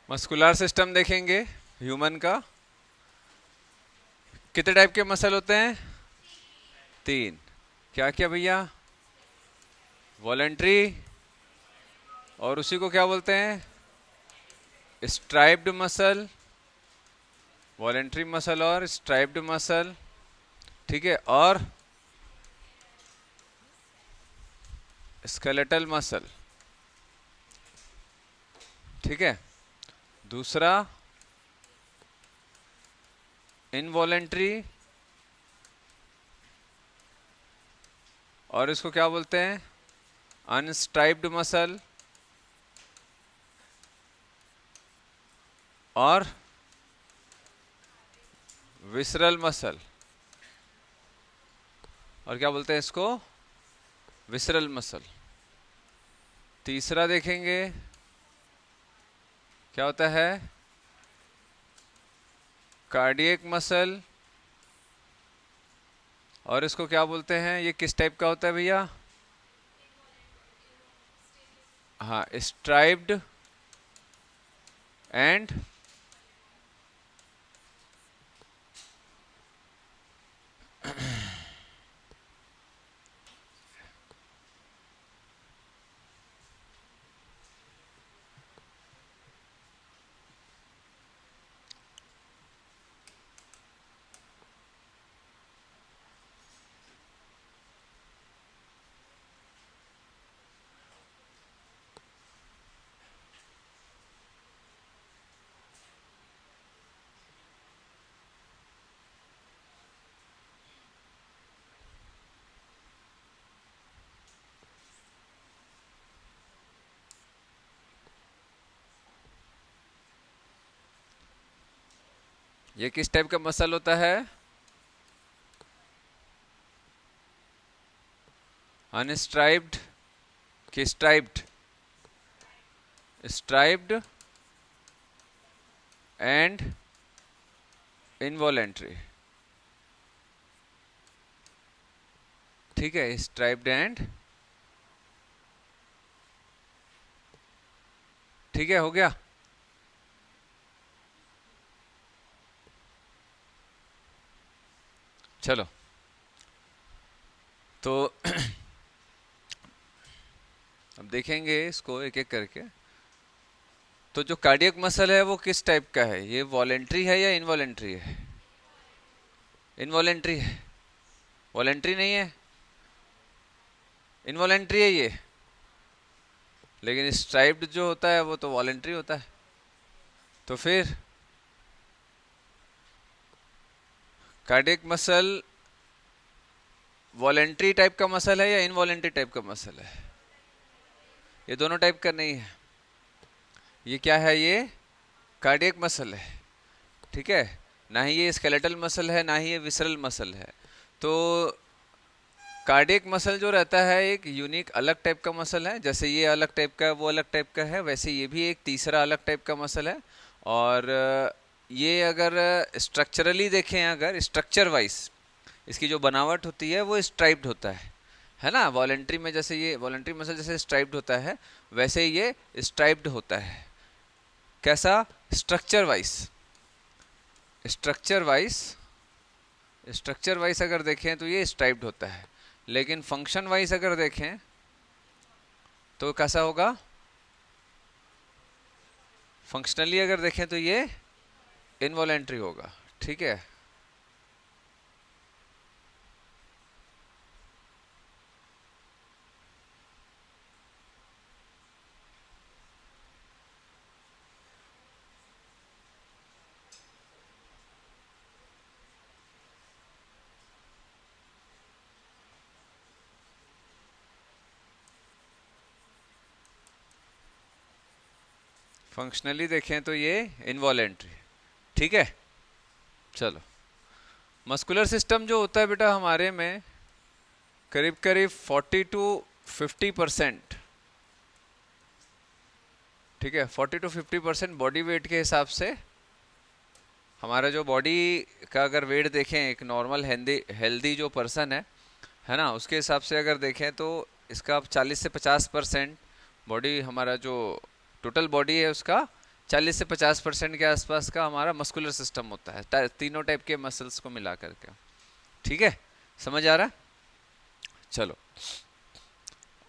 Muscular system देखेंगे human का, कितने टाइप के मसल होते हैं? तीन। क्या क्या भैया? वॉलेंट्री, और उसी को क्या बोलते हैं? Striped muscle. वॉलेंट्री मसल और स्ट्राइप्ड मसल, ठीक है। और स्केलेटल मसल, ठीक है। दूसरा इनवॉलेंट्री, और इसको क्या बोलते हैं? अनस्ट्राइप्ड मसल और विसरल मसल, और क्या बोलते हैं इसको? Visceral muscle. तीसरा देखेंगे क्या होता है? कार्डियक मसल, और इसको क्या बोलते हैं? ये किस टाइप का होता है भैया? हाँ, स्ट्राइप्ड एंड ये किस टाइप का मसल होता है? अनस्ट्राइप्ड कि स्ट्राइप्ड? स्ट्राइप्ड एंड इनवॉलेंट्री, ठीक है। स्ट्राइप्ड एंड, ठीक है, हो गया। चलो, तो अब देखेंगे इसको एक एक करके। तो जो कार्डियक मसल है वो किस टाइप का है? ये वॉलेंट्री है या इनवॉलेंट्री है? इनवॉलेंट्री है, वॉलेंट्री नहीं है, इनवॉलेंट्री है ये। लेकिन स्ट्राइप्ड जो होता है वो तो वॉलेंट्री होता है। तो फिर कार्डियक मसल वॉलेंट्री टाइप का मसल है या इनवॉलेंट्री टाइप का मसल है? ये दोनों टाइप का नहीं है। ये क्या है? ये कार्डियक मसल है, ठीक है। ना ही ये स्केलेटल मसल है, ना ही ये विसरल मसल है। तो कार्डियक मसल जो रहता है एक यूनिक अलग टाइप का मसल है। जैसे ये अलग टाइप का है, वो अलग टाइप का है, वैसे ये भी एक तीसरा अलग टाइप का मसल है। और ये अगर स्ट्रक्चरली देखें, अगर स्ट्रक्चर वाइज इसकी जो बनावट होती है वो स्ट्राइप्ड होता है ना। वॉलेंट्री में जैसे ये वॉलेंट्री मसल जैसे स्ट्राइप्ड होता है, वैसे ये स्ट्राइप्ड होता है। कैसा? Structure wise. Structure wise, structure wise अगर देखें तो ये स्ट्राइप्ड होता है। लेकिन फंक्शन वाइज अगर देखें तो कैसा होगा? फंक्शनली अगर देखें तो ये इनवॉलेंट्री होगा, ठीक है। फंक्शनली देखें तो ये इनवॉलेंट्री, ठीक है। चलो, मस्कुलर सिस्टम जो होता है बेटा हमारे में करीब करीब 40 टू 50%, ठीक है, 40 टू 50% बॉडी वेट के हिसाब से हमारा जो बॉडी का अगर वेट देखें, एक नॉर्मल हेल्दी जो पर्सन है ना, उसके हिसाब से अगर देखें तो इसका 40 से 50% बॉडी, हमारा जो टोटल बॉडी है उसका 40 से 50% के आसपास का हमारा मस्कुलर सिस्टम होता है, तीनों टाइप के मसल्स को मिला करके। ठीक है, समझ आ रहा है? चलो,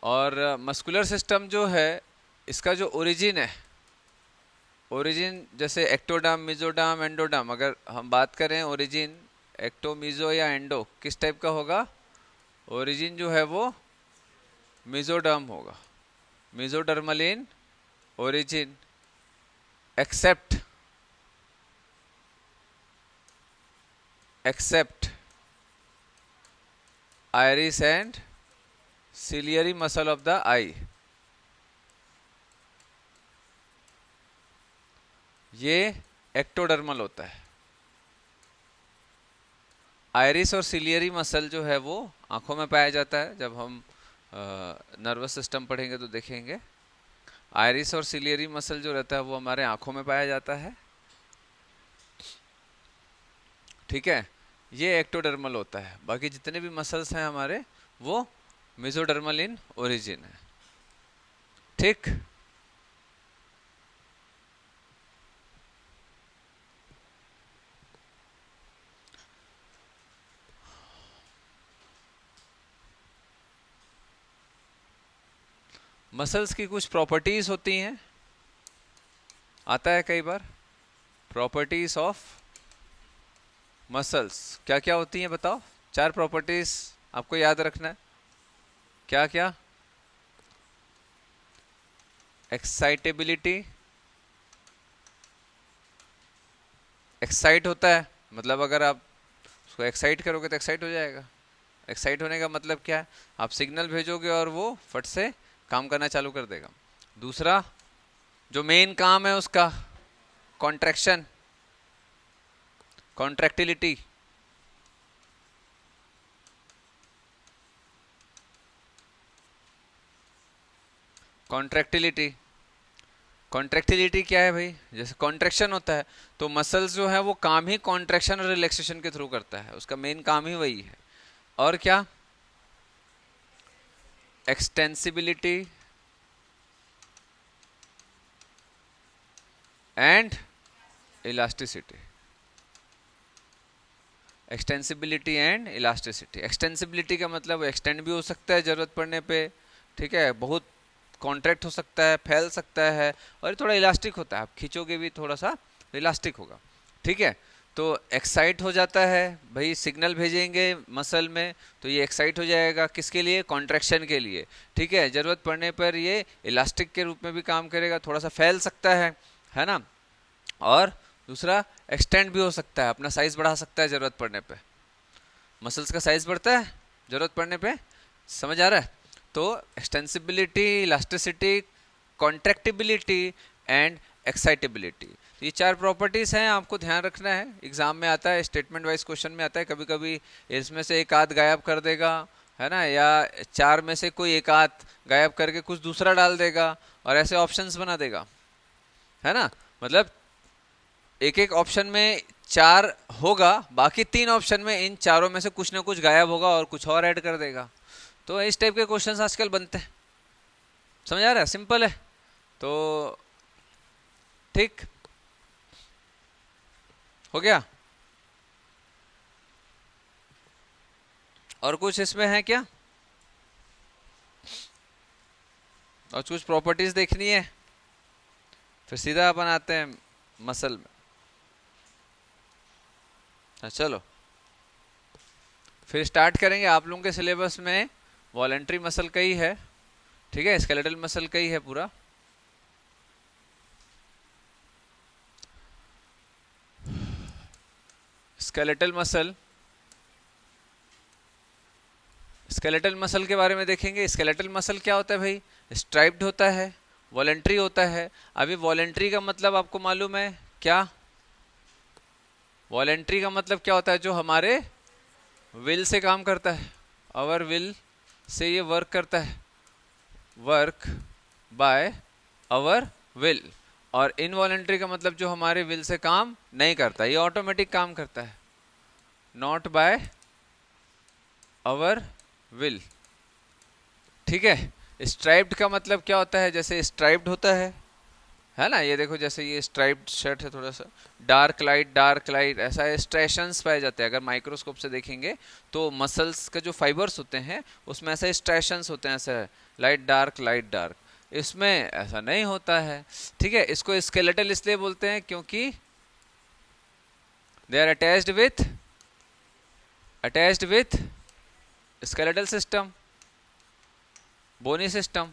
और मस्कुलर सिस्टम जो है इसका जो ओरिजिन है, ओरिजिन जैसे एक्टोडर्म, मेसोडर्म, एंडोडर्म, अगर हम बात करें ओरिजिन एक्टो, मीजो या एंडो, किस टाइप का होगा? ओरिजिन जो है वो मेसोडर्म होगा, mesodermal in origin, except iris and ciliary muscle of the eye, ये एक्टोडर्मल होता है। आयरिस और सिलियरी मसल जो है वो आंखों में पाया जाता है, जब हम नर्वस सिस्टम पढ़ेंगे तो देखेंगे। आयरिस और सिलियरी मसल जो रहता है वो हमारे आंखों में पाया जाता है। ठीक है, ये एक्टोडर्मल होता है। बाकी जितने भी मसल्स हैं हमारे वो मेसोडर्मल इन ओरिजिन है। ठीक, मसल्स की कुछ प्रॉपर्टीज होती हैं, आता है कई बार, प्रॉपर्टीज ऑफ मसल्स क्या क्या होती हैं बताओ? 4 प्रॉपर्टीज आपको याद रखना है। क्या क्या? एक्साइटेबिलिटी, एक्साइट होता है मतलब अगर आप उसको एक्साइट करोगे तो एक्साइट हो जाएगा। एक्साइट होने का मतलब क्या है? आप सिग्नल भेजोगे और वो फट से काम करना चालू कर देगा। दूसरा जो मेन काम है उसका, कॉन्ट्रैक्शन, कॉन्ट्रैक्टिलिटी, कॉन्ट्रैक्टिलिटी, कॉन्ट्रैक्टिलिटी क्या है भाई? जैसे कॉन्ट्रैक्शन होता है तो मसल्स जो है वो काम ही कॉन्ट्रैक्शन और रिलैक्सेशन के थ्रू करता है, उसका मेन काम ही वही है। और क्या? Extensibility and elasticity, extensibility and elasticity. Extensibility का मतलब एक्सटेंड भी हो सकता है जरूरत पड़ने पे, ठीक है, बहुत कॉन्ट्रैक्ट हो सकता है, फैल सकता है, और थोड़ा इलास्टिक होता है, आप खींचोगे भी थोड़ा सा इलास्टिक होगा। ठीक है, तो एक्साइट हो जाता है भाई, सिग्नल भेजेंगे मसल में तो ये एक्साइट हो जाएगा, किसके लिए? कॉन्ट्रैक्शन के लिए। ठीक है, जरूरत पड़ने पर ये इलास्टिक के रूप में भी काम करेगा, थोड़ा सा फैल सकता है ना। और दूसरा एक्सटेंड भी हो सकता है, अपना साइज बढ़ा सकता है जरूरत पड़ने पे। मसल्स का साइज बढ़ता है जरूरत पड़ने पे, समझ आ रहा है? तो extensibility, elasticity, contractibility and excitability, ये 4 प्रॉपर्टीज हैं, आपको ध्यान रखना है। एग्जाम में आता है, स्टेटमेंट वाइज क्वेश्चन में आता है, कभी कभी इसमें से एक आध गायब कर देगा, है ना, या 4 में से कोई एक आध गायब करके कुछ दूसरा डाल देगा और ऐसे ऑप्शंस बना देगा, है ना। मतलब एक एक ऑप्शन में 4 होगा, बाकी 3 ऑप्शन में इन चारों में से कुछ ना कुछ गायब होगा और कुछ और ऐड कर देगा। तो इस टाइप के क्वेश्चंस आजकल बनते हैं, समझ आ रहा है? सिंपल है। तो ठीक हो गया। और कुछ इसमें है क्या? और कुछ प्रॉपर्टीज देखनी है? फिर सीधा अपन आते हैं मसल में। चलो फिर स्टार्ट करेंगे। आप लोगों के सिलेबस में वॉलेंट्री मसल का ही है, ठीक है, स्केलेटल मसल का ही है पूरा। स्केलेटल मसल, स्केलेटल मसल के बारे में देखेंगे। स्केलेटल मसल क्या होता है भाई? स्ट्राइप्ड होता है, वॉलेंट्री होता है। अभी वॉलेंट्री का मतलब आपको मालूम है क्या? वॉलेंट्री का मतलब क्या होता है? जो हमारे विल से काम करता है, आवर विल से ये वर्क करता है, वर्क बाय आवर विल। और इनवॉलेंट्री का मतलब जो हमारे विल से काम नहीं करता, ये ऑटोमेटिक काम करता है, नॉट बाय आवर विल। ठीक है, स्ट्राइप्ड का मतलब क्या होता है? जैसे स्ट्राइप्ड होता है है ना। ये देखो जैसे ये स्ट्राइप्ड शर्ट है, थोड़ा सा डार्क लाइट ऐसा स्ट्रेशंस पाए जाते हैं। अगर माइक्रोस्कोप से देखेंगे तो मसल्स का जो फाइबर्स होते हैं उसमें ऐसे स्ट्रेशंस होते हैं, ऐसे लाइट डार्क। इसमें ऐसा नहीं होता है, ठीक है। इसको स्केलेटल इसलिए बोलते हैं क्योंकि they are attached with skeletal system, bony system,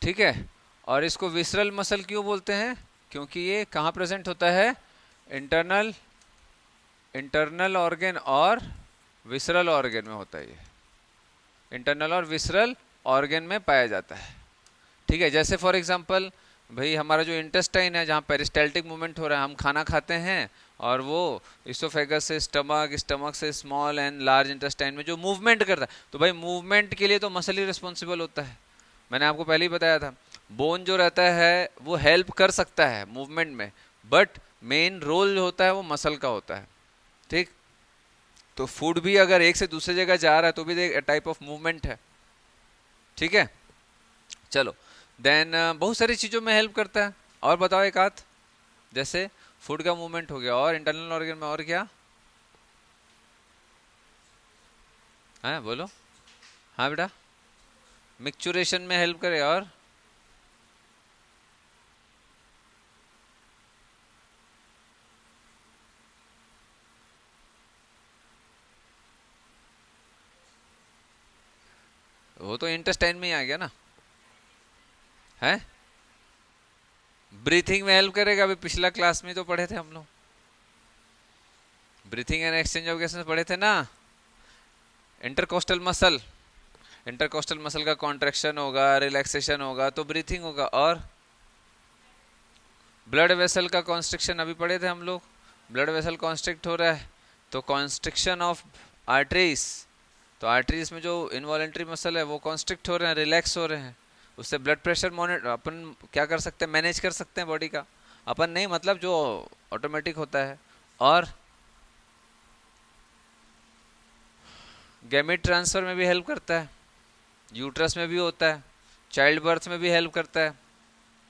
ठीक है। और इसको विसरल मसल क्यों बोलते हैं? क्योंकि ये कहाँ प्रेजेंट होता है? इंटरनल ऑर्गन और विसरल ऑर्गन में होता है। ये इंटरनल और विसरल ऑर्गन में पाया जाता है, ठीक है। जैसे फॉर एग्जांपल भाई हमारा जो इंटेस्टाइन है, जहाँ पेरिस्टाल्टिक मूवमेंट हो रहा है, हम खाना खाते हैं और वो इसोफेगस से स्टमक से स्मॉल एंड लार्ज इंटेस्टाइन में जो मूवमेंट करता है, तो भाई मूवमेंट के लिए तो मसल ही रिस्पॉन्सिबल होता है। मैंने आपको पहले ही बताया था, बोन जो रहता है वो हेल्प कर सकता है मूवमेंट में, बट मेन रोल जो होता है वो मसल का होता है, ठीक। तो फूड भी अगर एक से दूसरे जगह जा रहा है तो भी एक टाइप ऑफ मूवमेंट है, ठीक है। चलो देन बहुत सारी चीज़ों में हेल्प करता है। और बताओ एक आध, जैसे फूड का मूवमेंट हो गया, और इंटरनल ऑर्गन में और क्या है, बोलो। हाँ बेटा, मिक्सचुरेशन में हेल्प करे, और वो तो इंटेस्टाइन में ही आ गया ना, है। ब्रीथिंग में हेल्प करेगा, अभी पिछला क्लास में तो पढ़े थे हम लोग, breathing and exchange of gases पढ़े थे ना। इंटरकोस्टल मसल का कॉन्ट्रैक्शन होगा, रिलैक्सेशन होगा तो ब्रीथिंग होगा। और ब्लड वेसल का कॉन्स्ट्रिक्शन अभी पढ़े थे हम लोग, ब्लड वेसल कॉन्स्ट्रिक्ट हो रहा है तो कॉन्स्ट्रिक्शन ऑफ आर्टरीज, तो आर्टरीज में जो इनवॉलेंट्री मसल है वो कॉन्स्ट्रिक्ट हो रहे हैं, रिलैक्स हो रहे हैं, उससे ब्लड प्रेशर मॉनिटर अपन क्या कर सकते हैं, मैनेज कर सकते हैं बॉडी का, अपन नहीं मतलब जो ऑटोमेटिक होता है। और गैमेट ट्रांसफर में भी हेल्प करता है, यूट्रस में भी होता है, चाइल्ड बर्थ में भी हेल्प करता है।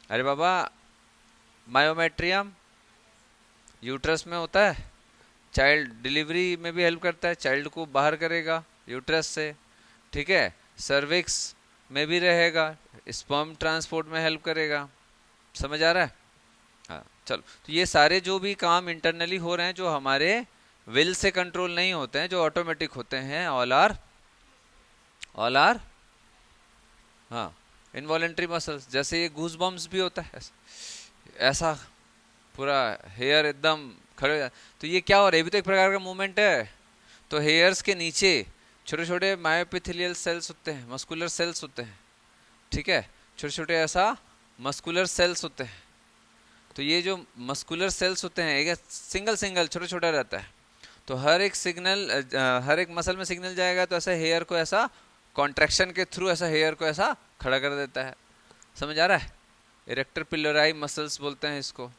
अरे बाबा, मायोमेट्रियम यूट्रस में होता है, चाइल्ड डिलीवरी में भी हेल्प करता है, चाइल्ड को बाहर करेगा यूट्रस से, ठीक है। सर्विक्स में भी रहेगा, स्पर्म ट्रांसपोर्ट में हेल्प करेगा। समझ आ रहा है? हाँ चलो, तो ये सारे जो भी काम इंटरनली हो रहे हैं जो हमारे विल से कंट्रोल नहीं होते हैं, जो ऑटोमेटिक होते हैं, ऑल आर हाँ इनवॉलेंट्री मसल्स। जैसे ये गूज बम्स भी होता है, ऐसा पूरा हेयर एकदम खड़े हो जाते, तो ये क्या हो रहा है, ये भी तो एक प्रकार का मूवमेंट है। तो हेयर्स के नीचे छोटे छोटे मायोपिथेलियल सेल्स होते हैं, मस्कुलर सेल्स होते हैं, ठीक है, छोटे छोटे ऐसा मस्कुलर सेल्स होते हैं। तो ये जो मस्कुलर सेल्स होते हैं एक सिंगल छोटा छोटा रहता है, तो हर एक मसल में सिग्नल जाएगा तो ऐसा हेयर को ऐसा कॉन्ट्रैक्शन के थ्रू ऐसा हेयर को ऐसा खड़ा कर देता है। समझ आ रहा है? इरेक्टर पिलराई मसल्स बोलते हैं इसको।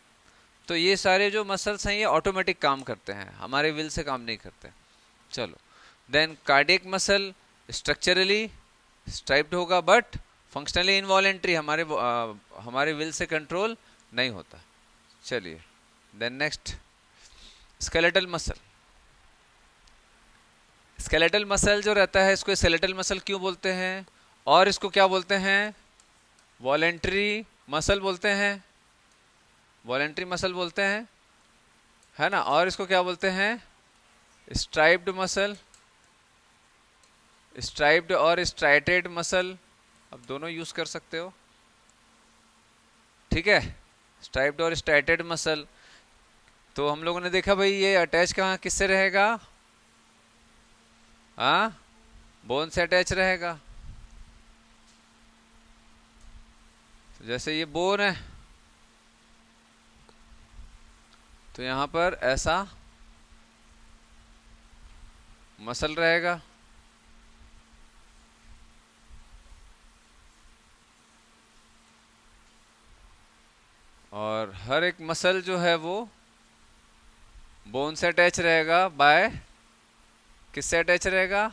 तो ये सारे जो मसल्स हैं ये ऑटोमेटिक काम करते हैं, हमारे विल से काम नहीं करते। चलो then cardiac muscle structurally striped होगा बट फंक्शनली इनवॉलेंट्री, हमारे विल से कंट्रोल नहीं होता। चलिए देन नेक्स्ट, स्केलेटल मसल जो रहता है इसको स्केलेटल मसल क्यों बोलते हैं, और इसको क्या बोलते हैं, वॉलेंट्री मसल बोलते हैं, वॉलेंट्री मसल बोलते हैं, है ना। और इसको क्या बोलते हैं, स्ट्राइप्ड मसल, स्ट्राइप्ड और स्ट्राइटेड मसल, अब दोनों यूज कर सकते हो, ठीक है, स्ट्राइप्ड और स्ट्राइटेड मसल। तो हम लोगों ने देखा भाई ये अटैच कहाँ किससे रहेगा, हाँ बोन से अटैच रहेगा। तो जैसे ये बोन है तो यहाँ पर ऐसा मसल रहेगा, और हर एक मसल जो है वो बोन से अटैच रहेगा, बाय किससे अटैच रहेगा,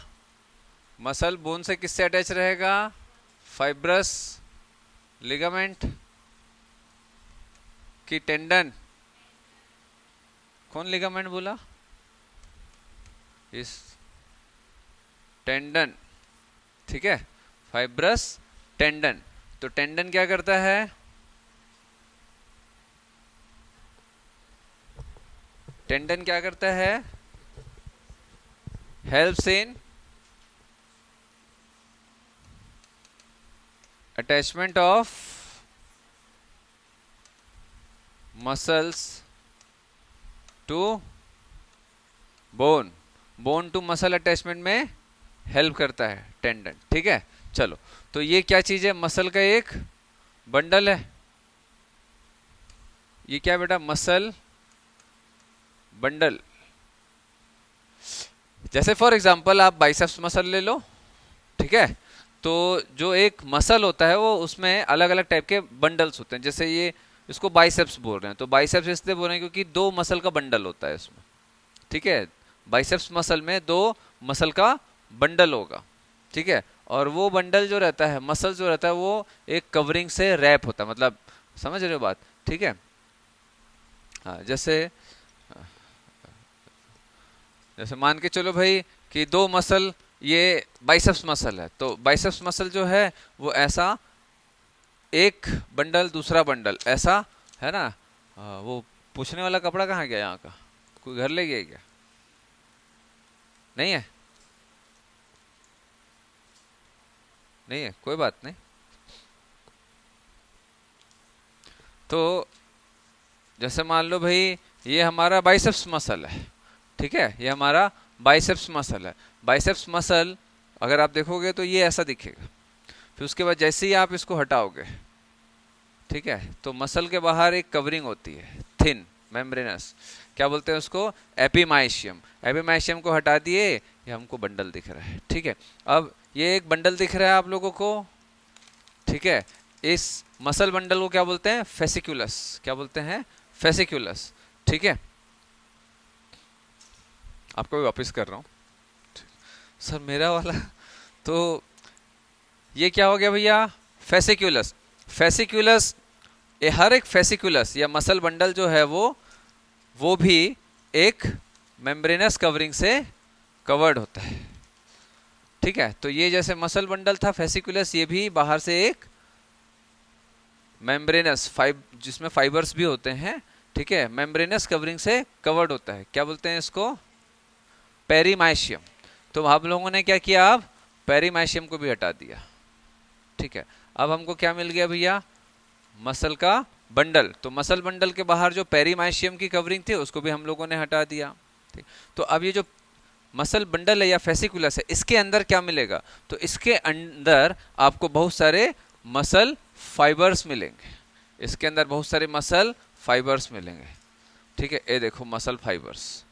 मसल बोन से किससे अटैच रहेगा, फाइब्रस लिगामेंट की टेंडन, कौन लिगामेंट बोला? इस टेंडन, ठीक है, फाइब्रस टेंडन। तो टेंडन क्या करता है? टेंडन क्या करता है? Helps in attachment of muscles to bone, bone to muscle attachment में हेल्प करता है टेंडन, ठीक है। चलो, तो ये क्या चीज है? मसल का एक बंडल है। ये क्या बेटा? Muscle bundle. जैसे फॉर एग्जांपल आप बाइसेप्स मसल ले लो, ठीक है। तो जो एक मसल होता है वो उसमें अलग अलग टाइप के बंडल्स होते हैं। जैसे ये, इसको बाइसेप्स बोल रहे हैं, तो बाइसेप्स इसलिए बोल रहे हैं क्योंकि दो मसल का बंडल होता है इसमें, ठीक है। बाइसेप्स मसल में दो मसल का बंडल होगा, ठीक है। और वो बंडल जो रहता है, मसल जो रहता है, वो एक कवरिंग से रैप होता है, मतलब समझ रहे हो बात, ठीक है। हाँ, जैसे जैसे मान के चलो भाई कि दो मसल, ये बाइसेप्स मसल है, तो बाइसेप्स मसल जो है वो ऐसा, एक बंडल दूसरा बंडल ऐसा, है ना। वो पूछने वाला कपड़ा कहाँ गया यहाँ का? कोई घर ले गया क्या? नहीं है? नहीं है, कोई बात नहीं। तो जैसे मान लो भाई ये हमारा बाइसेप्स मसल है, ठीक है, ये हमारा बाइसेप्स मसल है। बाइसेप्स मसल अगर आप देखोगे तो ये ऐसा दिखेगा। फिर उसके बाद जैसे ही आप इसको हटाओगे, ठीक है, तो मसल के बाहर एक कवरिंग होती है, थिन मेम्ब्रेनस, क्या बोलते हैं उसको? एपिमाइशियम। एपिमाइशियम को हटा दिए, ये हमको बंडल दिख रहा है, ठीक है। अब ये एक बंडल दिख रहा है आप लोगों को, ठीक है। इस मसल बंडल को क्या बोलते हैं? फेसिकुलस। क्या बोलते हैं? फेसिकुलस, ठीक है। आपको भी वापस कर रहा हूँ सर मेरा वाला। तो ये क्या हो गया भैया? फेसिकुलस। फेसिकुलस, ये हर एक फेसिकुलस या मसल बंडल जो है वो भी एक मेम्ब्रेनस कवरिंग से कवर्ड होता है, ठीक है। तो ये जैसे मसल बंडल था फेसिकुलस, ये भी बाहर से एक मेम्ब्रेनस जिसमें फाइबर्स भी होते हैं, ठीक है, मेम्ब्रेनस कवरिंग से कवर्ड होता है। क्या बोलते हैं इसको? पेरीमाइशियम। तो हम लोगों ने क्या किया? अब पेरीमाइशियम को भी हटा दिया, ठीक है। अब हमको क्या मिल गया भैया? मसल का बंडल। तो मसल बंडल के बाहर जो पेरीमाइशियम की कवरिंग थी उसको भी हम लोगों ने हटा दिया, ठीक। तो अब ये जो मसल बंडल है या फेसिकुलस है, इसके अंदर क्या मिलेगा? तो इसके अंदर आपको बहुत सारे मसल फाइबर्स मिलेंगे। इसके अंदर बहुत सारे मसल फाइबर्स मिलेंगे, ठीक है। ये देखो मसल फाइबर्स,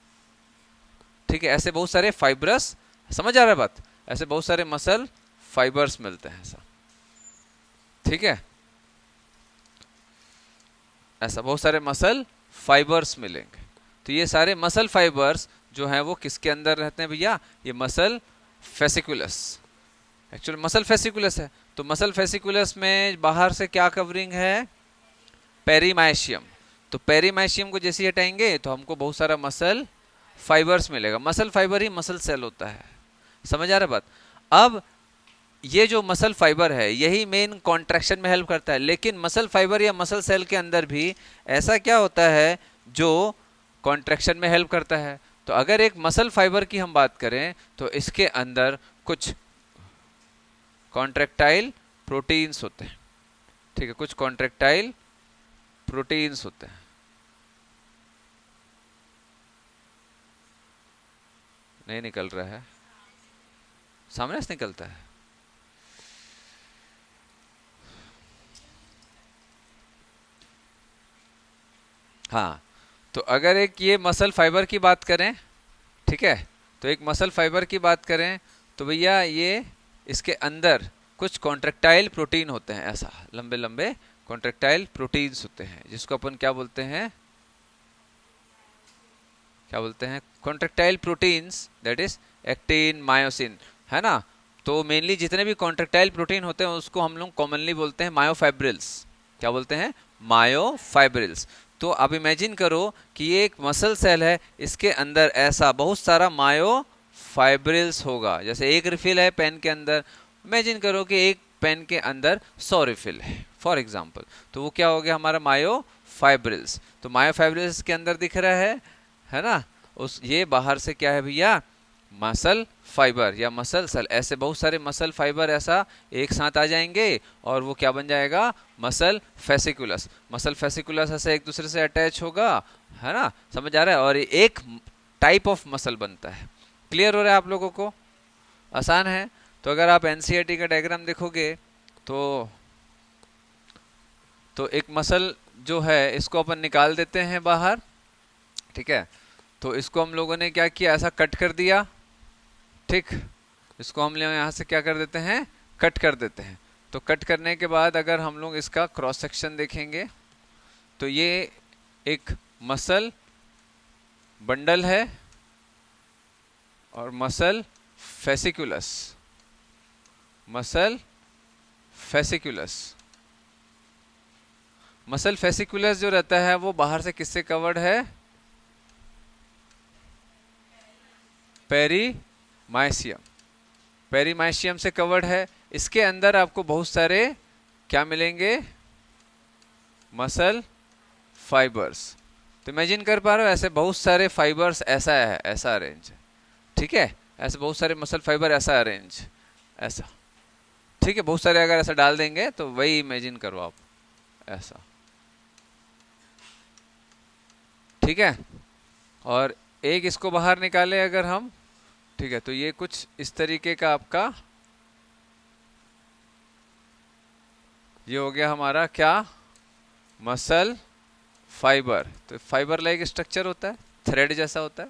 ठीक है। ऐसे बहुत सारे फाइबरस, समझ आ रहा है बात? ऐसे बहुत सारे मसल फाइबर्स मिलते हैं ऐसा, ठीक है। ऐसा बहुत सारे मसल फाइबर्स मिलेंगे। तो ये सारे मसल फाइबर्स जो हैं वो किसके अंदर रहते हैं भैया? ये muscle fasciculus. Actually muscle fasciculus है, तो मसल फेसिकुलस में बाहर से क्या कवरिंग है? पेरीमाइशियम। तो पेरीमाइशियम को जैसे हटाएंगे तो हमको बहुत सारा मसल फाइबर्स मिलेगा। मसल फाइबर ही मसल सेल होता है, समझ आ रहा है बात? अब ये जो मसल फाइबर है यही मेन कॉन्ट्रैक्शन में हेल्प करता है, लेकिन मसल फाइबर या मसल सेल के अंदर भी ऐसा क्या होता है जो कॉन्ट्रैक्शन में हेल्प करता है? तो अगर एक मसल फाइबर की हम बात करें तो इसके अंदर कुछ कॉन्ट्रैक्टाइल प्रोटीन्स होते हैं, ठीक है, कुछ कॉन्ट्रैक्टाइल प्रोटीन्स होते हैं। नहीं निकल रहा है, सामने से निकलता है। हाँ, तो अगर एक ये मसल फाइबर की बात करें, ठीक है, तो एक मसल फाइबर की बात करें तो भैया ये इसके अंदर कुछ कॉन्ट्रैक्टाइल प्रोटीन होते हैं, ऐसा लंबे लंबे कॉन्ट्रैक्टाइल प्रोटीन्स होते हैं, जिसको अपन क्या बोलते हैं? क्या बोलते हैं? Contractile proteins, that is actin, myosin, है ना। तो मेनली जितने भी कॉन्ट्रेक्टाइल प्रोटीन होते हैं उसको हम लोग कॉमनली बोलते हैं मायोफाइब्रिल्स। क्या बोलते हैं? मायोफाइब्रिल्स। तो अब इमेजिन करो कि ये एक मसल सेल है, इसके अंदर ऐसा बहुत सारा मायोफाइब्रिल्स होगा। जैसे एक रिफिल है पेन के अंदर, इमेजिन करो कि एक पेन के अंदर 100 रिफिल है फॉर एग्जाम्पल, तो वो क्या हो गया हमारा मायोफाइब्रिल्स। तो मायोफाइब्रिल्स के अंदर दिख रहा है ना, उस ये बाहर से क्या है भैया? मसल फाइबर या मसल सेल। ऐसे बहुत सारे मसल फाइबर ऐसा एक साथ आ जाएंगे और वो क्या बन जाएगा? Muscle fasciculus. मसल फेसिकुलस ऐसे एक दूसरे से अटैच होगा, है ना, समझ आ रहा है, और एक टाइप ऑफ मसल बनता है। क्लियर हो रहा है आप लोगों को? आसान है। तो अगर आप एनसीईआरटी का डायग्राम देखोगे तो एक मसल जो है इसको अपन निकाल देते हैं बाहर, ठीक है। तो इसको हम लोगों ने क्या किया? ऐसा कट कर दिया, ठीक। इसको हम लोग यहाँ से क्या कर देते हैं? कट कर देते हैं। तो कट करने के बाद अगर हम लोग इसका क्रॉस सेक्शन देखेंगे तो ये एक मसल बंडल है और muscle fasciculus, muscle fasciculus. Muscle fasciculus जो रहता है वो बाहर से किससे कवर्ड है? पेरीमाइशियम। पेरीमाइशियम से कवर्ड है। इसके अंदर आपको बहुत सारे क्या मिलेंगे? Muscle fibres. तो इमेजिन कर पा रहे हो ऐसे बहुत सारे फाइबर्स ऐसा है, ऐसा अरेंज है, ठीक है। ऐसे बहुत सारे मसल फाइबर ऐसा अरेंज, ऐसा, ठीक है। बहुत सारे अगर ऐसा डाल देंगे तो वही इमेजिन करो आप, ऐसा, ठीक है। और एक इसको बाहर निकाले अगर हम, ठीक है, तो ये कुछ इस तरीके का आपका ये हो गया हमारा क्या? Muscle fibre. तो फाइबर लाइक स्ट्रक्चर होता है, थ्रेड जैसा होता है,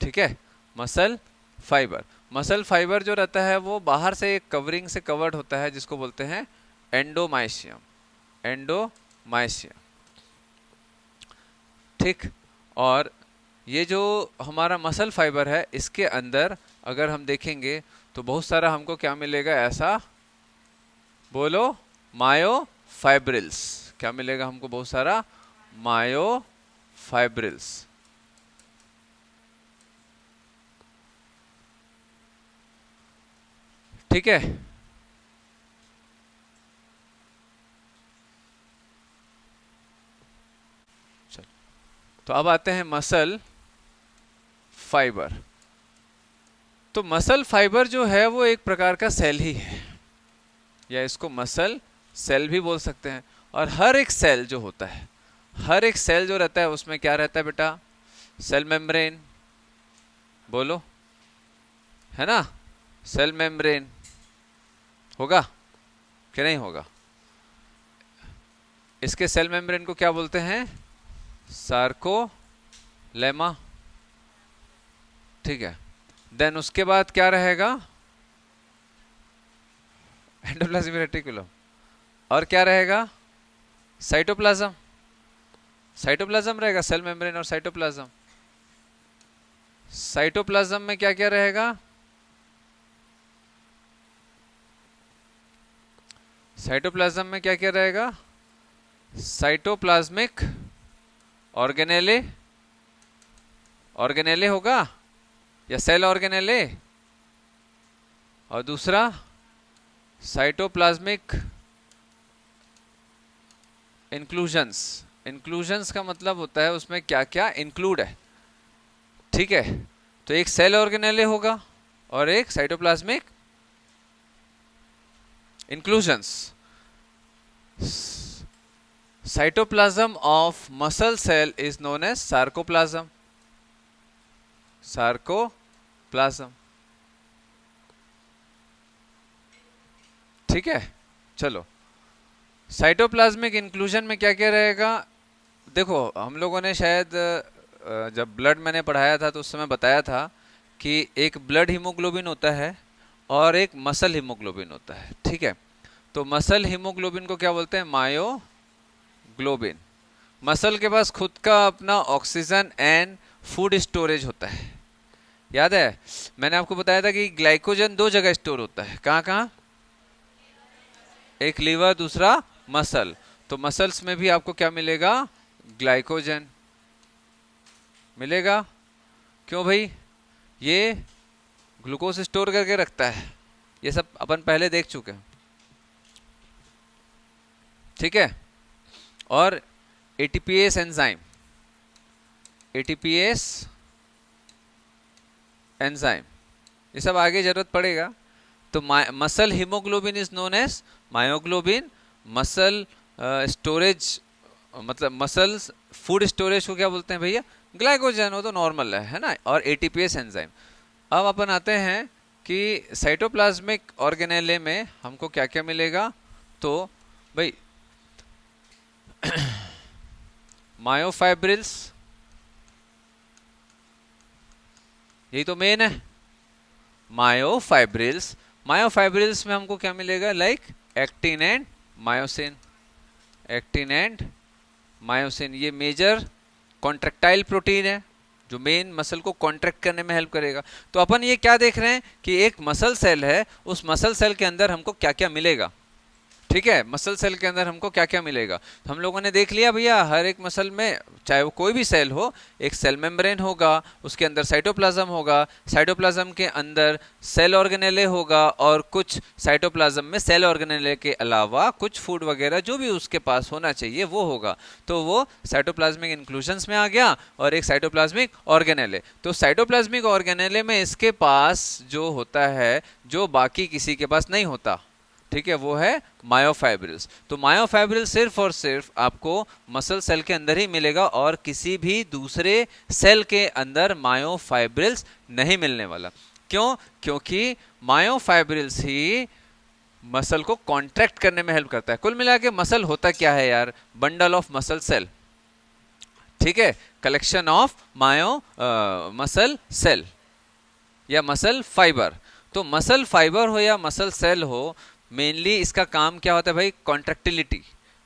ठीक है। Muscle fibre. मसल फाइबर जो रहता है वो बाहर से एक कवरिंग से कवर्ड होता है जिसको बोलते हैं एंडोमाइशियम। एंडोमाइशियम, ठीक। और ये जो हमारा मसल फाइबर है इसके अंदर अगर हम देखेंगे तो बहुत सारा हमको क्या मिलेगा? ऐसा बोलो, मायोफाइब्रिल्स। क्या मिलेगा हमको? बहुत सारा मायोफाइब्रिल्स, ठीक है। चल, तो अब आते हैं मसल फाइबर। तो मसल फाइबर जो है वो एक प्रकार का सेल ही है, या इसको मसल सेल भी बोल सकते हैं। और हर एक सेल जो होता है, हर एक सेल जो रहता है उसमें क्या रहता है बेटा? सेल मेम्ब्रेन, बोलो, है ना। सेल मेम्ब्रेन होगा कि नहीं होगा? इसके सेल मेम्ब्रेन को क्या बोलते हैं? सार्कोलेमा, ठीक है। देन उसके बाद क्या रहेगा? Endoplasmic reticulum. और क्या रहेगा? साइटोप्लाज्म। साइटोप्लाज्म रहेगा, सेल मेम्ब्रेन और साइटोप्लाज्म। साइटोप्लाज्म में क्या क्या रहेगा? साइटोप्लाज्म में क्या क्या रहेगा? साइटोप्लाज्मिक ऑर्गेनेले, ऑर्गेनेले होगा या सेल ऑर्गेनेले, और दूसरा साइटोप्लाज्मिक इंक्लूजन्स। इंक्लूजन्स का मतलब होता है उसमें क्या क्या इंक्लूड है, ठीक है। तो एक सेल ऑर्गेनेले होगा और एक cytoplasmic inclusions. Cytoplasm of muscle cell is known as sarcoplasm. Sarcoplasm, ठीक है। चलो, साइटोप्लाज्मिक इंक्लूजन में क्या क्या रहेगा? देखो, हम लोगों ने शायद जब ब्लड मैंने पढ़ाया था तो उस समय बताया था कि एक ब्लड हीमोग्लोबिन होता है और एक मसल हीमोग्लोबिन होता है, ठीक है। तो मसल हीमोग्लोबिन को क्या बोलते हैं? मायोग्लोबिन। मसल के पास खुद का अपना ऑक्सीजन एंड फूड स्टोरेज होता है, याद है मैंने आपको बताया था कि ग्लाइकोजन दो जगह स्टोर होता है, कहाँ कहाँ? एक लीवर, दूसरा मसल। तो मसल्स में भी आपको क्या मिलेगा? ग्लाइकोजन मिलेगा। क्यों भाई? ये ग्लूकोज स्टोर करके रखता है। ये सब अपन पहले देख चुके हैं, ठीक है। और एटीपीएस एंजाइम, एटीपीएस एंजाइम, ये सब आगे जरूरत पड़ेगा। तो muscle haemoglobin is known as myoglobin. Muscle storage मतलब मसल्स फूड स्टोरेज को क्या बोलते हैं भैया? ग्लाइकोजन। वो तो नॉर्मल है ना। और एटीपीएस एंजाइम। अब अपन आते हैं कि साइटोप्लाज्मिक ऑर्गेनेले में हमको क्या क्या मिलेगा। तो भाई मायोफाइब्रिल्स, यही तो मेन है, मायोफाइब्रिल्स। मायोफाइब्रिल्स में हमको क्या मिलेगा? Like actin and myosin. Actin and myosin ये मेजर कॉन्ट्रेक्टाइल प्रोटीन है जो मेन मसल को कॉन्ट्रैक्ट करने में हेल्प करेगा। तो अपन ये क्या देख रहे हैं कि एक मसल सेल है, उस मसल सेल के अंदर हमको क्या क्या मिलेगा, ठीक है। मसल सेल के अंदर हमको क्या क्या मिलेगा तो हम लोगों ने देख लिया भैया। हर एक मसल में चाहे वो कोई भी सेल हो, एक सेल मेम्ब्रेन होगा, उसके अंदर साइटोप्लाज्म होगा, साइटोप्लाज्म के अंदर सेल ऑर्गेनेले होगा, और कुछ साइटोप्लाज्म में सेल ऑर्गेनेले के अलावा कुछ फूड वगैरह जो भी उसके पास होना चाहिए वो होगा। तो वो साइटोप्लाज्मिक इंक्लूजन्स में आ गया। और एक साइटोप्लाज्मिक ऑर्गेनेले, तो साइटोप्लाज्मिक ऑर्गेनेले में इसके पास जो होता है जो बाकी किसी के पास नहीं होता, ठीक है, वो है मायोफाइब्रिल्स। तो मायोफाइब्रिल्स सिर्फ और सिर्फ आपको मसल सेल के अंदर ही मिलेगा और किसी भी दूसरे सेल के अंदर मायोफाइब्रिल्स नहीं मिलने वाला। क्यों? क्योंकि मायोफाइब्रिल्स ही मसल को कॉन्ट्रैक्ट करने में हेल्प करता है। कुल मिला के मसल होता क्या है यार? बंडल ऑफ मसल सेल, ठीक है, collection of myo muscle cell या मसल फाइबर। तो मसल फाइबर हो या मसल सेल हो, मेनली इसका काम क्या होता है भाई? कॉन्ट्रैक्टिलिटी।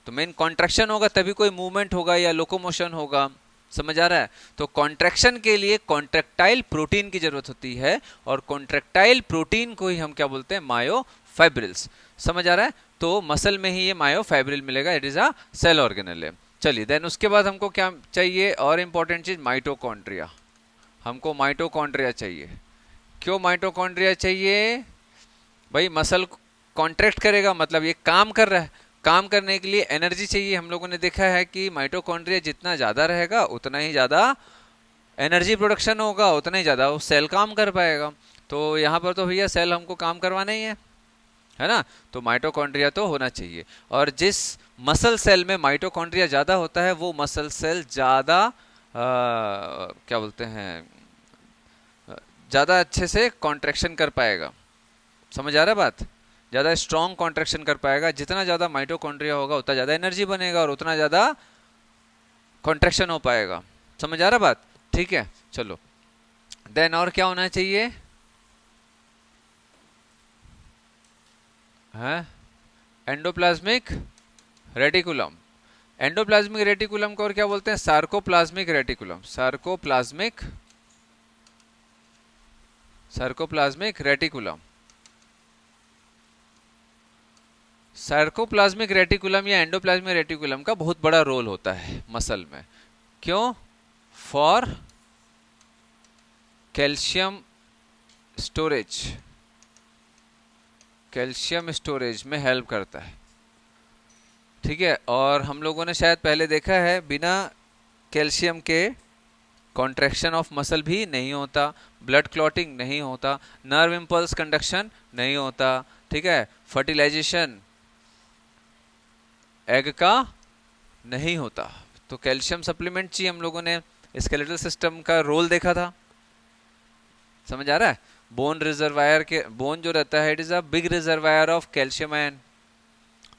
तो मेन कॉन्ट्रैक्शन होगा तभी कोई मूवमेंट होगा या लोकोमोशन होगा, समझ आ रहा है? तो कॉन्ट्रैक्शन के लिए कॉन्ट्रैक्टाइल प्रोटीन की जरूरत होती है, और कॉन्ट्रैक्टाइल प्रोटीन को ही हम क्या बोलते हैं? मायोफाइब्रिल्स। समझ आ रहा है? तो मसल में ही ये मायोफाइब्रिल मिलेगा, it is a cell organelle. चलिए देन उसके बाद हमको क्या चाहिए? और इंपॉर्टेंट चीज माइटोकॉन्ड्रिया। हमको माइटोकॉन्ड्रिया चाहिए। क्यों माइटोकॉन्ड्रिया चाहिए? भाई मसल कॉन्ट्रैक्ट करेगा मतलब ये काम कर रहा है, काम करने के लिए एनर्जी चाहिए। हम लोगों ने देखा है कि माइटोकॉन्ड्रिया जितना ज़्यादा रहेगा उतना ही ज़्यादा एनर्जी प्रोडक्शन होगा, उतना ही ज़्यादा वो सेल काम कर पाएगा। तो यहाँ पर तो भैया सेल हमको काम करवाना ही है ना। तो माइटोकॉन्ड्रिया तो होना चाहिए। और जिस मसल सेल में माइटोकॉन्ड्रिया ज़्यादा होता है वो मसल सेल ज़्यादा क्या बोलते हैं, ज़्यादा अच्छे से कॉन्ट्रैक्शन कर पाएगा। समझ आ रहा है बात? ज़्यादा स्ट्रॉन्ग कॉन्ट्रैक्शन कर पाएगा। जितना ज़्यादा माइटोकॉन्ड्रिया होगा उतना ज़्यादा एनर्जी बनेगा और उतना ज़्यादा कॉन्ट्रैक्शन हो पाएगा। समझ आ रहा बात? ठीक है, चलो देन और क्या होना चाहिए? है एंडोप्लाज्मिक रेटिकुलम। एंडोप्लाज्मिक रेटिकुलम को और क्या बोलते हैं? Sarcoplasmic reticulum. Sarcoplasmic sarcoplasmic reticulum. Sarcoplasmic reticulum या एंडोप्लाज्मिक रेटिकुलम का बहुत बड़ा रोल होता है मसल में। क्यों? For calcium storage, calcium storage में हेल्प करता है, ठीक है। और हम लोगों ने शायद पहले देखा है बिना कैल्शियम के कॉन्ट्रैक्शन ऑफ मसल भी नहीं होता, ब्लड क्लॉटिंग नहीं होता, नर्व इम्पल्स कंडक्शन नहीं होता, ठीक है, फर्टिलाइजेशन एग का नहीं होता। तो कैल्शियम सप्लीमेंट चाहिए। हम लोगों ने स्केलेटल सिस्टम का रोल देखा था, समझ आ रहा है? बोन रिजर्वायर के, बोन जो रहता है it is a big reservoir of calcium ion.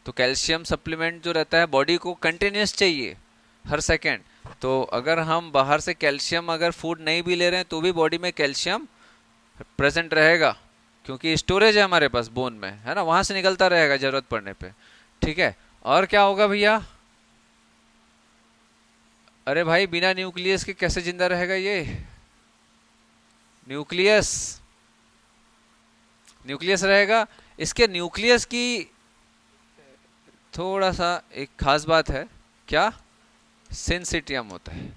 तो कैल्शियम सप्लीमेंट जो रहता है बॉडी को कंटिन्यूस चाहिए हर सेकेंड। तो अगर हम बाहर से कैल्शियम अगर फूड नहीं भी ले रहे हैं तो भी बॉडी में कैल्शियम प्रेजेंट रहेगा, क्योंकि स्टोरेज है हमारे पास बोन में, है ना, वहां से निकलता रहेगा जरूरत पड़ने पे, ठीक है। और क्या होगा भैया? अरे भाई बिना न्यूक्लियस के कैसे जिंदा रहेगा ये? न्यूक्लियस, न्यूक्लियस रहेगा। इसके न्यूक्लियस की थोड़ा सा एक खास बात है, क्या? सिंसिटियम होता है।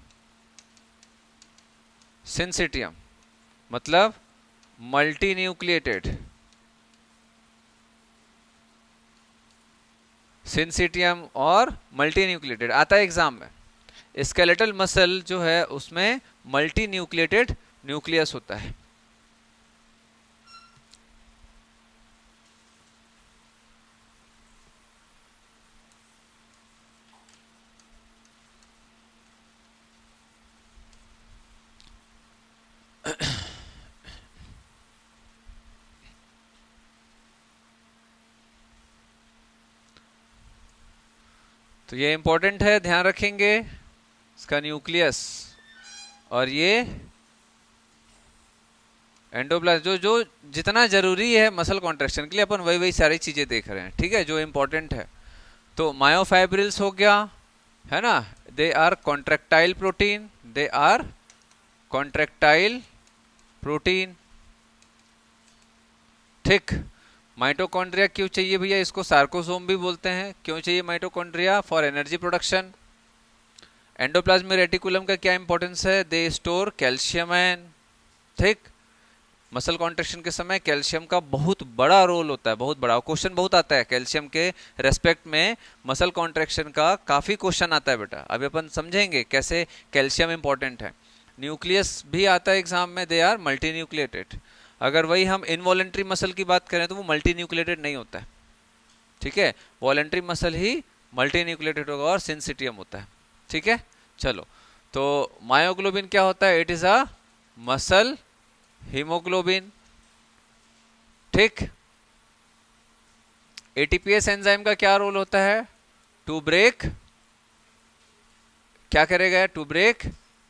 सिंसिटियम मतलब मल्टी न्यूक्लिएटेड। सिंसिटियम और मल्टी न्यूक्लिएटेड आता है एग्जाम में। स्केलेटल मसल जो है उसमें मल्टी न्यूक्लिएटेड न्यूक्लियस होता है। तो ये इंपॉर्टेंट है, ध्यान रखेंगे इसका न्यूक्लियस। और ये एंडोप्लाज्म जो जो जितना जरूरी है मसल कॉन्ट्रैक्शन के लिए, अपन वही वही सारी चीजें देख रहे हैं, ठीक है, जो इंपॉर्टेंट है। तो मायोफाइब्रिल्स हो गया, है ना, they are contractile protein, they are contractile protein. ठीक। माइटोकॉन्ड्रिया क्यों चाहिए भैया? इसको सार्कोसोम भी बोलते हैं। क्यों चाहिए mitochondria? For energy production. Endoplasmic reticulum का क्या इंपॉर्टेंस है? They store calcium ion. ठीक। मसल कॉन्ट्रैक्शन के समय कैल्शियम का बहुत बड़ा रोल होता है, बहुत बड़ा। क्वेश्चन बहुत आता है कैल्शियम के रेस्पेक्ट में, मसल कॉन्ट्रैक्शन का काफी क्वेश्चन आता है बेटा। अभी अपन समझेंगे कैसे कैल्शियम इंपॉर्टेंट है। न्यूक्लियस भी आता है एग्जाम में, दे आर मल्टी न्यूक्लिएटेड। अगर वही हम इनवॉलेंट्री मसल की बात करें तो वो मल्टी न्यूक्लिएटेड नहीं होता है, ठीक है, वॉलेंट्री मसल ही मल्टी न्यूक्लिएटेड होगा और सिंसिटियम होता है, ठीक है। चलो, तो मायोग्लोबिन क्या होता है? It is a muscle haemoglobin. ठीक। एटीपीएस एंजाइम का क्या रोल होता है? टू ब्रेक, क्या करेगा? To break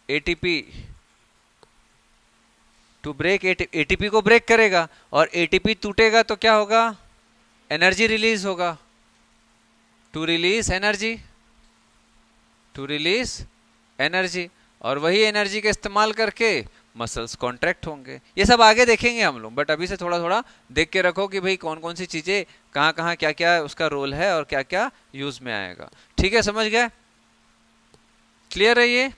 ATP, to break ATP को ब्रेक करेगा, और एटीपी टूटेगा तो क्या होगा? एनर्जी रिलीज होगा, to release energy, to release energy. और वही एनर्जी का इस्तेमाल करके मसल्स कॉन्ट्रैक्ट होंगे। ये सब आगे देखेंगे हम लोग, बट अभी से थोड़ा थोड़ा देख के रखो कि भाई कौन कौन सी चीजें कहाँ कहाँ क्या क्या उसका रोल है और क्या क्या यूज में आएगा, ठीक है, समझ गए? क्लियर है ये?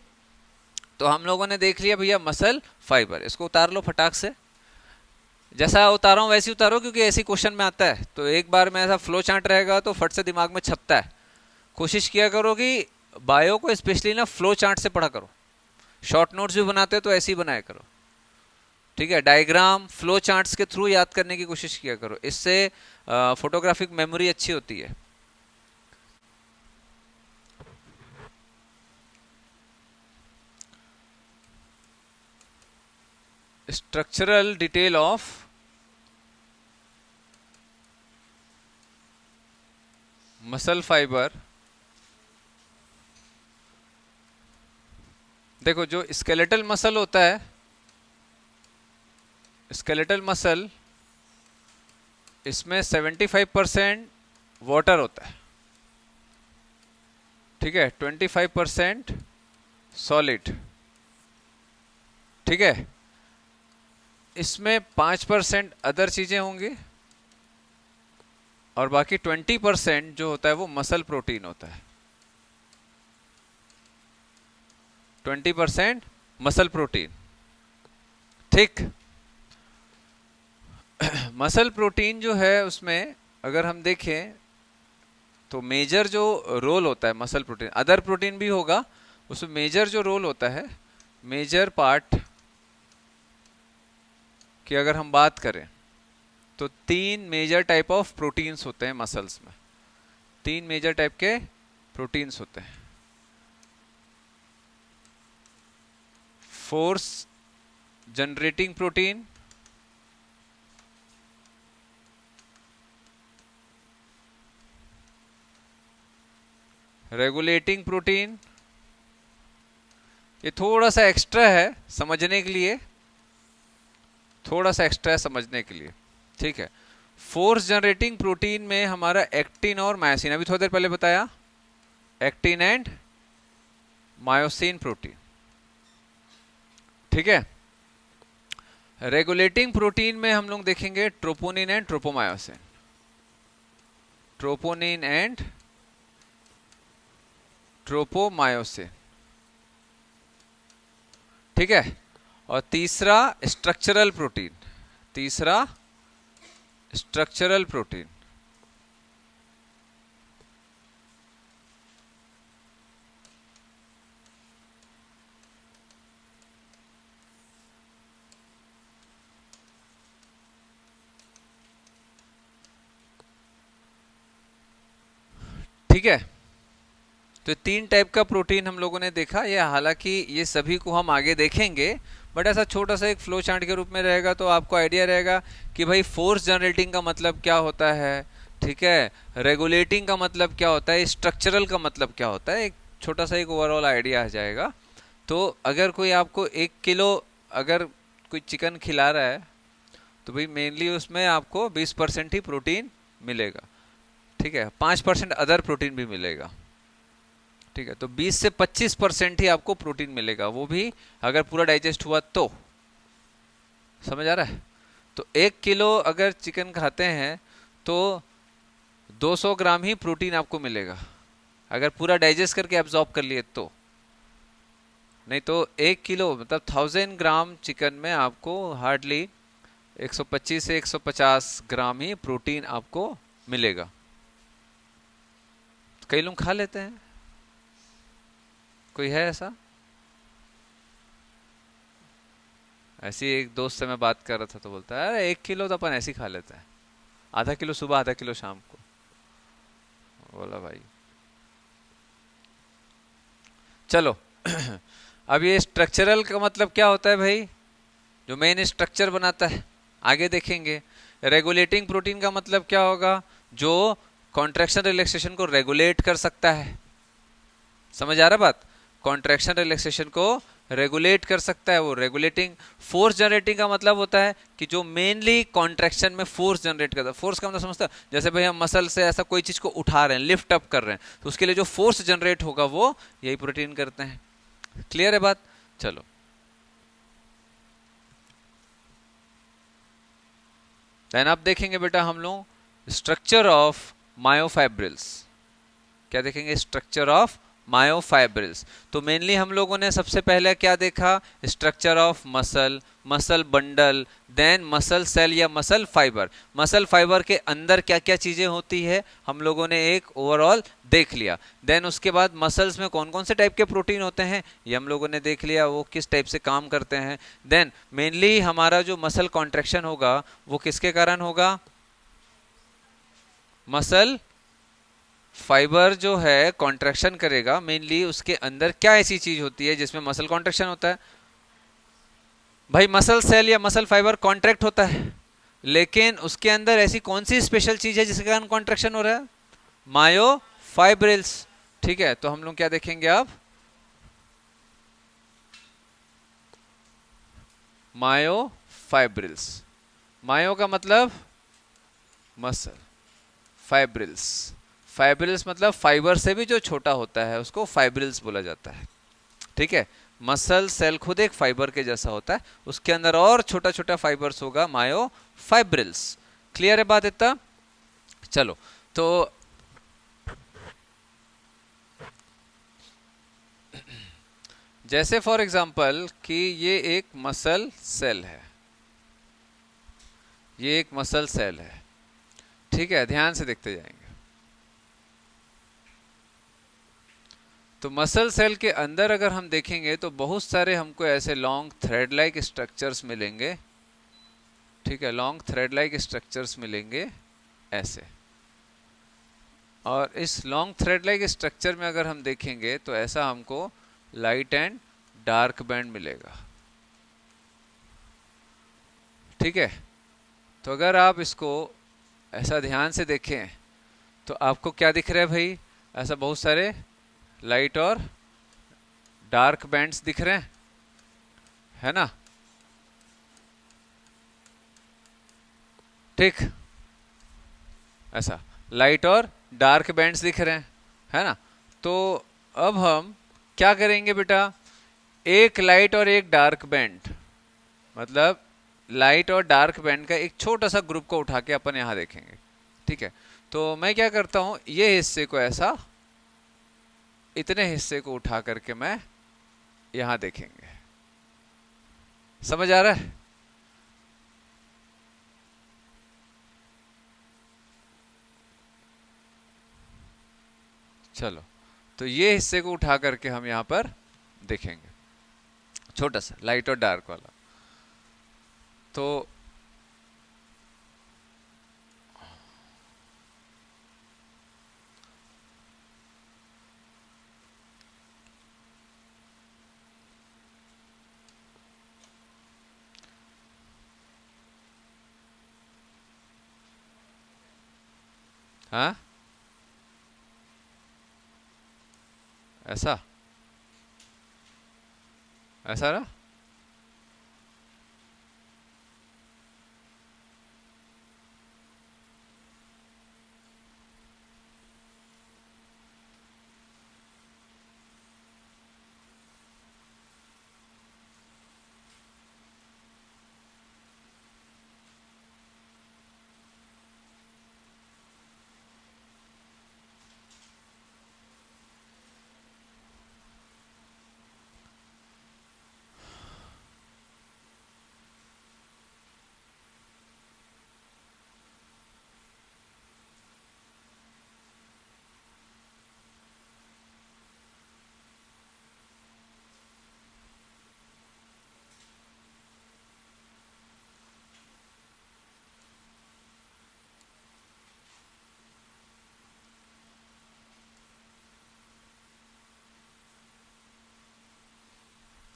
तो हम लोगों ने देख लिया भैया मसल फाइबर। इसको उतार लो फटाक से, जैसा उतारो वैसे उतारो, क्योंकि ऐसी क्वेश्चन में आता है तो एक बार में ऐसा फ्लो चार्ट रहेगा तो फट से दिमाग में छपता है। कोशिश किया करो कि बायो को स्पेशली ना फ्लो चार्ट से पढ़ा करो। शॉर्ट नोट्स भी बनाते हो तो ऐसे ही बनाया करो, ठीक है। डायग्राम फ्लो चार्ट्स के थ्रू याद करने की कोशिश किया करो, इससे फोटोग्राफिक मेमोरी अच्छी होती है। Structural detail of muscle fibre. देखो, जो स्केलेटल मसल होता है, स्केलेटल मसल, इसमें 75% वाटर होता है, ठीक है, 25% सॉलिड, ठीक है। इसमें 5% अदर चीजें होंगी, और बाकी 20% जो होता है वो मसल प्रोटीन होता है। 20% मसल प्रोटीन, ठीक। मसल प्रोटीन जो है उसमें अगर हम देखें तो मेजर जो रोल होता है मसल प्रोटीन, अदर प्रोटीन भी होगा, उसमें मेजर जो रोल होता है, मेजर पार्ट की अगर हम बात करें तो 3 मेजर टाइप ऑफ प्रोटीन्स होते हैं मसल्स में। 3 मेजर टाइप के प्रोटीन्स होते हैं। Force generating protein, regulating protein, ये थोड़ा सा एक्स्ट्रा है समझने के लिए, थोड़ा सा एक्स्ट्रा है समझने के लिए, ठीक है। फोर्स जनरेटिंग प्रोटीन में हमारा एक्टिन और मायोसिन, अभी थोड़ी देर पहले बताया, एक्टिन एंड मायोसिन प्रोटीन, ठीक है। रेगुलेटिंग प्रोटीन में हम लोग देखेंगे troponin and tropomyosin, troponin and tropomyosin, ठीक है। और तीसरा स्ट्रक्चरल प्रोटीन, तीसरा स्ट्रक्चरल प्रोटीन, ठीक है। तो तीन टाइप का प्रोटीन हम लोगों ने देखा। ये हालांकि ये सभी को हम आगे देखेंगे, बट ऐसा छोटा सा एक फ्लो चार्ट के रूप में रहेगा, तो आपको आइडिया रहेगा कि भाई फोर्स जनरेटिंग का मतलब क्या होता है, ठीक है, रेगुलेटिंग का मतलब क्या होता है, स्ट्रक्चरल का मतलब क्या होता है, एक छोटा सा एक ओवरऑल आइडिया आ जाएगा। तो अगर कोई आपको 1 किलो अगर कोई चिकन खिला रहा है, तो भाई मेनली उसमें आपको 20% ही प्रोटीन मिलेगा, ठीक है, 5% अदर प्रोटीन भी मिलेगा, ठीक है। तो 20 से 25% ही आपको प्रोटीन मिलेगा, वो भी अगर पूरा डाइजेस्ट हुआ तो। समझ आ रहा है? तो 1 किलो अगर चिकन खाते हैं तो 200 ग्राम ही प्रोटीन आपको मिलेगा, अगर पूरा डाइजेस्ट करके एब्जॉर्ब कर लिए तो। नहीं तो 1 किलो मतलब 1000 ग्राम चिकन में आपको हार्डली 125 से 150 ग्राम ही प्रोटीन आपको मिलेगा। कई लोग खा लेते हैं, कोई है ऐसा? ऐसी एक दोस्त से मैं बात कर रहा था तो बोलता है अरे 1 किलो तो अपन ऐसे ही खा लेते हैं, आधा किलो सुबह आधा किलो शाम को। बोला भाई चलो अब ये स्ट्रक्चरल का मतलब क्या होता है भाई, जो मेन स्ट्रक्चर बनाता है, आगे देखेंगे। रेगुलेटिंग प्रोटीन का मतलब क्या होगा, जो कॉन्ट्रैक्शन रिलैक्सेशन को रेगुलेट कर सकता है। समझ आ रहा बात? कॉन्ट्रैक्शन रिलैक्सेशन को रेगुलेट कर सकता है वो। रेगुलेटिंग फोर्स जनरेटिंग का मतलब होता है कि जो मेनली कॉन्ट्रैक्शन में फोर्स जनरेट करता है। फोर्स का मतलब समझता है, जैसे भाई हम मसल से ऐसा कोई चीज को उठा रहे हैं, लिफ्ट अप कर रहे हैं, तो उसके लिए जो फोर्स जनरेट होगा वो यही प्रोटीन करते हैं। क्लियर है बात? चलो देन अब देखेंगे बेटा हम लोग स्ट्रक्चर ऑफ मायोफाइब्रिल्स। क्या देखेंगे? Structure of myofibrils. तो मेनली हम लोगों ने सबसे पहले क्या देखा, structure of muscle, muscle bundle, then muscle cell या मसल फाइबर। मसल फाइबर के अंदर क्या क्या चीजें होती है हम लोगों ने एक ओवरऑल देख लिया। देन उसके बाद मसल्स में कौन कौन से टाइप के प्रोटीन होते हैं ये हम लोगों ने देख लिया, वो किस टाइप से काम करते हैं। देन मेनली हमारा जो मसल कॉन्ट्रैक्शन होगा वो किसके कारण होगा, मसल फाइबर जो है कॉन्ट्रैक्शन करेगा, मेनली उसके अंदर क्या ऐसी चीज होती है जिसमें मसल कॉन्ट्रैक्शन होता है? भाई मसल सेल या मसल फाइबर कॉन्ट्रैक्ट होता है, लेकिन उसके अंदर ऐसी कौन सी स्पेशल चीज है जिसके कारण कॉन्ट्रैक्शन हो रहा है? मायोफाइब्रिल्स। ठीक है, तो हम लोग क्या देखेंगे अब, मायोफाइब्रिल्स। मायो का मतलब मसल, फाइब्रिल्स, फाइब्रिल्स मतलब फाइबर से भी जो छोटा होता है उसको फाइब्रिल्स बोला जाता है। ठीक है, मसल सेल खुद एक फाइबर के जैसा होता है, उसके अंदर और छोटा छोटा फाइबर्स होगा, मायोफाइब्रिल्स। क्लियर है बात इतना? चलो तो जैसे फॉर एग्जांपल कि ये एक मसल सेल है, ये एक मसल सेल है, ठीक है, ध्यान से देखते जाएंगे। तो मसल सेल के अंदर अगर हम देखेंगे तो बहुत सारे हमको ऐसे लॉन्ग थ्रेड लाइक स्ट्रक्चर्स मिलेंगे, ठीक है, लॉन्ग थ्रेड लाइक स्ट्रक्चर्स मिलेंगे ऐसे। और इस लॉन्ग थ्रेड लाइक स्ट्रक्चर में अगर हम देखेंगे तो ऐसा हमको लाइट एंड डार्क बैंड मिलेगा, ठीक है। तो अगर आप इसको ऐसा ध्यान से देखें तो आपको क्या दिख रहा है भाई, ऐसा बहुत सारे लाइट और डार्क बैंड्स दिख रहे हैं, है ना? ठीक, ऐसा लाइट और डार्क बैंड्स दिख रहे हैं, है ना? तो अब हम क्या करेंगे बेटा, एक लाइट और एक डार्क बैंड, मतलब लाइट और डार्क बैंड का एक छोटा सा ग्रुप को उठा के अपन यहाँ देखेंगे, ठीक है। तो मैं क्या करता हूँ, ये हिस्से को ऐसा, इतने हिस्से को उठा करके मैं यहाँ देखेंगे। समझ आ रहा है? चलो, तो ये हिस्से को उठा करके हम यहाँ पर देखेंगे, छोटा सा लाइट और डार्क वाला। तो हाँ, ऐसा ऐसा ना।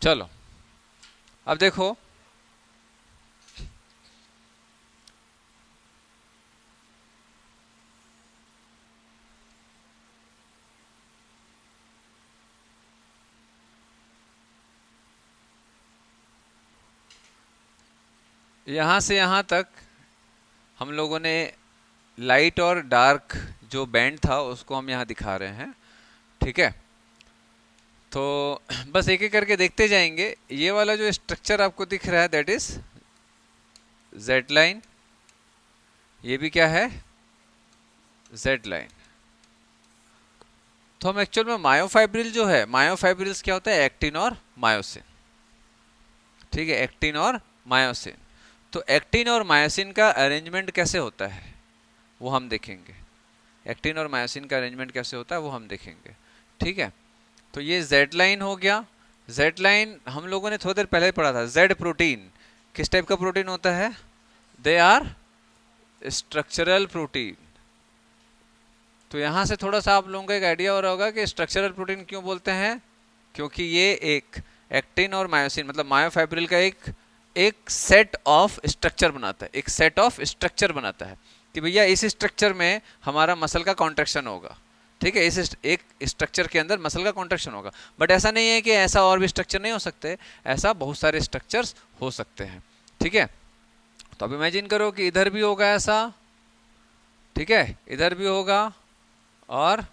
चलो, अब देखो, यहाँ से यहाँ तक हम लोगों ने लाइट और डार्क जो बैंड था उसको हम यहाँ दिखा रहे हैं, ठीक है। तो बस एक एक करके देखते जाएंगे। ये वाला जो स्ट्रक्चर आपको दिख रहा है दैट इज जेड लाइन, ये भी क्या है, जेड लाइन। तो हम एक्चुअल में मायोफाइब्रिल जो है, मायोफाइब्रिल्स क्या होता है, एक्टिन और मायोसिन, ठीक है, एक्टिन और मायोसिन। तो एक्टिन और मायोसिन का अरेंजमेंट कैसे होता है वो हम देखेंगे। एक्टिन और मायोसिन का अरेंजमेंट कैसे होता है वो हम देखेंगे, ठीक है। तो ये जेड लाइन हो गया। जेड लाइन हम लोगों ने थोड़ी देर पहले ही पढ़ा था। जेड प्रोटीन किस टाइप का प्रोटीन होता है, दे आर स्ट्रक्चरल प्रोटीन। तो यहां से थोड़ा सा आप लोगों को एक आइडिया हो रहा होगा कि स्ट्रक्चरल प्रोटीन क्यों बोलते हैं, क्योंकि ये एक एक्टिन और मायोसिन मतलब मायोफाइब्रिल का एक सेट ऑफ स्ट्रक्चर बनाता है, एक सेट ऑफ स्ट्रक्चर बनाता है कि भैया इस स्ट्रक्चर में हमारा मसल का कॉन्ट्रैक्शन होगा, ठीक है, इस एक स्ट्रक्चर के अंदर मसल का कॉन्ट्रैक्शन होगा। बट ऐसा नहीं है कि ऐसा और भी स्ट्रक्चर नहीं हो सकते, ऐसा बहुत सारे स्ट्रक्चर्स हो सकते हैं, ठीक है। तो अब इमेजिन करो कि इधर भी होगा ऐसा, ठीक है, इधर भी होगा, और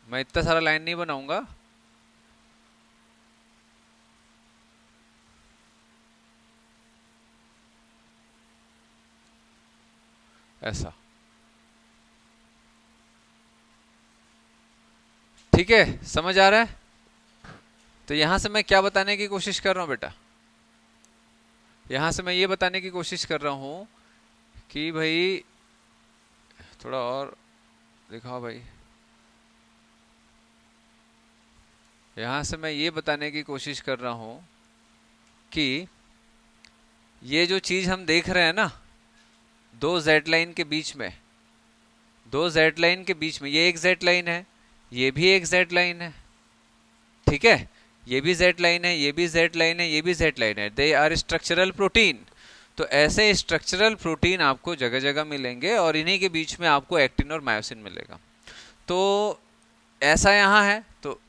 मैं इतना सारा लाइन नहीं बनाऊंगा, ऐसा, ठीक है, समझ आ रहा है। तो यहां से मैं क्या बताने की कोशिश कर रहा हूं बेटा, यहां से मैं ये बताने की कोशिश कर रहा हूं कि भाई थोड़ा और दिखाओ भाई। यहां से मैं ये बताने की कोशिश कर रहा हूं कि ये जो चीज हम देख रहे हैं ना, दो जेड लाइन के बीच में, दो जेड लाइन के बीच में ये एक जेड लाइन है, ये भी एक जेड लाइन है, ठीक है, ये भी जेड लाइन है, ये भी जेड लाइन है, ये भी जेड लाइन है, दे आर स्ट्रक्चरल प्रोटीन। तो ऐसे स्ट्रक्चरल प्रोटीन आपको जगह जगह मिलेंगे और इन्हीं के बीच में आपको एक्टिन और मायोसिन मिलेगा। तो ऐसा यहाँ है, तो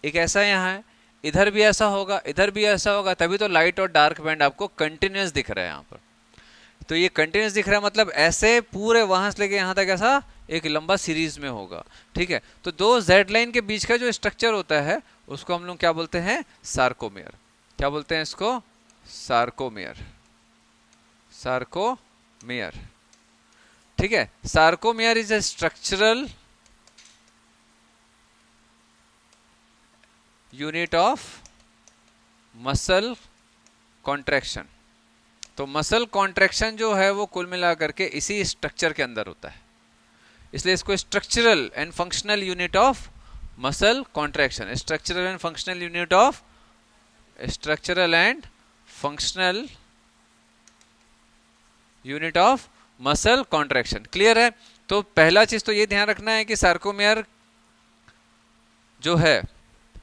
एक ऐसा यहाँ है, इधर भी ऐसा होगा, इधर भी ऐसा होगा, तभी तो लाइट और डार्क बैंड आपको कंटिन्यूस दिख रहा है यहाँ पर। तो ये कंटिन्यूस दिख रहा है मतलब ऐसे पूरे वहां से लेके यहाँ तक ऐसा एक लंबा सीरीज में होगा, ठीक है। तो दो जेड लाइन के बीच का जो स्ट्रक्चर होता है उसको हम लोग क्या बोलते हैं, सार्कोमेयर। क्या बोलते हैं इसको, सार्कोमेयर, सार्कोमेयर, ठीक है। Sarcomere is a structural unit of muscle contraction. तो मसल कॉन्ट्रैक्शन जो है वो कुल मिलाकर के इसी स्ट्रक्चर के अंदर होता है, इसलिए इसको structural and functional unit of muscle contraction, structural and functional unit of, structural and functional unit of muscle contraction. Clear है? तो पहला चीज तो ये ध्यान रखना है कि सार्कोमेयर जो है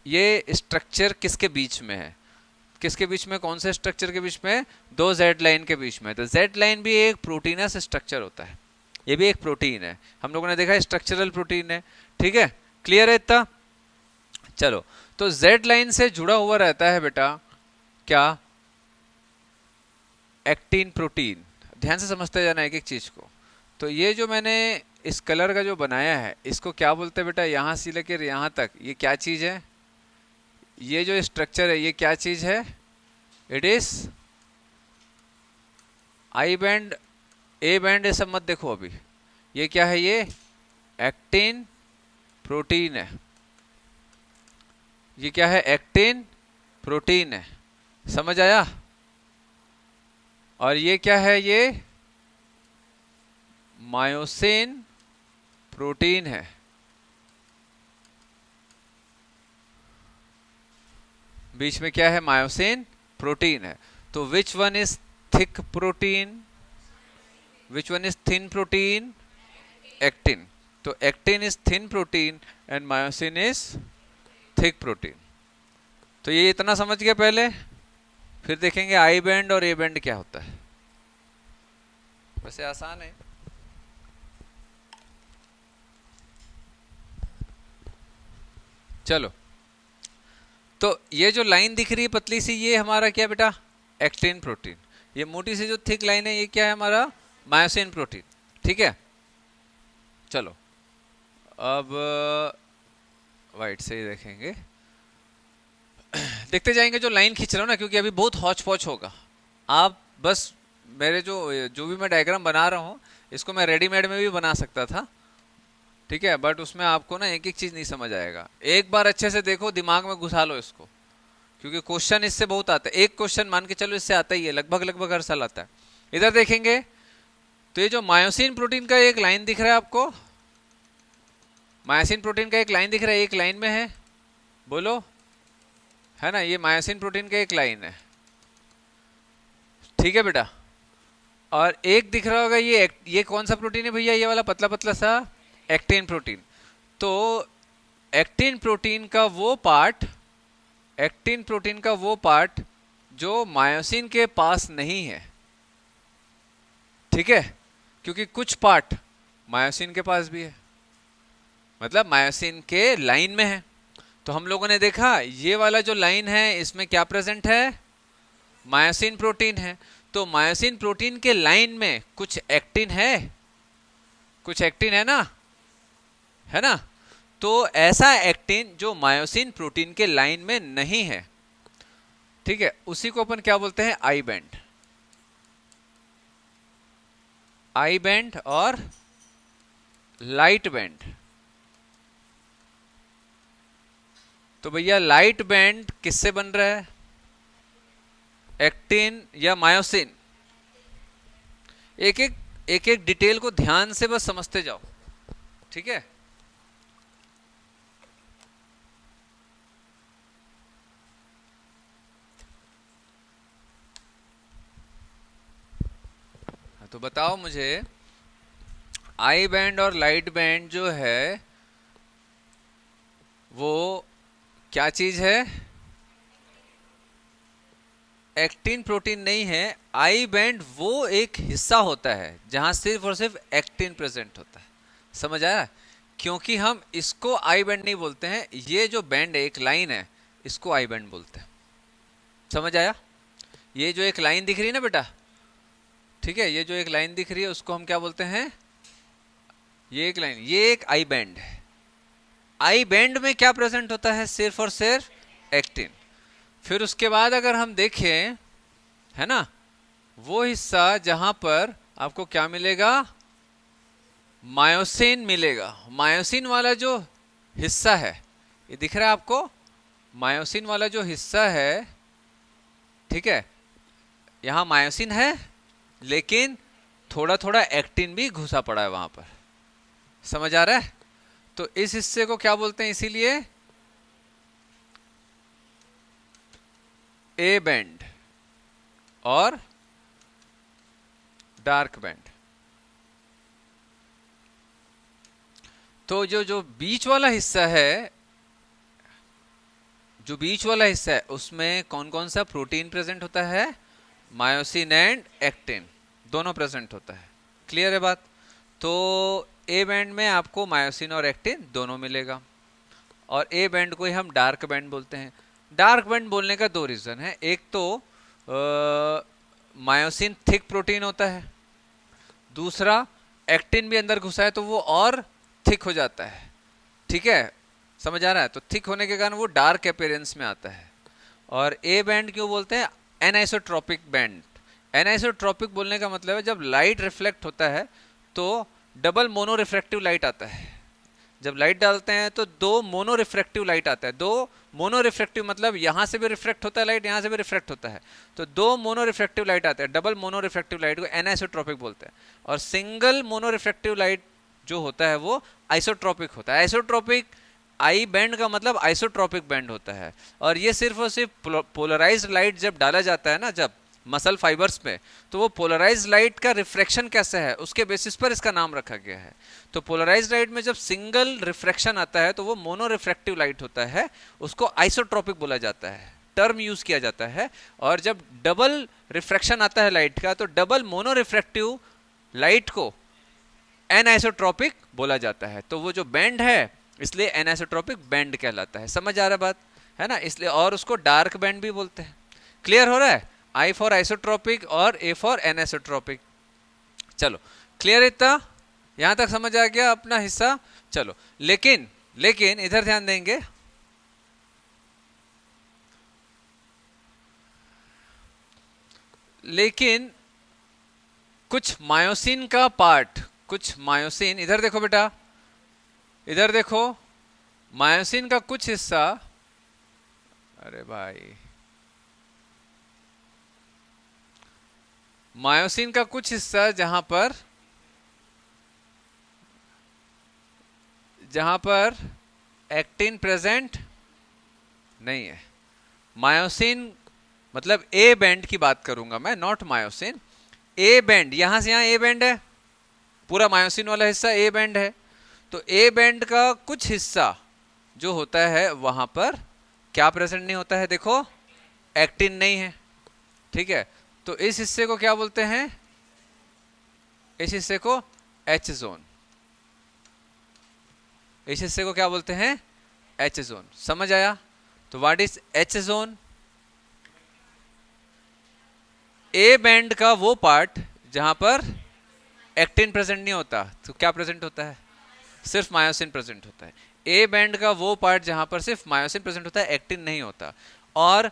ये स्ट्रक्चर किसके बीच में है, किसके बीच में, कौन से स्ट्रक्चर के बीच में, दो जेड लाइन के बीच में। तो जेड लाइन भी एक प्रोटीनस स्ट्रक्चर होता है, ये भी एक प्रोटीन है, हम लोगों ने देखा है स्ट्रक्चरल प्रोटीन है, ठीक है। क्लियर है इतना? चलो, तो जेड लाइन से जुड़ा हुआ रहता है बेटा क्या, एक्टिन प्रोटीन। ध्यान से समझते जाना एक एक चीज को। तो ये जो मैंने इस कलर का जो बनाया है इसको क्या बोलते हैं बेटा, यहां से लेकर यहां तक ये क्या चीज है, ये जो स्ट्रक्चर है ये क्या चीज है, it is I band, A band, ये सब मत देखो अभी, ये क्या है, ये एक्टिन प्रोटीन है, ये क्या है, एक्टिन प्रोटीन है, समझ आया। और ये क्या है, ये मायोसिन प्रोटीन है, बीच में क्या है, मायोसिन प्रोटीन है। तो which one is thick protein, which one is thin protein, actin. तो actin is thin protein and myosin is thick protein. तो ये इतना समझ गया पहले, फिर देखेंगे आई बैंड और ए बैंड क्या होता है। वैसे आसान है। चलो, तो ये जो लाइन दिख रही है पतली सी, ये हमारा क्या बेटा, एक्टिन प्रोटीन। ये मोटी सी जो थिक लाइन है ये क्या है, हमारा मायोसिन प्रोटीन, ठीक है। चलो अब वाइट से ही देखेंगे, देखते जाएंगे। जो लाइन खींच रहा हूं ना, क्योंकि अभी बहुत हौच पौच होगा, आप बस मेरे जो भी मैं डायग्राम बना रहा हूँ इसको मैं रेडीमेड में भी बना सकता था, ठीक है, बट उसमें आपको ना एक एक चीज नहीं समझ आएगा। एक बार अच्छे से देखो, दिमाग में घुसा लो इसको, क्योंकि क्वेश्चन इससे बहुत आता है। एक क्वेश्चन मान के चलो इससे आता ही है, लगभग हर साल आता है। इधर देखेंगे तो ये जो मायोसिन प्रोटीन का एक लाइन दिख रहा है आपको, मायोसिन प्रोटीन का एक लाइन दिख रहा है, एक लाइन में है, बोलो, है ना, ये मायोसिन प्रोटीन का एक लाइन है, ठीक है बेटा। और एक दिख रहा होगा ये कौन सा प्रोटीन है भैया, ये वाला पतला पतला सा एक्टिन प्रोटीन। तो एक्टिन प्रोटीन का वो पार्ट, एक्टिन प्रोटीन का वो पार्ट जो मायोसिन के पास नहीं है, ठीक है, क्योंकि कुछ पार्ट मायोसिन के पास भी है, मतलब मायोसिन के लाइन में है। तो हम लोगों ने देखा ये वाला जो लाइन है इसमें क्या प्रेजेंट है, मायोसिन प्रोटीन है। तो मायोसिन प्रोटीन के लाइन में कुछ एक्टिन है, कुछ एक्टिन है ना, है ना। तो ऐसा एक्टिन जो मायोसिन प्रोटीन के लाइन में नहीं है, ठीक है, उसी को अपन क्या बोलते हैं, आई बैंड। आई बैंड और लाइट बैंड। तो भैया लाइट बैंड किससे बन रहा है, एक्टिन या मायोसिन। एक एक डिटेल को ध्यान से बस समझते जाओ, ठीक है। तो बताओ मुझे, आई बैंड और लाइट बैंड जो है वो क्या चीज है, एक्टिन प्रोटीन नहीं है। आई बैंड वो एक हिस्सा होता है जहां सिर्फ और सिर्फ एक्टिन प्रेजेंट होता है, समझ आया। क्योंकि हम इसको आई बैंड नहीं बोलते हैं, ये जो बैंड है, एक लाइन है, इसको आई बैंड बोलते हैं, समझ आया। ये जो एक लाइन दिख रही है ना बेटा, ठीक है, ये जो एक लाइन दिख रही है उसको हम क्या बोलते हैं, ये एक लाइन, ये एक आई बैंड है। आई बैंड में क्या प्रेजेंट होता है, सिर्फ और सिर्फ एक्टिन। फिर उसके बाद अगर हम देखें, है ना, वो हिस्सा जहां पर आपको क्या मिलेगा, मायोसिन मिलेगा। मायोसिन वाला जो हिस्सा है, ये दिख रहा है आपको, मायोसिन वाला जो हिस्सा है, ठीक है, यहां मायोसिन है लेकिन थोड़ा थोड़ा एक्टिन भी घुसा पड़ा है वहां पर। समझ आ रहा है? तो इस हिस्से को क्या बोलते हैं इसीलिए, ए बैंड और डार्क बैंड। तो जो जो बीच वाला हिस्सा है, जो बीच वाला हिस्सा है उसमें कौन कौन सा प्रोटीन प्रेजेंट होता है, मायोसिन एंड एक्टिन दोनों प्रेजेंट होता है। क्लियर है बात? तो ए बैंड में आपको मायोसिन और एक्टिन दोनों मिलेगा, और ए बैंड को ही हम डार्क बैंड बोलते हैं। डार्क बैंड बोलने का दो रीजन है, एक तो मायोसिन थिक प्रोटीन होता है, दूसरा एक्टिन भी अंदर घुसा है तो वो और थिक हो जाता है। ठीक है, समझ आ रहा है? तो थिक होने के कारण वो डार्क अपीयरेंस में आता है। और ए बैंड क्यों बोलते हैं, एनाइसोट्रॉपिक बैंड। एनाइसोट्रॉपिक बोलने का मतलब है जब लाइट रिफ्लेक्ट होता है तो डबल मोनो रिफ्रैक्टिव लाइट आता है। जब लाइट डालते हैं तो दो मोनो रिफ्रैक्टिव लाइट आता है। दो मोनो रिफ्रैक्टिव मतलब यहां से भी रिफ्लेक्ट होता है लाइट, यहां से भी रिफ्लेक्ट होता है, तो दो मोनो रिफ्रैक्टिव लाइट आते हैं। डबल मोनो रिफ्रैक्टिव लाइट को एनाइसोट्रॉपिक बोलते हैं। और सिंगल मोनो रिफ्रैक्टिव लाइट जो होता है वो आइसोट्रॉपिक होता है। आइसोट्रॉपिक, आई बैंड का मतलब आइसोट्रॉपिक बैंड होता है। और ये सिर्फ और सिर्फ पोलराइज्ड लाइट जब डाला जाता है ना, जब मसल फाइबर्स में, तो वो पोलराइज्ड लाइट का रिफ्रैक्शन कैसा है उसके बेसिस पर इसका नाम रखा गया है। तो पोलराइज्ड लाइट में जब सिंगल रिफ्रैक्शन आता है तो वो मोनो रिफ्रैक्टिव लाइट होता है, उसको आइसोट्रॉपिक बोला जाता है, टर्म यूज किया जाता है। और जब डबल रिफ्रैक्शन आता है लाइट का तो डबल मोनो रिफ्रैक्टिव लाइट को एनाइसोट्रॉपिक बोला जाता है। तो वो जो बैंड है इसलिए एनाइसोट्रॉपिक बैंड कहलाता है। समझ आ रहा बात है ना? इसलिए, और उसको डार्क बैंड भी बोलते हैं। क्लियर हो रहा है? आई फॉर आइसोट्रॉपिक और ए फॉर एनाइसोट्रॉपिक। चलो, क्लियर इतना? यहां तक समझ आ गया अपना हिस्सा? चलो, लेकिन लेकिन इधर ध्यान देंगे, लेकिन कुछ मायोसिन का पार्ट, कुछ मायोसिन, इधर देखो बेटा, इधर देखो, मायोसिन का कुछ हिस्सा, अरे भाई, मायोसिन का कुछ हिस्सा जहां पर एक्टिन प्रेजेंट नहीं है। मायोसिन मतलब ए बैंड की बात करूंगा मैं, नॉट मायोसिन। ए बैंड, यहां से यहां ए बैंड है, पूरा मायोसिन वाला हिस्सा ए बैंड है। तो ए बैंड का कुछ हिस्सा जो होता है वहां पर क्या प्रेजेंट नहीं होता है, देखो, एक्टिन नहीं है। ठीक है, तो इस हिस्से को क्या बोलते हैं, इस हिस्से को एच जोन। इस हिस्से को क्या बोलते हैं, एच जोन। समझ आया? तो what is H zone? A band का वो पार्ट जहां पर एक्टिन प्रेजेंट नहीं होता, तो क्या प्रेजेंट होता है, सिर्फ मायोसिन प्रेजेंट होता है। ए बैंड का वो पार्ट जहां पर सिर्फ मायोसिन प्रेजेंट होता है, एक्टिन नहीं होता। और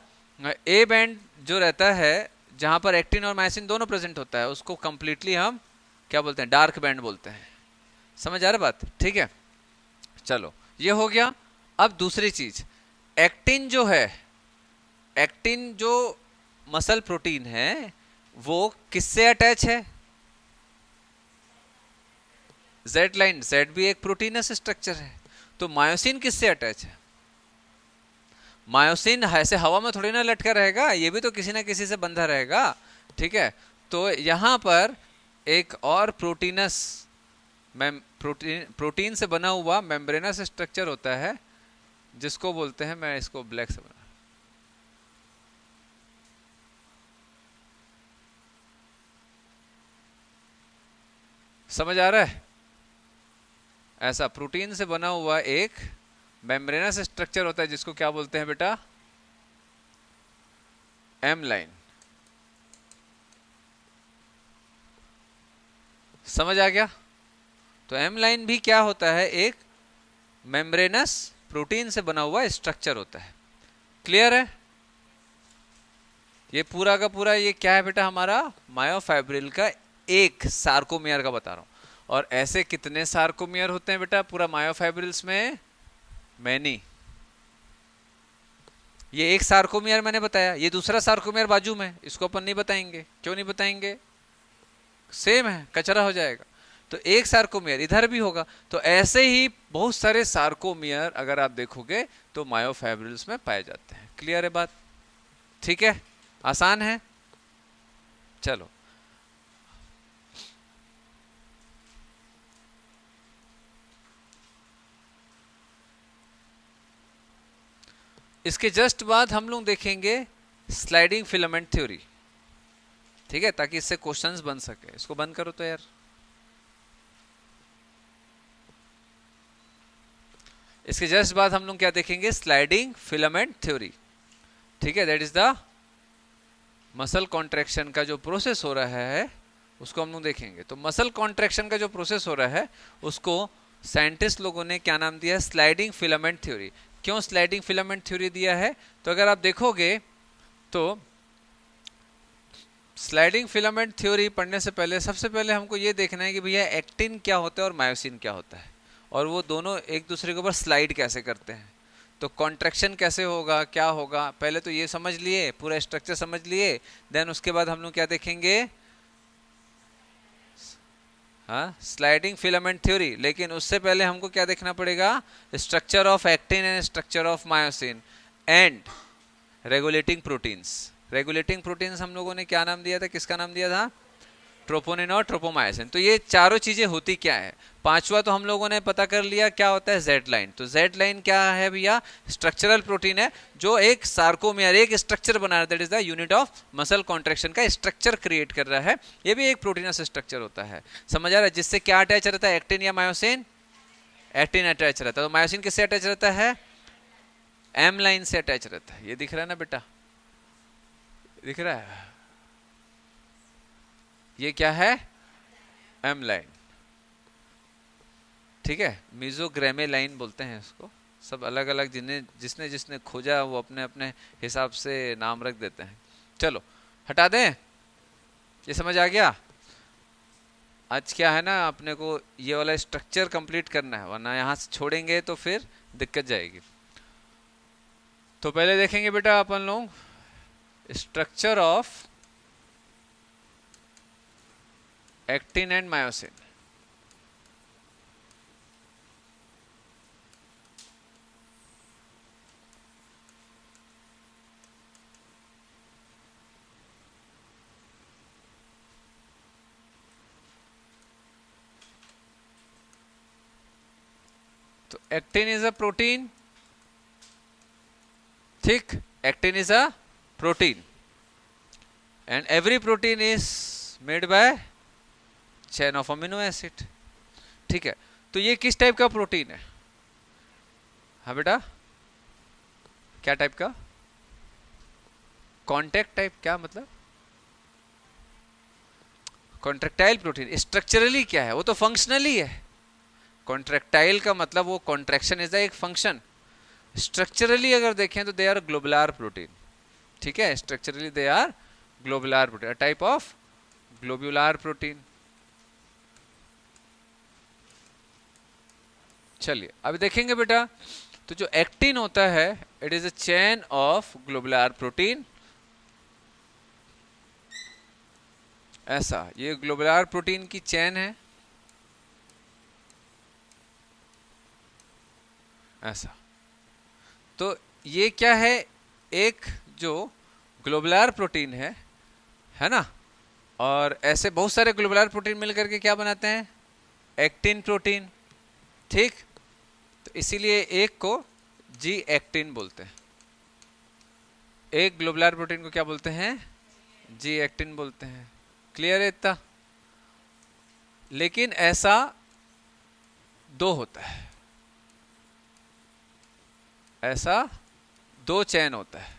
ए बैंड जो रहता है जहां पर एक्टिन और मायोसिन दोनों प्रेजेंट होता है, उसको कंप्लीटली हम क्या बोलते हैं, डार्क बैंड बोलते हैं। समझ आ रहा बात? ठीक है, चलो, ये हो गया। अब दूसरी चीज, एक्टिन जो है, एक्टिन जो मसल प्रोटीन है वो किससे अटैच है, जेड लाइन। जेड भी एक प्रोटीनस स्ट्रक्चर है। तो मायोसिन किससे अटैच है, मायोसिन ऐसे हवा में थोड़ी ना लटका रहेगा, ये भी तो किसी ना किसी से बंधा रहेगा। ठीक है, तो यहां पर एक और प्रोटीनस, प्रोटीन से बना हुआ मेम्ब्रेनस स्ट्रक्चर होता है जिसको बोलते हैं, मैं इसको ब्लैक से बना, समझ आ रहा है? ऐसा प्रोटीन से बना हुआ एक मेम्ब्रेनस स्ट्रक्चर होता है जिसको क्या बोलते हैं बेटा, एम लाइन। समझ आ गया? तो एम लाइन भी क्या होता है, एक मेम्ब्रेनस प्रोटीन से बना हुआ स्ट्रक्चर होता है। क्लियर है? ये पूरा का पूरा ये क्या है बेटा, हमारा मायोफाइब्रिल का एक सार्कोमियर का बता रहा हूँ। और ऐसे कितने सार्कोमियर होते हैं बेटा पूरा मायोफाइब्रिल्स में? मैनी। ये एक सार्कोमियर मैंने बताया, ये दूसरा सार्कोमियर बाजू में, इसको अपन नहीं बताएंगे। क्यों नहीं बताएंगे? सेम है, कचरा हो जाएगा। तो एक सार्कोमियर इधर भी होगा। तो ऐसे ही बहुत सारे सार्कोमियर अगर आप देखोगे तो मायोफाइब्रिल्स में पाए जाते हैं। क्लियर है बात? ठीक है, आसान है। चलो इसके जस्ट बाद हम लोग देखेंगे स्लाइडिंग फिलामेंट थ्योरी। ठीक है, ताकि इससे क्वेश्चंस बन सके। इसको बंद करो तो यार। इसके जस्ट बाद हम लोग क्या देखेंगे? Sliding filament theory. ठीक है, that is the muscle contraction का जो प्रोसेस हो रहा है उसको हम लोग देखेंगे। तो मसल कॉन्ट्रैक्शन का जो प्रोसेस हो रहा है उसको साइंटिस्ट लोगों ने क्या नाम दिया? Sliding filament theory. क्यों स्लाइडिंग फिलामेंट थ्योरी दिया है? तो अगर आप देखोगे तो स्लाइडिंग फिलामेंट थ्योरी पढ़ने से पहले सबसे पहले हमको ये देखना है कि भैया एक्टिन क्या होता है और मायोसिन क्या होता है, और वो दोनों एक दूसरे के ऊपर स्लाइड कैसे करते हैं। तो कॉन्ट्रैक्शन कैसे होगा, क्या होगा, पहले तो ये समझ लिए, पूरा स्ट्रक्चर समझ लिए। देन उसके बाद हम लोग क्या देखेंगे? हाँ, स्लाइडिंग फिलामेंट थ्योरी। लेकिन उससे पहले हमको क्या देखना पड़ेगा? Structure of actin and structure of myosin and regulating proteins. Regulating proteins हम लोगों ने क्या नाम दिया था? किसका नाम दिया था? ट्रोपोनिन और ट्रोपोमायोसिन। तो ये चारों चीजें होती क्या है? पांचवा तो हम लोगों ने पता कर लिया क्या होता है? Z line. तो जेड लाइन क्या है भैया? स्ट्रक्चरल प्रोटीन है जो एक सार्कोमियर, एक स्ट्रक्चर बना रहा है। That is the unit of muscle contraction का स्ट्रक्चर क्रिएट कर रहा है। ये भी एक प्रोटीनस स्ट्रक्चर होता है। समझ आ रहा है? जिससे क्या अटैच रहता है? एक्टिन या मायोसिन? एक्टिन अटैच रहता है। तो मायोसिन किससे अटैच रहता है? एम लाइन से अटैच रहता है। ये दिख रहा है ना बेटा? दिख रहा है? ये क्या है? M line. ठीक है, मीजोग्रेमे लाइन बोलते हैं इसको। सब अलग अलग जिसने जिसने खोजा वो अपने अपने हिसाब से नाम रख देते हैं। चलो हटा दें, ये समझ आ गया? आज क्या है ना, अपने को ये वाला स्ट्रक्चर कंप्लीट करना है, वरना यहाँ से छोड़ेंगे तो फिर दिक्कत जाएगी। तो पहले देखेंगे बेटा अपन लोग structure of actin and myosin. तो एक्टिन इज अ प्रोटीन। ठीक, actin is a protein and every protein is made by chain of amino acid. ठीक है, तो ये किस टाइप का प्रोटीन है? हाँ बेटा, क्या टाइप का? Contact type. क्या मतलब? Contractile protein. स्ट्रक्चरली क्या है? वो तो फंक्शनली है। कॉन्ट्रेक्टाइल का मतलब वो कॉन्ट्रैक्शन इज द एक फंक्शन। स्ट्रक्चरली अगर देखें तो दे आर ग्लोबुलर प्रोटीन। ठीक है, structurally they are globular protein, type of globular protein. चलिए अब देखेंगे बेटा, तो जो एक्टिन होता है it is a chain of globular protein. ऐसा ये ग्लोबुलर प्रोटीन की चेन है, ऐसा। तो ये क्या है? एक जो ग्लोबुलर प्रोटीन है ना, और ऐसे बहुत सारे ग्लोबुलर प्रोटीन मिलकर के क्या बनाते हैं? Actin protein. ठीक, तो इसीलिए एक को जी एक्टिन बोलते हैं, एक ग्लोबुलर प्रोटीन को क्या बोलते हैं? जी एक्टिन बोलते हैं। क्लियर है इतना? लेकिन ऐसा दो होता है, ऐसा दो चेन होता है।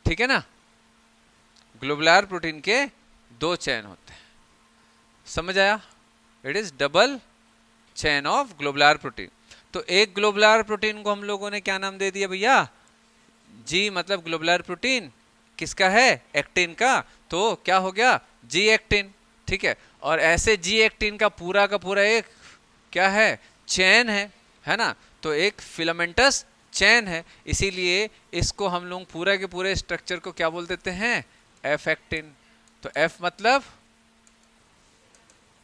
ठीक है ना, ग्लोबुलर प्रोटीन के दो चेन होते हैं। समझ आया? It is double chain of globular protein. तो एक ग्लोबुलर प्रोटीन को हम लोगों ने क्या नाम दे दिया भैया? जी मतलब ग्लोबुलर प्रोटीन, किसका है? एक्टिन का। तो क्या हो गया? G actin. ठीक है, और ऐसे जी एक्टिन का पूरा एक क्या है? चेन है ना। तो एक फिलामेंटस चेन है, इसीलिए इसको हम लोग पूरा के पूरे स्ट्रक्चर को क्या बोल देते हैं? F actin. तो एफ मतलब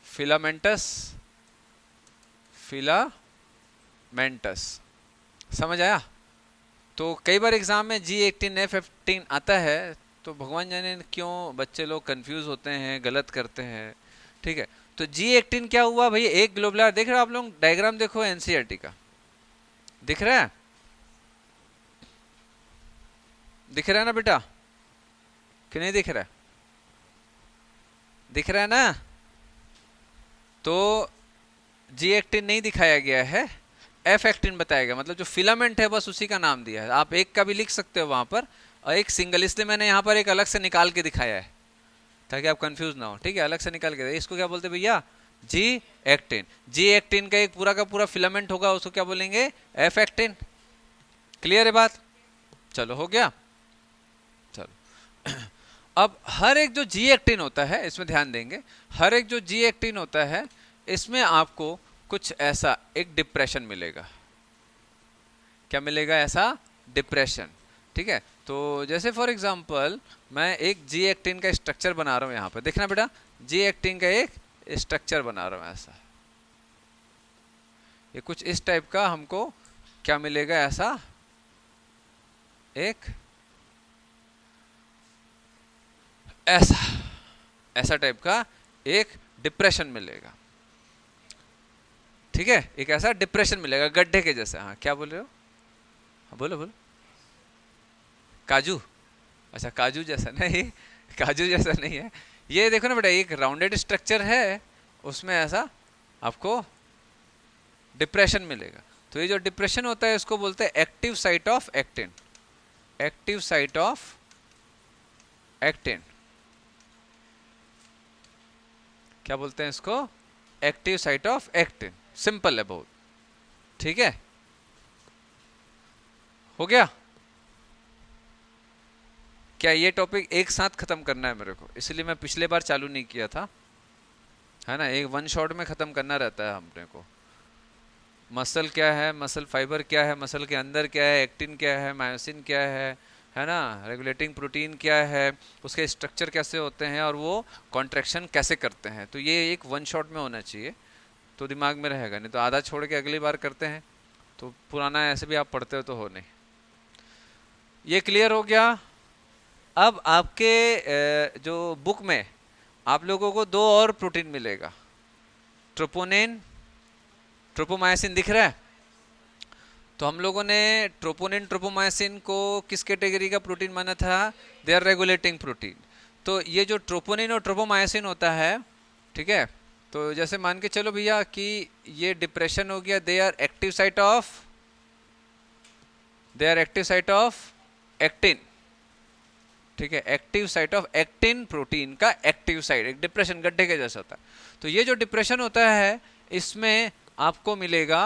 फिलामेंटस, फिलामेंटस। समझ आया? तो कई बार एग्जाम में G18 F18 आता है, तो भगवान जाने क्यों बच्चे लोग कंफ्यूज होते हैं, गलत करते हैं। ठीक है, तो G18 क्या हुआ भैया? एक ग्लोबुलर, देख रहे हो आप लोग? डायग्राम देखो एनसीईआरटी का, दिख रहा है? दिख रहा है ना बेटा, कि नहीं दिख रहा है? दिख रहा है ना? तो G18 नहीं दिखाया गया है, F18 बताया गया, मतलब जो फिलामेंट है बस उसी का नाम दिया है। आप एक का भी लिख सकते हो वहां पर, और एक सिंगल, इसलिए मैंने यहाँ पर एक अलग से निकाल के दिखाया है ताकि आप कंफ्यूज ना हो। ठीक है, अलग से निकाल के, इसको क्या बोलते हैं भैया? G18। G18 का एक पूरा पूरा फिलामेंट होगा, उसको क्या बोलेंगे? F18। क्लियर है बात? चलो, हो गया। चलो अब हर एक जो G18 होता है, इसमें ध्यान देंगे, हर एक जो G18 होता है इसमें आपको कुछ ऐसा एक डिप्रेशन मिलेगा। क्या मिलेगा? ऐसा डिप्रेशन। ठीक है, तो जैसे फॉर एग्जांपल मैं एक G18 का स्ट्रक्चर बना रहा हूं, यहां पर देखना बेटा, G18 का एक स्ट्रक्चर बना रहा हूं ऐसा, ये कुछ इस टाइप का हमको क्या मिलेगा? ऐसा एक ऐसा ऐसा टाइप का एक डिप्रेशन मिलेगा। ठीक है, एक ऐसा डिप्रेशन मिलेगा गड्ढे के जैसा। हाँ, क्या बोल रहे हो? हाँ, बोलो बोलो। काजू? अच्छा, काजू जैसा नहीं, काजू जैसा नहीं है। ये देखो ना बेटा, एक राउंडेड स्ट्रक्चर है, उसमें ऐसा आपको डिप्रेशन मिलेगा। तो ये जो डिप्रेशन होता है इसको बोलते हैं active site of actin. Active site of actin, क्या बोलते हैं इसको? Active site of actin. Simple है बहुत। ठीक है, हो गया? क्या ये टॉपिक एक साथ खत्म करना है मेरे को? इसलिए मैं पिछले बार चालू नहीं किया था, है ना, एक वन शॉट में खत्म करना रहता है हमने को। मसल क्या है, मसल फाइबर क्या है, मसल के अंदर क्या है, एक्टिन क्या है, मायोसिन क्या है ना, रेगुलेटिंग प्रोटीन क्या है, उसके स्ट्रक्चर कैसे होते हैं, और वो कॉन्ट्रैक्शन कैसे करते हैं। तो ये एक वन शॉट में होना चाहिए, तो दिमाग में रहेगा। नहीं तो आधा छोड़ के अगली बार करते हैं तो पुराना ऐसे भी आप पढ़ते हो तो हो नहीं। ये क्लियर हो गया? अब आपके जो बुक में आप लोगों को दो और प्रोटीन मिलेगा, ट्रोपोनिन, ट्रोपोमायोसिन। दिख रहा है? तो हम लोगों ने ट्रोपोनिन ट्रोपोमायोसिन को किस कैटेगरी का प्रोटीन माना था? They are regulating protein. तो ये जो ट्रोपोनिन और ट्रोपोमायोसिन होता है, ठीक है, तो जैसे मान के चलो भैया कि ये डिप्रेशन हो गया, they are active site of, they are active site of actin. ठीक है, active site of actin protein का एक्टिव साइट, एक डिप्रेशन गड्ढे के जैसा होता है। तो ये जो डिप्रेशन होता है इसमें आपको मिलेगा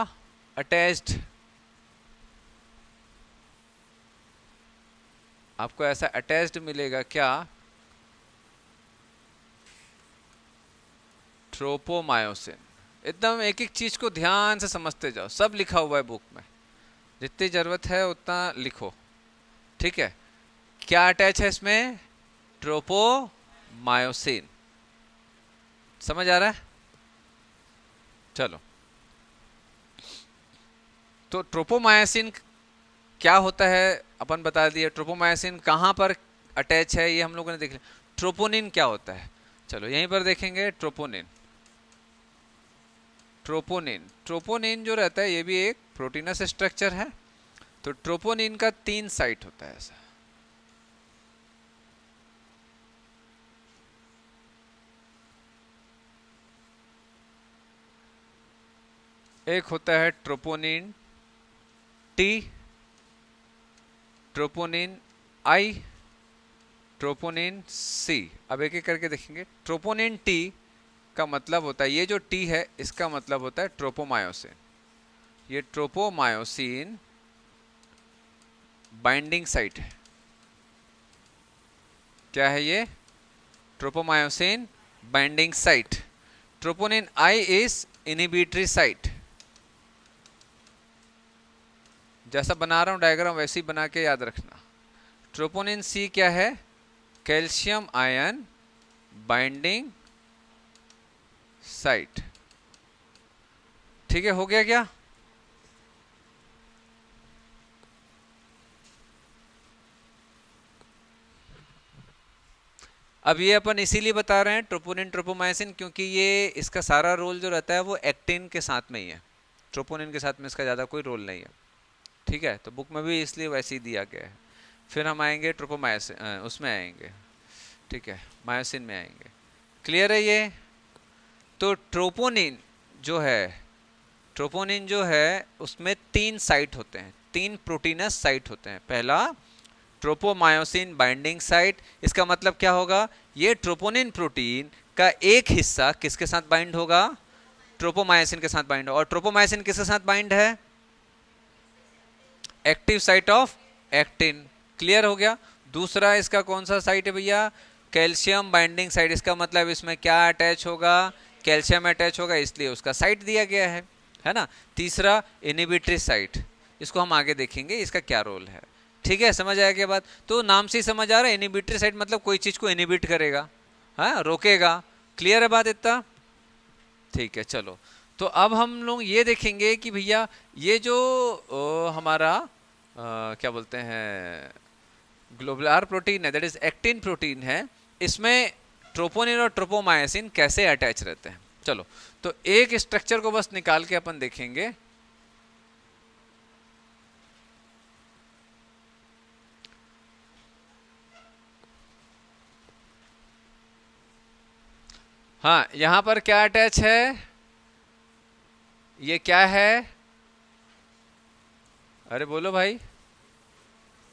अटैच्ड, आपको ऐसा अटैच्ड मिलेगा क्या? ट्रोपोमायोसिन। एकदम एक एक चीज को ध्यान से समझते जाओ, सब लिखा हुआ है बुक में, जितनी जरूरत है उतना लिखो। ठीक है, क्या अटैच है इसमें? ट्रोपोमायोसिन। समझ आ रहा है? चलो, तो ट्रोपोमायोसिन क्या होता है अपन बता दिए। ट्रोपोमायोसिन कहाँ पर अटैच है ये हम लोगों ने देख लिया। ट्रोपोनिन क्या होता है, चलो यहीं पर देखेंगे। ट्रोपोनिन, ट्रोपोनिन, ट्रोपोनिन जो रहता है ये भी एक प्रोटीनस स्ट्रक्चर है। तो ट्रोपोनिन का 3 साइट होता है ऐसा, एक होता है troponin T, troponin I, troponin C. अब एक एक करके देखेंगे। ट्रोपोनिन टी का मतलब होता है, ये जो टी है इसका मतलब होता है ट्रोपोमायोसिन। ये ट्रोपोमायोसिन बाइंडिंग साइट है, क्या है ये? Tropomyosin binding site. Troponin I is inhibitory site. जैसा बना रहा हूं डायग्राम वैसे ही बना के याद रखना। ट्रोपोनिन सी क्या है? Calcium ion binding site. ठीक है, हो गया क्या? अब ये अपन इसीलिए बता रहे हैं ट्रोपोनिन ट्रोपोमायसिन, क्योंकि ये इसका सारा रोल जो रहता है वो एक्टिन के साथ में ही है। ट्रोपोनिन के साथ में इसका ज़्यादा कोई रोल नहीं है। ठीक है, तो बुक में भी इसलिए वैसे ही दिया गया है। फिर हम आएंगे ट्रोपोमायसिन, उसमें आएंगे, ठीक है, मायोसिन में आएंगे। क्लियर है ये? तो ट्रोपोनिन जो है उसमें 3 साइट होते हैं, 3 प्रोटीनस साइट होते हैं। पहला ट्रोपोमायोसिन बाइंडिंग साइट। इसका मतलब क्या होगा? ये ट्रोपोनिन प्रोटीन का एक हिस्सा किसके साथ बाइंड होगा? ट्रोपोमायोसिन के साथ बाइंड होगा। और ट्रोपोमायोसिन किसके साथ बाइंड है? Active site of actin. Clear हो गया? दूसरा इसका कौन सा साइट है भैया? Calcium binding site. इसका मतलब इसमें क्या अटैच होगा? कैल्शियम अटैच होगा, इसलिए उसका साइट दिया गया है ना। तीसरा इनहिबिटरी साइट, इसको हम आगे देखेंगे इसका क्या रोल है। ठीक है, समझ आया क्या बात? तो नाम से ही समझ आ रहा है, इनहिबिटरी साइट मतलब कोई चीज को इनहिबिट करेगा, हाँ, रोकेगा। क्लियर है बात इतना? ठीक है, चलो। तो अब हम लोग ये देखेंगे कि भैया ये जो हमारा क्या बोलते हैं ग्लोबुलर प्रोटीन है, दैट इज एक्टिन प्रोटीन है, इसमें ट्रोपोनिन और ट्रोपोमायोसिन कैसे अटैच रहते हैं। चलो, तो एक स्ट्रक्चर को बस निकाल के अपन देखेंगे। हाँ, यहां पर क्या अटैच है? ये क्या है? अरे बोलो भाई,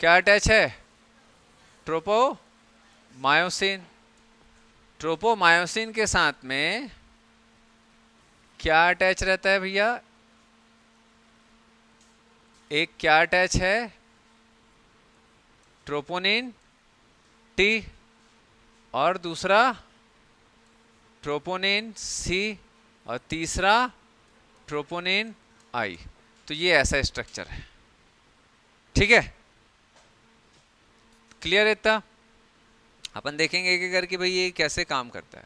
क्या अटैच है? ट्रोपोमायोसिन। ट्रोपोमायोसिन के साथ में क्या अटैच रहता है भैया? एक क्या अटैच है? ट्रोपोनिन टी, और दूसरा ट्रोपोनिन सी, और तीसरा ट्रोपोनिन आई। तो ये ऐसा स्ट्रक्चर है। ठीक है, क्लियर है इतना? अपन देखेंगे एक एक करके भाई ये कैसे काम करता है।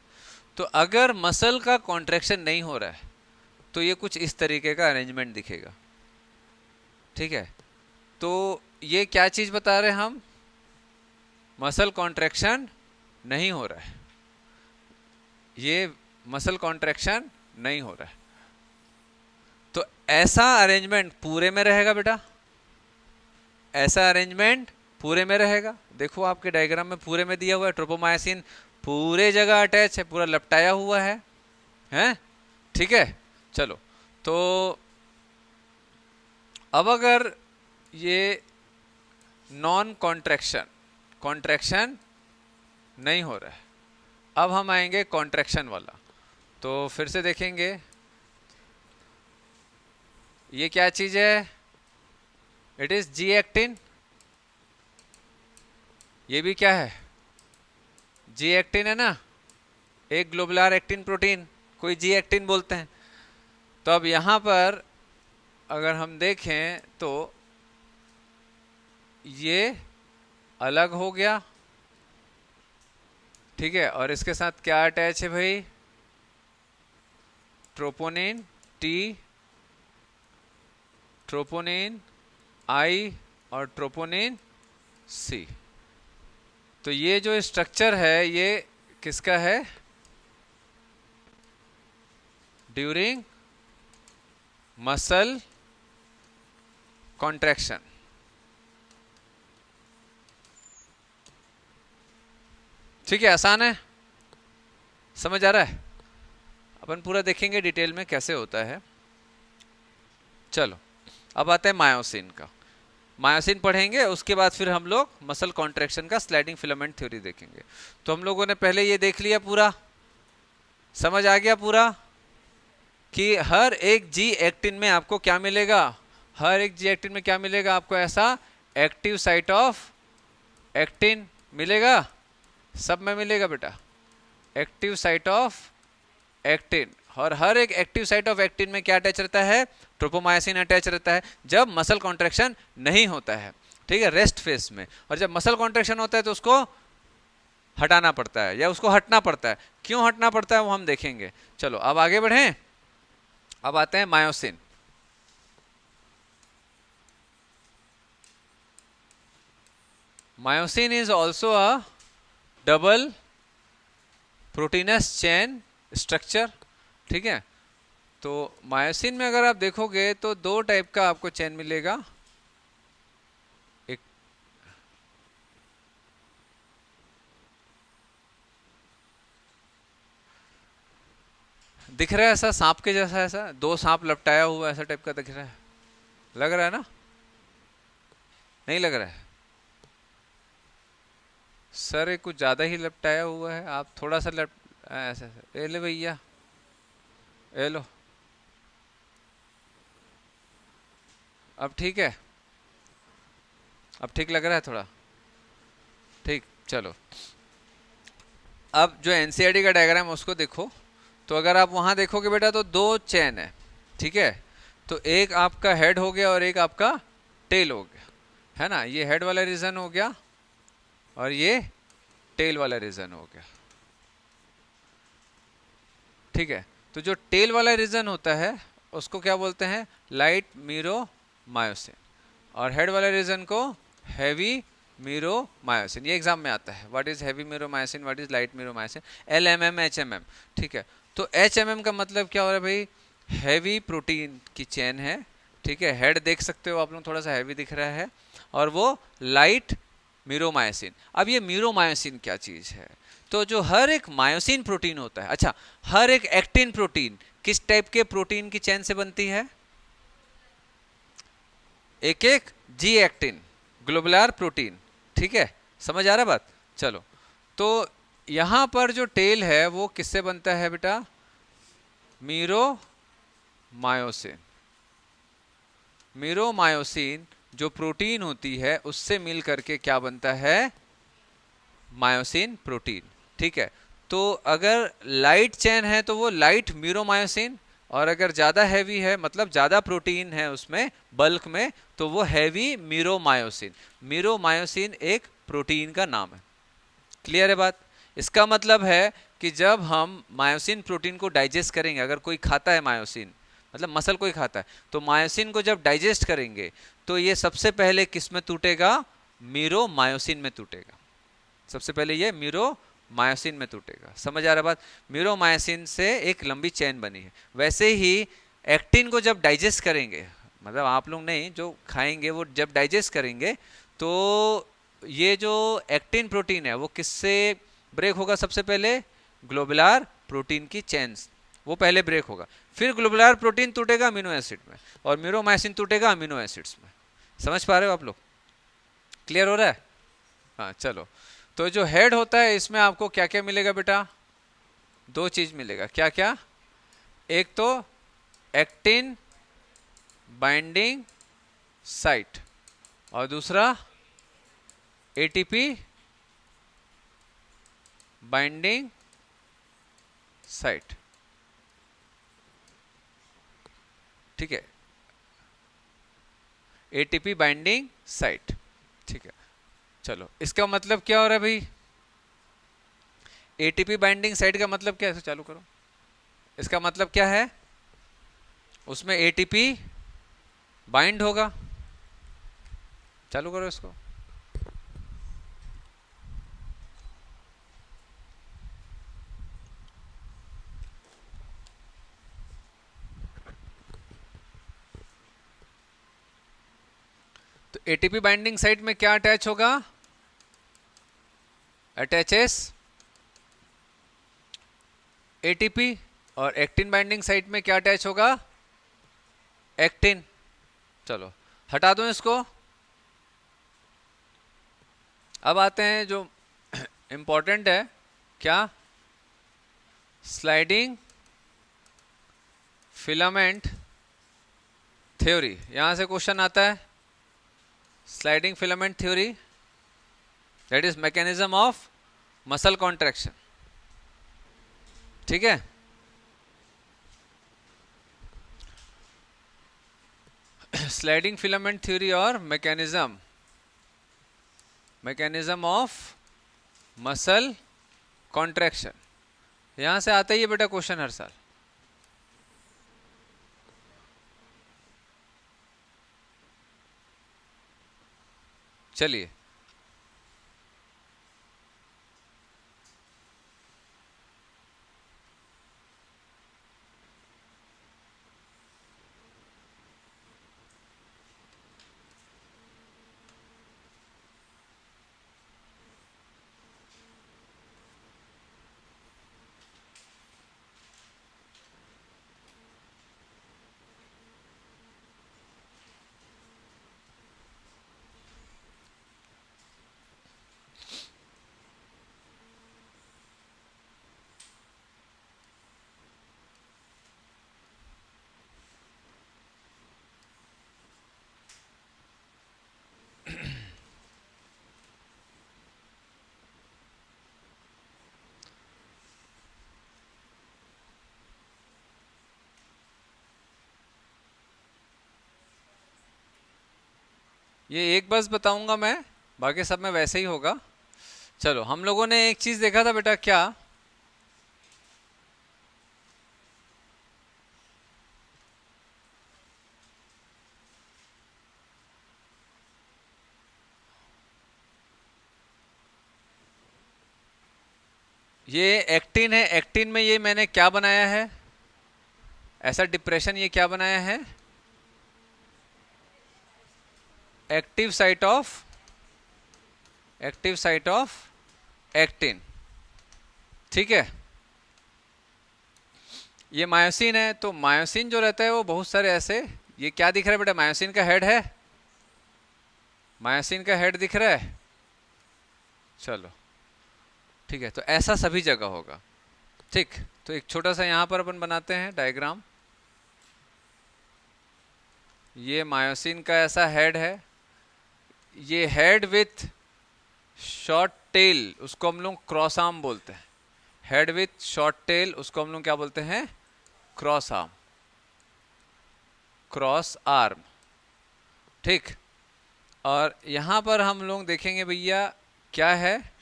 तो अगर मसल का कॉन्ट्रैक्शन नहीं हो रहा है तो ये कुछ इस तरीके का अरेंजमेंट दिखेगा। ठीक है, तो ये क्या चीज बता रहे हैं हम? मसल कॉन्ट्रैक्शन नहीं हो रहा है, ये मसल कॉन्ट्रैक्शन नहीं हो रहा है। तो ऐसा अरेंजमेंट पूरे में रहेगा बेटा, ऐसा अरेंजमेंट पूरे में रहेगा। देखो आपके डायग्राम में पूरे में दिया हुआ है, ट्रोपोमायोसिन पूरे जगह अटैच है, पूरा लपटाया हुआ है, हैं? ठीक है, चलो। तो अब अगर ये नॉन कॉन्ट्रैक्शन नहीं हो रहा है, अब हम आएंगे कॉन्ट्रैक्शन वाला। तो फिर से देखेंगे ये क्या चीज है? It is G actin. ये भी क्या है? जी एक्टिन है ना, एक ग्लोबुलर एक्टिन प्रोटीन, कोई जी एक्टिन बोलते हैं। तो अब यहां पर अगर हम देखें तो ये अलग हो गया, ठीक है, और इसके साथ क्या अटैच है भाई? ट्रोपोनिन टी, ट्रोपोनिन आई और ट्रोपोनिन सी। तो ये जो स्ट्रक्चर है ये किसका है? During muscle contraction. ठीक है, आसान है, समझ आ रहा है? अपन पूरा देखेंगे डिटेल में कैसे होता है। चलो, अब आते हैं मायोसिन का। मायोसिन पढ़ेंगे, उसके बाद फिर हम लोग मसल कॉन्ट्रैक्शन का स्लाइडिंग फिलामेंट थ्योरी देखेंगे। तो हम लोगों ने पहले ये देख लिया, पूरा समझ आ गया पूरा कि हर एक जी एक्टिन में आपको क्या मिलेगा? हर एक जी एक्टिन में क्या मिलेगा आपको? ऐसा एक्टिव साइट ऑफ एक्टिन मिलेगा। सब में मिलेगा बेटा, एक्टिव साइट ऑफ एक्टिन। और हर एक एक्टिव साइट ऑफ एक्टिन में क्या अटैच रहता है, ट्रोपोमायोसिन अटैच रहता है जब मसल कॉन्ट्रैक्शन नहीं होता है, ठीक है, रेस्ट फेस में। और जब मसल कॉन्ट्रैक्शन होता है तो उसको हटाना पड़ता है या उसको हटना पड़ता है। क्यों हटना पड़ता है वो हम देखेंगे। चलो अब आगे बढ़ें। अब आते हैं myosin. Myosin is also a double proteins chain structure, ठीक है। तो मायोसिन में अगर आप देखोगे तो दो टाइप का आपको चेन मिलेगा। एक दिख रहा है ऐसा सांप के जैसा, ऐसा दो सांप लपटाया हुआ ऐसा टाइप का दिख रहा है, लग रहा है ना, नहीं लग रहा है सर, ये कुछ ज्यादा ही लपटाया हुआ है, आप थोड़ा सा ऐसा ऐसा। ए ले भैया, ए लो, अब ठीक है, अब ठीक लग रहा है थोड़ा, ठीक। चलो अब जो एनसीईआरटी का डायग्राम है उसको देखो। तो अगर आप वहां देखोगे बेटा तो दो चेन है, ठीक है। तो एक आपका हेड हो गया और एक आपका टेल हो गया, है ना। ये हेड वाला रीजन हो गया और ये टेल वाला रीजन हो गया, ठीक है। तो जो टेल वाला रीजन होता है उसको क्या बोलते हैं, लाइट मीरो मायोसिन, और हेड वाले रीजन को हैवी मीरोमायोसिन। ये एग्जाम में आता है, what is heavy meromyosin, what is light meromyosin, LMM HMM, ठीक है। तो HMM का मतलब क्या हो रहा है भाई, हैवी प्रोटीन की चेन है, ठीक है। हेड देख सकते हो आप लोग, थोड़ा सा हैवी दिख रहा है, और वो लाइट मीरोमायोसिन। अब ये मीरोमायोसिन क्या चीज है, तो जो हर एक मायोसिन प्रोटीन होता है, अच्छा हर एक एक्टिन प्रोटीन किस टाइप के प्रोटीन की चेन से बनती है, एक एक जी एक्टिन ग्लोबुलर प्रोटीन, ठीक है। समझ आ रहा बात। चलो तो यहां पर जो टेल है वो किससे बनता है बेटा, मीरोमायोसिन। मीरोमायोसिन जो प्रोटीन होती है उससे मिल करके क्या बनता है, मायोसिन प्रोटीन, ठीक है। तो अगर लाइट चेन है तो वो लाइट मीरोमायोसिन, और अगर ज्यादा हैवी है मतलब ज्यादा प्रोटीन है उसमें बल्क में तो वो हैवी मीरोमायोसिन। मीरोमायोसिन एक प्रोटीन का नाम है। क्लियर है बात। इसका मतलब है कि जब हम मायोसिन प्रोटीन को डाइजेस्ट करेंगे, अगर कोई खाता है मायोसिन मतलब मसल कोई खाता है, तो मायोसिन को जब डाइजेस्ट करेंगे तो ये सबसे पहले किस में टूटेगा, मीरोमायोसिन में टूटेगा। सबसे पहले ये मीरोमायोसिन में टूटेगा। समझ आ रहा बात। मीरोमायोसिन से एक लंबी चेन बनी है। वैसे ही एक्टिन को जब डाइजेस्ट करेंगे, मतलब आप लोग नहीं, जो खाएंगे वो जब डाइजेस्ट करेंगे तो ये जो एक्टिन प्रोटीन है वो किससे ब्रेक होगा, सबसे पहले ग्लोबुलर प्रोटीन की चेन, वो पहले ब्रेक होगा, फिर ग्लोबुलर प्रोटीन टूटेगा अमीनो एसिड में, और मीरोमायोसिन टूटेगा अमीनो एसिड्स में। समझ पा रहे हो आप लोग, क्लियर हो रहा है। हाँ चलो, तो जो हेड होता है इसमें आपको क्या क्या मिलेगा बेटा, दो चीज मिलेगा। क्या क्या, एक तो एक्टिन बाइंडिंग साइट और दूसरा एटीपी बाइंडिंग साइट, ठीक है, एटीपी बाइंडिंग साइट, ठीक है। चलो इसका मतलब क्या हो रहा है भाई, एटीपी बाइंडिंग साइट का मतलब क्या है, चालू करो। इसका मतलब क्या है, उसमें एटीपी बाइंड होगा, चालू करो इसको। तो एटीपी बाइंडिंग साइट में क्या अटैच होगा, अटैचेस एटीपी, और एक्टिन बाइंडिंग साइट में क्या अटैच होगा, एक्टिन। चलो हटा दो इसको। अब आते हैं जो इंपॉर्टेंट है, क्या, स्लाइडिंग फिलामेंट थ्योरी। यहां से क्वेश्चन आता है, sliding filament theory, that is mechanism of muscle contraction, ठीक है। स्लाइडिंग फिलामेंट थ्योरी और मैकेनिज्म ऑफ मसल कॉन्ट्रैक्शन, यहां से आता ही है बेटा क्वेश्चन हर साल। चलिए, ये एक बस बताऊंगा मैं, बाकी सब में वैसे ही होगा। चलो, हम लोगों ने एक चीज देखा था बेटा, क्या? ये एक्टिन है, एक्टिन में ये मैंने क्या बनाया है, ऐसा डिप्रेशन, ये क्या बनाया है? एक्टिव साइट ऑफ एक्टिन, ठीक है। ये मायोसिन है, तो मायोसिन जो रहता है वो बहुत सारे ऐसे, ये क्या दिख रहा है बेटा, मायोसिन का हेड है, मायोसिन का हेड दिख रहा है। चलो ठीक है, तो ऐसा सभी जगह होगा, ठीक। तो एक छोटा सा यहां पर अपन बनाते हैं डायग्राम। ये मायोसिन का ऐसा हेड है, ये हेड विथ शॉर्ट टेल, उसको हम लोग क्रॉस आर्म बोलते हैं। हेड विथ शॉर्ट टेल, उसको हम लोग क्या बोलते हैं? क्रॉस आर्म, क्रॉस आर्म, ठीक। और यहां पर हम लोग देखेंगे भैया क्या है,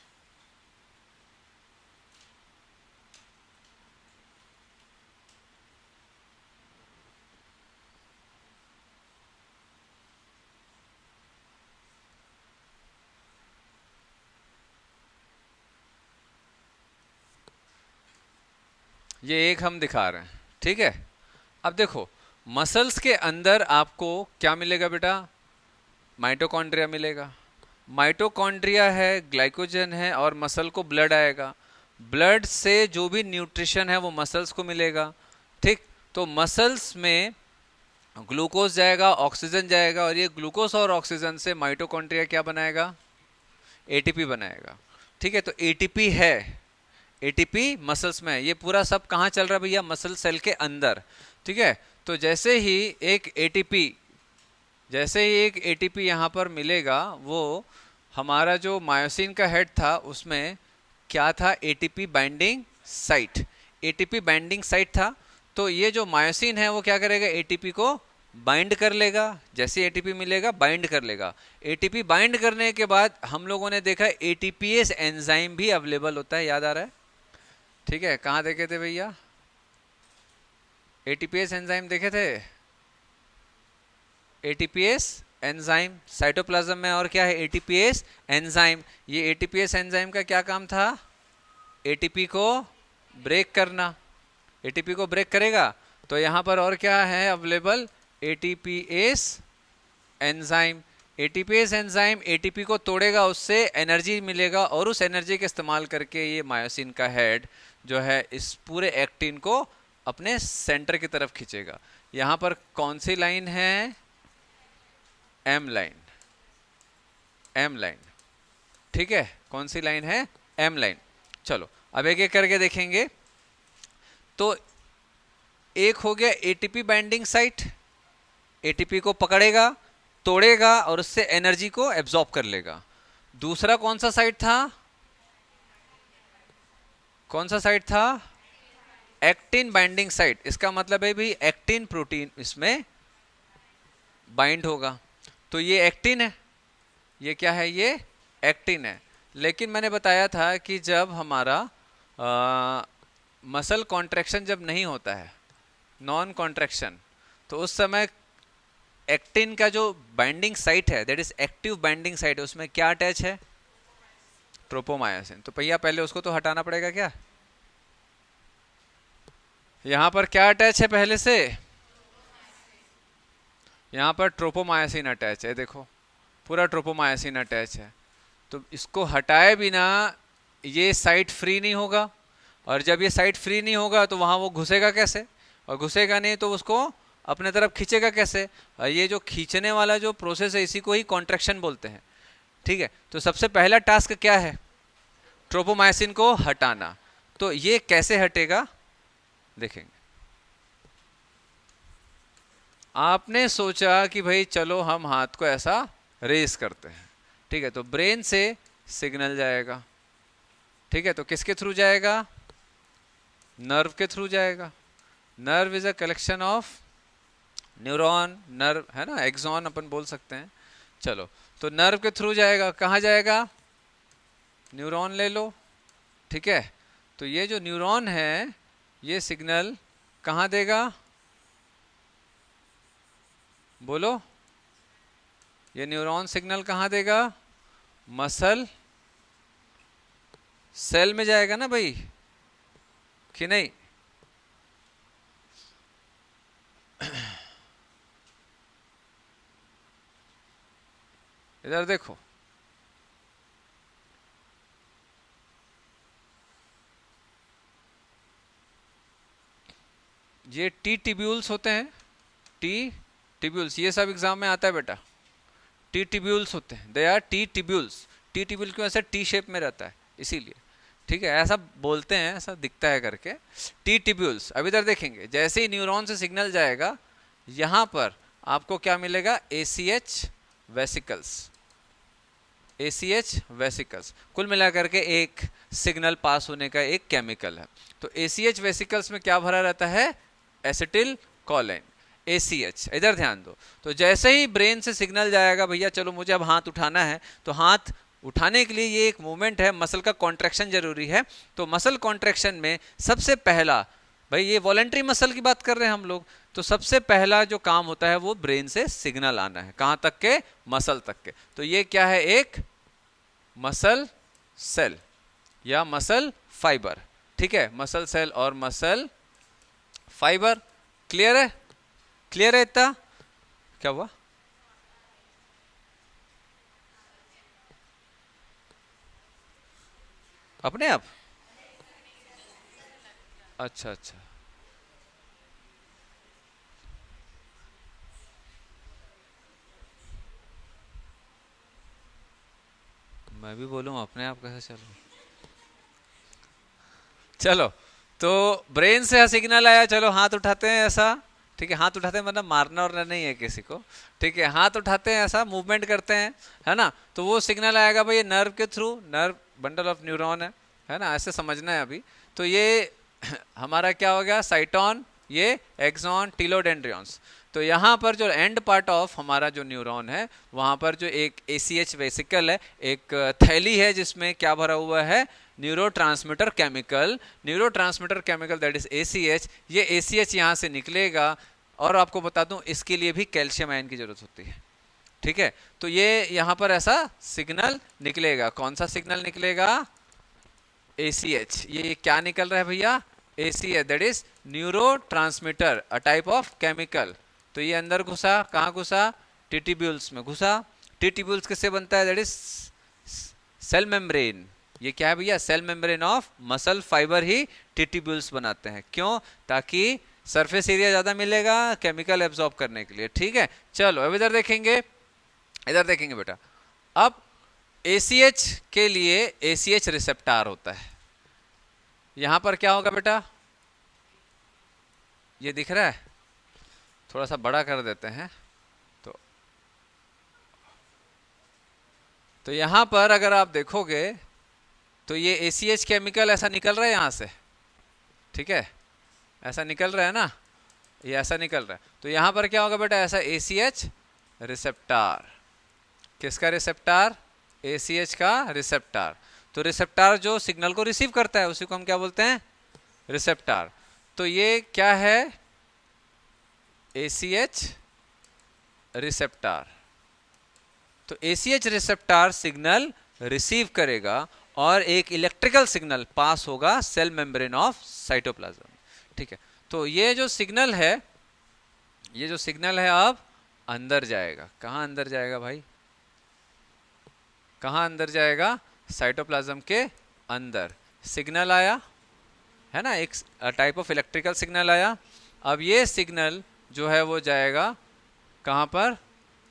ये एक हम दिखा रहे हैं, ठीक है। अब देखो, मसल्स के अंदर आपको क्या मिलेगा बेटा? माइटोकॉन्ड्रिया मिलेगा। माइटोकॉन्ड्रिया है, ग्लाइकोजन है, और मसल को ब्लड आएगा। ब्लड से जो भी न्यूट्रिशन है वो मसल्स को मिलेगा, ठीक। तो मसल्स में ग्लूकोज जाएगा, ऑक्सीजन जाएगा, और ये ग्लूकोज और ऑक्सीजन से माइटोकॉन्ड्रिया क्या बनाएगा? एटीपी बनाएगा, ठीक है। तो एटीपी है, एटीपी मसल्स में है। ये पूरा सब कहाँ चल रहा है भैया? मसल सेल के अंदर, ठीक है। तो जैसे ही एक एटीपी यहाँ पर मिलेगा, वो हमारा जो मायोसिन का हेड था उसमें क्या था? ATP binding site, ATP binding site था। तो ये जो मायोसिन है वो क्या करेगा? एटीपी को बाइंड कर लेगा, जैसे एटीपी मिलेगा बाइंड कर लेगा। एटीपी बाइंड करने के बाद हम लोगों ने देखा एटीपीएस एंजाइम भी अवेलेबल होता है, याद आ रहा है? ठीक है, कहाँ देखे थे भैया एटीपीएस एंजाइम? देखे थे एटीपीएस एंजाइम साइटोप्लाज्म में, और क्या है? ATPase enzyme. ये एटीपीएस एंजाइम का क्या काम था? एटीपी को ब्रेक करना, एटीपी को ब्रेक करेगा। तो यहाँ पर और क्या है available? ATPase enzyme. ATPase enzyme ATP को तोड़ेगा, उससे एनर्जी मिलेगा, और उस एनर्जी के इस्तेमाल करके ये मायोसिन का हेड जो है इस पूरे एक्टिन को अपने सेंटर की तरफ खींचेगा। यहाँ पर कौन सी लाइन है? एम लाइन, एम लाइन, ठीक है। कौन सी लाइन है? M line. चलो अब एक एक करके देखेंगे। तो एक हो गया एटीपी बाइंडिंग साइट, एटीपी को पकड़ेगा, तोड़ेगा, और उससे एनर्जी को एब्जॉर्ब कर लेगा। दूसरा कौन सा साइट था? कौन सा साइट था? Actin binding site. इसका मतलब है भाई एक्टिन प्रोटीन इसमें बाइंड होगा। तो ये एक्टिन है, ये क्या है? ये एक्टिन है। लेकिन मैंने बताया था कि जब हमारा मसल कॉन्ट्रैक्शन जब नहीं होता है, नॉन कॉन्ट्रैक्शन, तो उस समय एक्टिन का जो बाइंडिंग साइट है, that is active binding site, उसमें क्या अटैच है? ट्रोपोमायोसिन। तो भैया पहले उसको तो हटाना पड़ेगा क्या? यहां पर क्या अटैच है पहले से? यहां पर ट्रोपोमायोसिन अटैच है, देखो पूरा ट्रोपोमायोसिन अटैच है। तो इसको हटाए बिना ये साइट फ्री नहीं होगा, और जब ये साइट फ्री नहीं होगा तो वहां वो घुसेगा कैसे? और घुसेगा नहीं तो उसको अपने तरफ खींचेगा कैसे? और ये जो खींचने वाला जो प्रोसेस है इसी को ही कॉन्ट्रैक्शन बोलते हैं। ठीक है, तो सबसे पहला टास्क क्या है? ट्रोपोमायोसिन को हटाना। तो ये कैसे हटेगा देखेंगे। आपने सोचा कि भाई चलो हम हाथ को ऐसा रेस करते हैं, ठीक है, तो ब्रेन से सिग्नल जाएगा, ठीक है, तो किसके थ्रू जाएगा? नर्व के थ्रू जाएगा। Nerve is a collection of neuron, nerve है ना, एक्सॉन अपन बोल सकते हैं। चलो, तो नर्व के थ्रू जाएगा, कहाँ जाएगा? न्यूरॉन ले लो, ठीक है। तो ये जो न्यूरॉन है ये सिग्नल कहाँ देगा? बोलो, ये न्यूरॉन सिग्नल कहाँ देगा? मसल सेल में जाएगा ना भाई, कि नहीं? इधर देखो, ये टी टिब्यूल्स होते हैं। टी टिब्यूल्स, ये सब एग्जाम में आता है बेटा। टी टिब्यूल्स होते हैं, they R T tubules. T tubule क्यों? ऐसा टी शेप में रहता है इसीलिए, ठीक है, ऐसा बोलते हैं, ऐसा दिखता है करके, टी टिब्यूल्स। अब इधर देखेंगे, जैसे ही न्यूरॉन से सिग्नल जाएगा यहां पर आपको क्या मिलेगा? ACH vesicles. ACH वेसिकल्स कुल मिलाकर के एक सिग्नल पास होने का एक केमिकल है। तो ACH वेसिकल्स में क्या भरा रहता है? Acetylcholine, ACH। इधर ध्यान दो, तो जैसे ही ब्रेन से सिग्नल जाएगा भैया चलो मुझे अब हाथ उठाना है, तो हाथ उठाने के लिए ये एक मूवमेंट है, मसल का कॉन्ट्रैक्शन जरूरी है। तो मसल कॉन्ट्रैक्शन में सबसे पहला, भाई ये वॉलेंट्री मसल की बात कर रहे हैं हम लोग, तो सबसे पहला जो काम होता है वो ब्रेन से सिग्नल आना है। कहां तक के? मसल तक के। तो ये क्या है? एक मसल सेल या मसल फाइबर, ठीक है, मसल सेल और मसल फाइबर। क्लियर है? क्लियर है इतना? क्या हुआ? अपने आप? अच्छा अच्छा, मैं भी बोलूं अपने आप कैसे? चलो चलो, तो ब्रेन से सिग्नल आया, चलो हाथ उठाते हैं ऐसा, ठीक है, हाथ उठाते हैं मतलब मारना और नहीं है किसी को, ठीक है, हाथ उठाते हैं ऐसा, मूवमेंट करते हैं, है ना, तो वो सिग्नल आएगा भाई ये नर्व के through, nerve bundle of neuron है ना, ऐसे समझना है अभी। तो ये हमारा क्या हो गया? साइटॉन, ये एक्सॉन, टीलोडेंड्रियंस। तो यहाँ पर जो एंड पार्ट ऑफ हमारा जो न्यूरॉन है वहाँ पर जो एक ACH वेसिकल है, एक थैली है जिसमें क्या भरा हुआ है? Neurotransmitter chemical. Neurotransmitter chemical that is ACH। ये ACH यहाँ से निकलेगा, और आपको बता दूं इसके लिए भी कैल्शियम आयन की जरूरत होती है, ठीक है। तो ये यहाँ पर ऐसा सिग्नल निकलेगा। कौन सा सिग्नल निकलेगा? ACH। ये क्या निकल रहा है भैया? ACH, that is neurotransmitter, a type of chemical. तो ये अंदर घुसा, कहाँ घुसा? टिट्यूब्यूल्स में घुसा। टिट्यूब्यूल्स किससे बनता है? That is cell membrane. ये क्या है भैया? Cell membrane of muscle fibre ही टिट्यूब्यूल्स बनाते हैं। क्यों? ताकि सरफेस एरिया ज्यादा मिलेगा केमिकल एब्जॉर्ब करने के लिए, ठीक है। चलो अब इधर देखेंगे, इधर देखेंगे बेटा। अब ACH के लिए ACH रिसेप्टार होता है। यहां पर क्या होगा बेटा? ये दिख रहा है? थोड़ा सा बड़ा कर देते हैं। तो तो यहां पर अगर आप देखोगे तो ये ACH केमिकल ऐसा निकल रहा है यहाँ से, ठीक है, ऐसा निकल रहा है ना, ये ऐसा निकल रहा है। तो यहाँ पर क्या होगा बेटा, ऐसा ACH रिसेप्टार, किसका रिसेप्टार, ACH का रिसेप्टार। तो रिसेप्टार जो सिग्नल को रिसीव करता है उसी को हम क्या बोलते हैं, रिसेप्टार। तो ये क्या है, ACH रिसेप्टार। तो ACH रिसेप्टार सिग्नल रिसीव करेगा और एक इलेक्ट्रिकल सिग्नल पास होगा सेल मेम्ब्रेन ऑफ साइटोप्लाज्म, ठीक है। तो ये जो सिग्नल है, ये जो सिग्नल है अब अंदर जाएगा। कहाँ अंदर जाएगा भाई, कहाँ अंदर जाएगा, साइटोप्लाज्म के अंदर। सिग्नल आया है ना, एक टाइप ऑफ इलेक्ट्रिकल सिग्नल आया। अब ये सिग्नल जो है वो जाएगा कहाँ पर,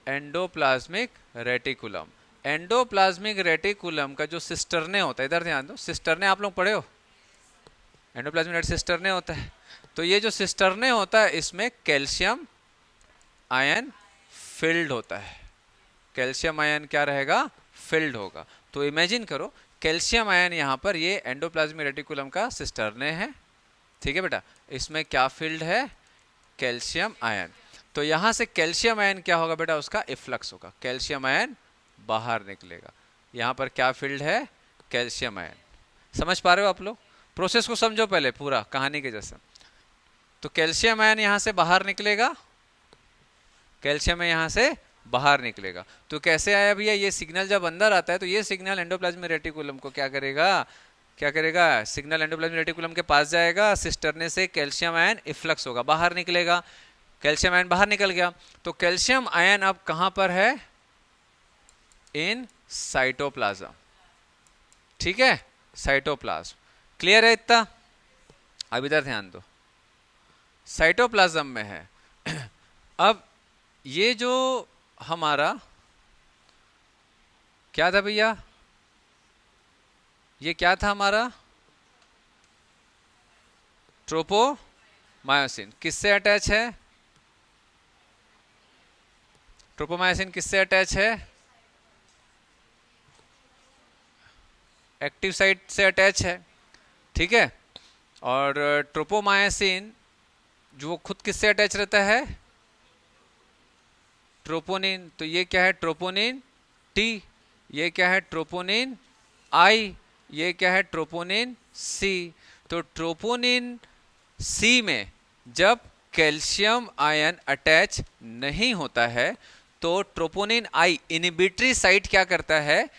एंडोप्लाज्मिक रेटिकुलम। एंडोप्लाज्मिक रेटिकुलम का जो सिस्टर्ने होता है, इधर ध्यान दो, सिस्टर्ने आप लोग पढ़े हो, एंडोप्लाज्मिक सिस्टर्ने होता है। तो ये जो सिस्टर्ने होता है इसमें कैल्शियम आयन फिल्ड होता है, कैल्शियम आयन क्या रहेगा, फिल्ड होगा। तो इमेजिन करो कैल्शियम आयन यहाँ पर, ये एंडोप्लाज्मिक रेटिकुलम का सिस्टर्ने है, ठीक है बेटा, इसमें क्या फील्ड है, कैल्शियम आयन। तो यहाँ से कैल्शियम आयन क्या होगा बेटा, उसका इफ्लक्स होगा, कैल्शियम आयन बाहर निकलेगा। यहाँ पर क्या फील्ड है, कैल्शियम आयन। समझ पा रहे हो आप लोग, प्रोसेस को समझो पहले पूरा कहानी के जैसा। तो कैल्शियम आयन यहाँ से बाहर निकलेगा, कैल्शियम यहाँ से बाहर निकलेगा। तो कैसे आया भैया, ये सिग्नल जब अंदर आता है तो ये सिग्नल एंडोप्लाज्मिक रेटिकुलम को क्या करेगा, क्या करेगा, सिग्नल एंडोप्लाज्मिक रेटिकुलम के पास जाएगा, सिस्टर्ने से कैल्शियम आयन इफ्लक्स होगा, बाहर निकलेगा, कैल्शियम आयन बाहर निकल गया। तो कैल्शियम आयन अब कहां पर है, इन साइटोप्लाज्म, ठीक है, साइटोप्लाज्म। क्लियर है इतना, अब इधर ध्यान दो, साइटोप्लाज्म में है। अब ये जो हमारा क्या था भैया, ये क्या था हमारा, ट्रोपोमायोसिन। किससे अटैच है, ट्रोपोमायोसिन किससे अटैच है, एक्टिव साइट से अटैच है, ठीक है। और ट्रोपोमायोसिन जो खुद किससे अटैच रहता है, ट्रोपोनिन। तो ये क्या है, ट्रोपोनिन टी, ये क्या है, ट्रोपोनिन आई, ये क्या है, ट्रोपोनिन सी। तो ट्रोपोनिन सी में जब कैल्शियम आयन अटैच नहीं होता है तो ट्रोपोनिन आई इनहिबिटरी साइट क्या करता है,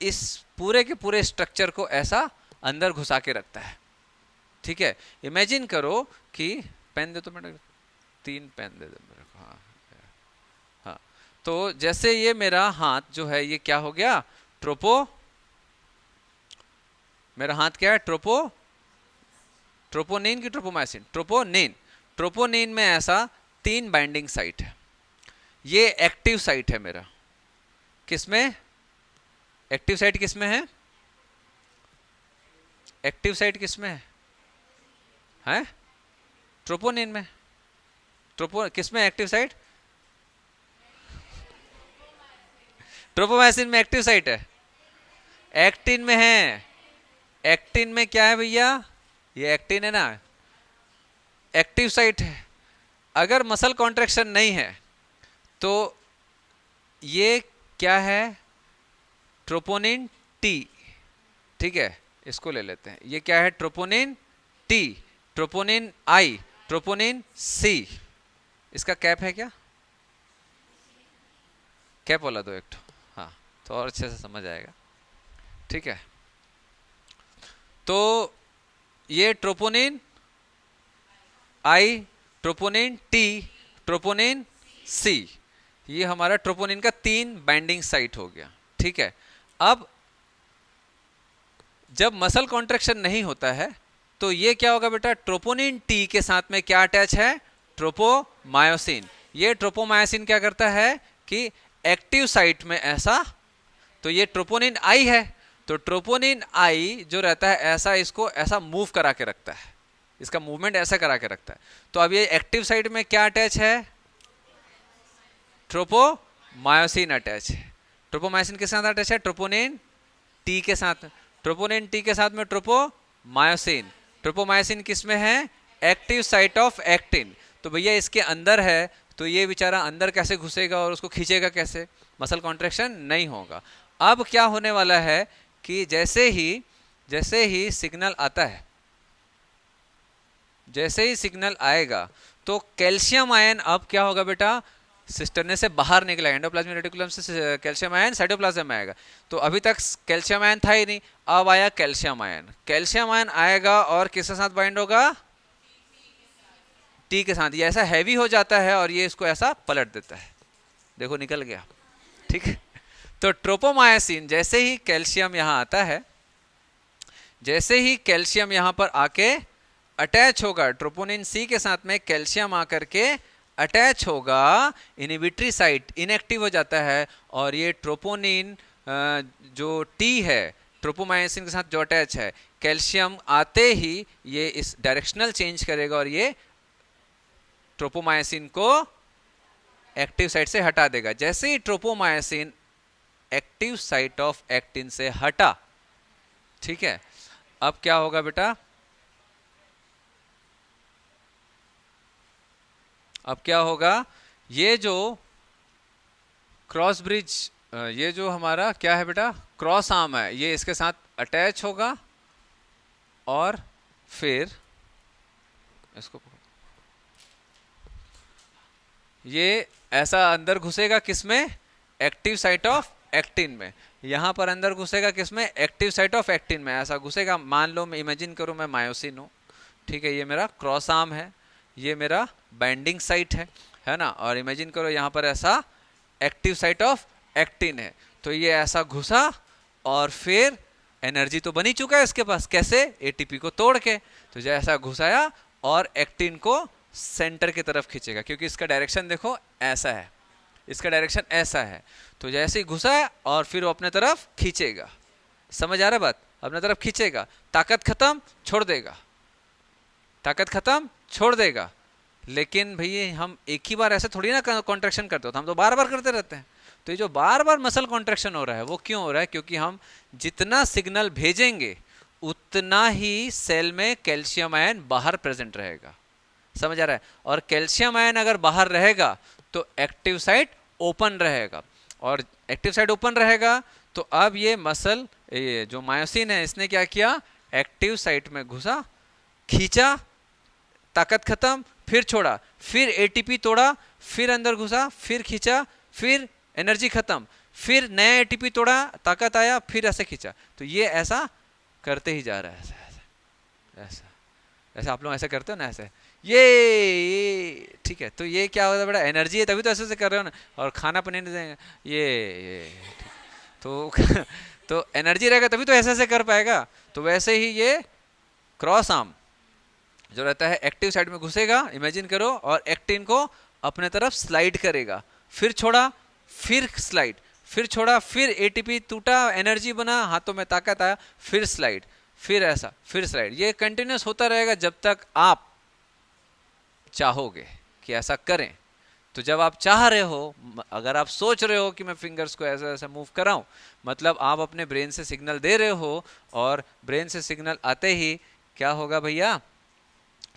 इस पूरे के पूरे स्ट्रक्चर को ऐसा अंदर घुसा के रखता है, ठीक है। इमेजिन करो कि, पेन दे तो मेरे, 3 पेन दे दो मेरे को, हाँ हाँ। तो जैसे ये मेरा हाथ जो है ये क्या हो गया, मेरा हाथ क्या है, ट्रोपोनिन की ट्रोपोमायोसिन, ट्रोपोनिन। ट्रोपोनिन में ऐसा 3 बाइंडिंग साइट है, ये एक्टिव साइट है मेरा, किसमें, एक्टिव साइट किसमें है, एक्टिव साइट किसमें है, ट्रोपोनिन में। किसमें एक्टिव साइट, ट्रोपोमायोसिन में एक्टिव साइट है, एक्टिन में है। एक्टिन में क्या है भैया, ये एक्टिन है ना, एक्टिव साइट है। अगर मसल कॉन्ट्रैक्शन नहीं है तो ये क्या है, ट्रोपोनिन टी, ठीक है, इसको ले लेते हैं। ये क्या है, troponin T, troponin I, troponin C. इसका कैप है क्या, कैप वाला दो एक, हाँ, तो और अच्छे से समझ आएगा, ठीक है। तो ये troponin I, troponin T, troponin C, ये हमारा ट्रोपोनिन का 3 बाइंडिंग साइट हो गया, ठीक है। अब जब मसल कॉन्ट्रैक्शन नहीं होता है तो ये क्या होगा बेटा, ट्रोपोनिन टी के साथ में क्या अटैच है, ट्रोपोमायोसिन। ये ट्रोपोमायोसिन क्या करता है कि एक्टिव साइट में ऐसा, तो ये ट्रोपोनिन आई है, तो ट्रोपोनिन आई जो रहता है ऐसा, इसको ऐसा मूव करा के रखता है, इसका मूवमेंट ऐसा करा के रखता है। तो अब ये एक्टिव साइट में क्या अटैच है, ट्रोपोमायोसिन अटैच है। ट्रोपोमायोसिन के साथ अटैच है, ट्रोपोनिन टी के साथ, ट्रोपोनिन टी के साथ में ट्रोपोमायोसिन। ट्रोपोमायोसिन किस में है? Active site of actin. तो भैया इसके अंदर है, तो ये बेचारा अंदर कैसे घुसेगा और उसको खींचेगा कैसे? मसल कॉन्ट्रैक्शन नहीं होगा। अब क्या होने वाला है कि जैसे ही सिग्नल आता है, जैसे ही सिग्नल आएगा तो कैल्शियम आयन अब क्या होगा बेटा? सिस्टर्ने से बाहर निकला, एंडोप्लाज्मिक रेटिकुलम से कैल्शियम आयन साइटोप्लाज्म में आएगा। तो अभी तक कैल्शियम आयन था ही नहीं, अब आया कैल्शियम आयन। कैल्शियम आयन आएगा और किसके साथ बाइंड होगा? टी के साथ। ये ऐसा हैवी हो जाता है और ये इसको ऐसा पलट देता है, देखो निकल गया, ठीक है। तो ट्रोपोमायोसिन जैसे ही कैल्शियम यहां आता है, जैसे ही कैल्शियम यहां पर आके अटैच होगा, ट्रोपोनिन सी के साथ में कैल्शियम आकर के अटैच होगा, इनहिबिटरी साइट इनएक्टिव हो जाता है और ये ट्रोपोनिन जो टी है ट्रोपोमायोसिन के साथ जो अटैच है, कैल्शियम आते ही ये इस डायरेक्शनल चेंज करेगा और ये ट्रोपोमायोसिन को एक्टिव साइट से हटा देगा। जैसे ही tropomyosin active site of actin से हटा, ठीक है, अब क्या होगा बेटा? अब क्या होगा? ये जो क्रॉस ब्रिज, ये जो हमारा क्या है बेटा? क्रॉस आर्म है, ये इसके साथ अटैच होगा और फिर इसको ये ऐसा अंदर घुसेगा किसमें? एक्टिव साइट ऑफ एक्टिन में। यहां पर अंदर घुसेगा किसमें? एक्टिव साइट ऑफ एक्टिन में ऐसा घुसेगा। मान लो मैं इमेजिन करूं मैं मायोसिन हूं, ठीक है, ये मेरा क्रॉस आर्म है, ये मेरा बाइंडिंग साइट है ना, और इमेजिन करो यहां पर ऐसा एक्टिव साइट ऑफ एक्टिन है। तो ये ऐसा घुसा और फिर एनर्जी तो बनी चुका है इसके पास, कैसे? एटीपी को तोड़ के। तो जैसा घुसाया और एक्टिन को सेंटर की तरफ खींचेगा, क्योंकि इसका डायरेक्शन देखो ऐसा है, इसका डायरेक्शन ऐसा है। तो जैसे ही घुसा और फिर वो अपने तरफ खींचेगा, समझ आ रहा बात? अपने तरफ खींचेगा, ताकत खत्म, छोड़ देगा, ताकत खत्म, छोड़ देगा। लेकिन भैया हम एक ही बार ऐसे थोड़ी ना कॉन्ट्रैक्शन करते हो, हम तो बार बार करते रहते हैं। तो ये जो बार बार मसल कॉन्ट्रैक्शन हो रहा है वो क्यों हो रहा है? क्योंकि हम जितना सिग्नल भेजेंगे उतना ही सेल में कैल्शियम आयन बाहर प्रेजेंट रहेगा, समझ आ रहा है? और कैल्शियम आयन अगर बाहर रहेगा तो एक्टिव साइट ओपन रहेगा, और एक्टिव साइट ओपन रहेगा तो अब ये मसल, ये जो मायोसिन है, इसने क्या किया? एक्टिव साइट में घुसा, खींचा, ताकत खत्म, फिर छोड़ा, फिर एटीपी तोड़ा, फिर अंदर घुसा, फिर खींचा, फिर एनर्जी खत्म, फिर नया एटीपी तोड़ा, ताकत आया, फिर ऐसे खींचा। तो ये ऐसा करते ही जा रहा है, ऐसा ऐसा ऐसा ऐसा आप लोग ऐसे करते हो ना, ऐसे ये ठीक है। तो ये क्या होता है बेटा? एनर्जी है, तभी तो ऐसे कर रहे हो ना। और खाना पनीर देंगे, ये तो तो एनर्जी रहेगा तभी तो ऐसे ऐसे कर पाएगा। तो वैसे ही ये क्रॉस आर्म जो रहता है एक्टिव साइड में घुसेगा, इमेजिन करो, और एक्टिन को अपने तरफ स्लाइड करेगा, फिर छोड़ा, फिर स्लाइड, फिर छोड़ा, फिर एटीपी टूटा, एनर्जी बना, हाथों में ताकत आया, फिर स्लाइड, फिर ऐसा, फिर स्लाइड। ये कंटिन्यूस होता रहेगा जब तक आप चाहोगे कि ऐसा करें। तो जब आप चाह रहे हो, अगर आप सोच रहे हो कि मैं फिंगर्स को ऐसा ऐसा मूव कराऊं, मतलब आप अपने ब्रेन से सिग्नल दे रहे हो, और ब्रेन से सिग्नल आते ही क्या होगा भैया?